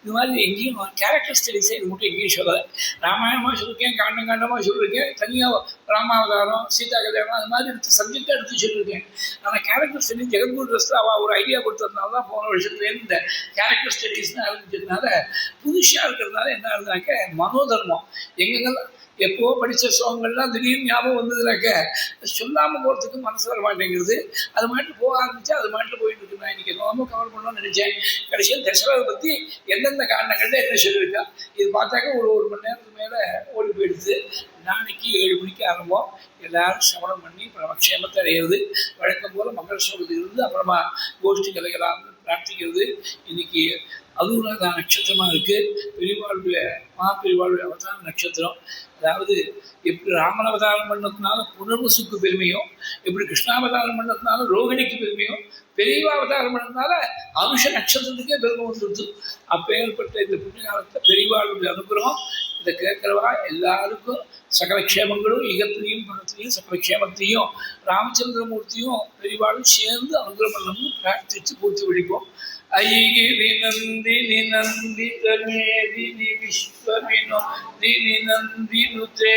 இது மாதிரி எங்கேயும் கேரக்டர் ஸ்டடிஸே இது மட்டும் எங்கேயும் சொல்லலை. ராமாயணமாக சொல்லியிருக்கேன், காண்டமாக சொல்லியிருக்கேன், தனியாக ராமாவதாரம், சீதா கல்யாணம் அது மாதிரி எடுத்து சப்ஜெக்டாக எடுத்து சொல்லியிருக்கேன். ஆனால் கேரக்டர் ஸ்டடிஸ் ஜெகத்குரு ட்ரஸ்ட்டில் அவள் ஒரு ஐடியா கொடுத்ததுனால தான் போன வருஷத்துலேருந்து இந்த கேரக்டர் ஸ்டடிஸ்னு ஆரம்பிச்சதுனால புதுசாக இருக்கிறதுனால என்ன இருந்தாக்க மனோதர்மம் எங்கெங்கெல்லாம் எப்போ படித்த ஸ்லோகங்கள்லாம் திடீர்னு ஞாபகம் வந்ததுனாக்க சொல்லாமல் போகிறதுக்கு மனசு வர மாட்டேங்கிறது. அது மாட்டு போக ஆரம்பித்தா அது மாட்டில் போயிட்டு இருக்கு. நான் இன்றைக்கி ரொம்ப கவர் பண்ணணும்னு நினச்சேன். கடைசியில் தசரதை பற்றி எந்தெந்த காரணங்கள்ல என்ன சொல்லியிருக்கா இது பார்த்தாக்க ஒரு மணி நேரத்துக்கு மேலே ஓடி போயிடுது. நாளைக்கு 7 மணிக்கு ஆரம்பம். எல்லோரும் சிரவணம் பண்ணி பிரமக்ஷேமத்தை அடையிறது. வழக்கம் போல் மங்கள ஸ்லோகத்தை இருந்து அப்புறமா கோஷ்டி கலைகளாக பிரார்த்திக்கிறது. இன்றைக்கி அதுவும் நட்சத்திரமாக இருக்குது. பெரியவாளுடைய பெரியவாளுடைய அவதார நட்சத்திரம். அதாவது எப்படி ராமனவதாரம் பண்ணதுனால புனர்வசுக்கு பெருமையும், எப்படி கிருஷ்ணாவதாரம் பண்ணதுனால ரோகிணிக்கு பெருமையும், பெரியவாவதாரம் பண்ணதுனால அனுஷ நட்சத்திரத்துக்கே பெருமை வந்துடுது. அப்போ ஏற்பட்ட இந்த புண்ணிய காலத்தை பெரியவாளுடைய அனுகிரகம் இதை கேட்குறவா எல்லாருக்கும் சகல க்ஷேமங்களும் யுகத்திலையும் பணத்திலையும் சகல க்ஷேமத்தையும் ராமச்சந்திரமூர்த்தியும் பெரியவாளும் சேர்ந்து அனுகிரகம் பண்ணணும்னு பிரார்த்தித்து பூர்த்தி பிடிப்போம். ஐகிரி நந்தினி நந்திதமேதினி விஸ்வவினோதினி நந்தினுதே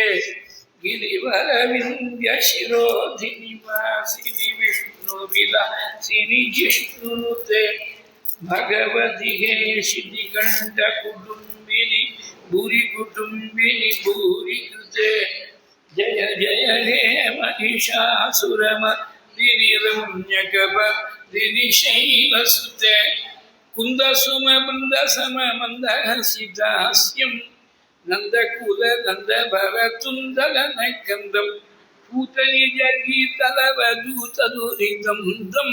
गिरिवरविन्द्य शिरोधिनि वासिनि विष्णुविलासिनि जिष्णुनुते भगवति हे शितिकण्ठकुटुम्बिनि भूरि कुटुम्बिनि भूरि कृते जय जय हे महिषासुरमर्दिनि रम्यकपर्दिनि शैलसुते कुन्दसुमबृन्दसममन्दहसितास्यम् नंदकुल नंद भरतुंदल नकंदम पूतनिज गीतलवदूतदुरिदम दम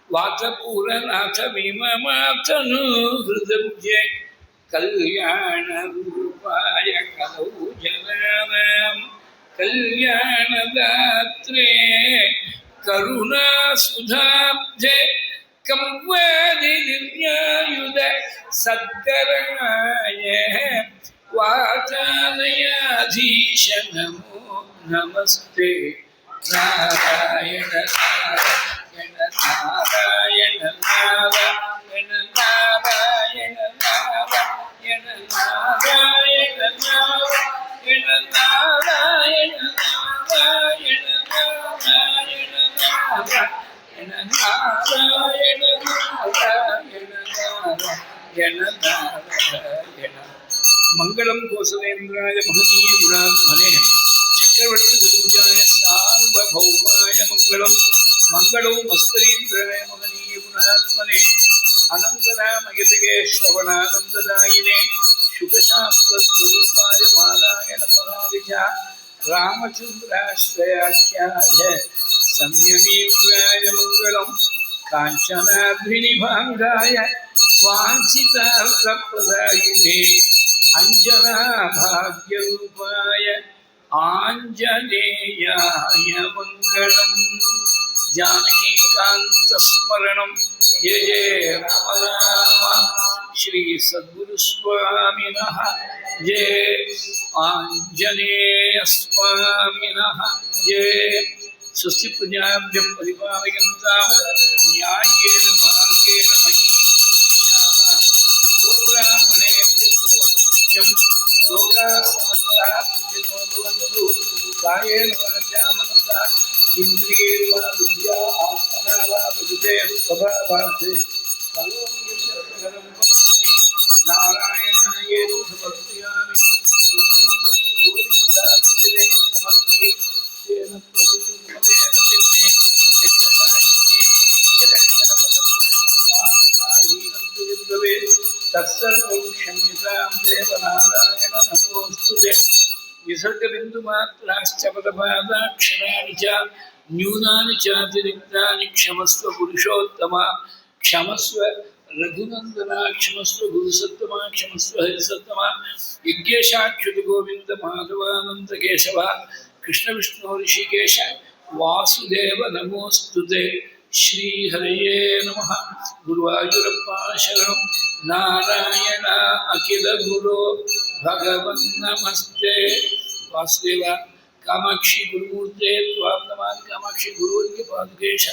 वातपूरनाथ विममातनु हृदये कल्याण रूपाय कलौ जनानां कल्याणदात्रे करुणा सुधाब्धे कम्वादि दिव्यायुध सद्कराय वाचालयाधीश नमो नमस्ते नारायण नारायण नारायण नारायण नारायण नारायण नारायण नारायण नारायण नारायण नारायण नारायण नारायण नारायण नारायण मंगलम कौसलेन्द्राय महनीय गुणात्मने चक्रवर्ती धनुजाय सार्वभौमाय मंगलम मंगलो मस्तरीन्द्राय महनीय गुणात्मने अनंतरामयतिके श्रवणानंददायिने शुभशास्त्र स्वरूपाय पादायन पराविजा रामचंद्राश्रयाख्याय संयमीन्द्राय मंगलम कांचनाद्रिनिभांगाय वांछितार्थप्रदायिने अंजना भाग्यरूपाय आंजनेयाय मंगलम जानकीकांत स्मरणम जय जय राम राम श्री सद्गुरु स्वामिनः जय आंजनेय स्वामिनः जय स्वस्ति प्रजाभ्यः परिपालयन्तां न्याय्येन मार्गेण मयि मनीषाः गोब्राह्मणेभ्यः लोकामस्ताभवन्तु कायेन वाचा मनसा इन्द्रियेर्वा विद्या आत्मना वा प्रकृते स्वभावात् नारायणायेति समर्पयामि गोविन्दा समर्पये तेन प्रभुमेन चिन्मे यज्ञशाश्वते तत्सर्वं क्षम्यतां देवनारायण नमोऽस्तुते विसर्गबिन्दुमात्राश्च पदपादाक्षराणि च न्यूनानि चातिरिक्तानि क्षमस्व पुरुषोत्तमा क्षमस्व रघुनन्दना क्षमस्व गुरुसत्तमा क्षमस्व हरिसत्तमा यज्ञेशाच्युत गोविन्द माधवानन्द केशव कृष्ण विष्णु ऋषिकेश वासुदेव नमोस्तुते श्री हरये नमः गुरुवायूरप्पा शरणं नारायण अखिल गुरो भगवन् नमस्ते वासुदेव कामाक्षी गुरुमूर्ते त्वां नमामि कामाक्षी गुरुवर्य पादुकेश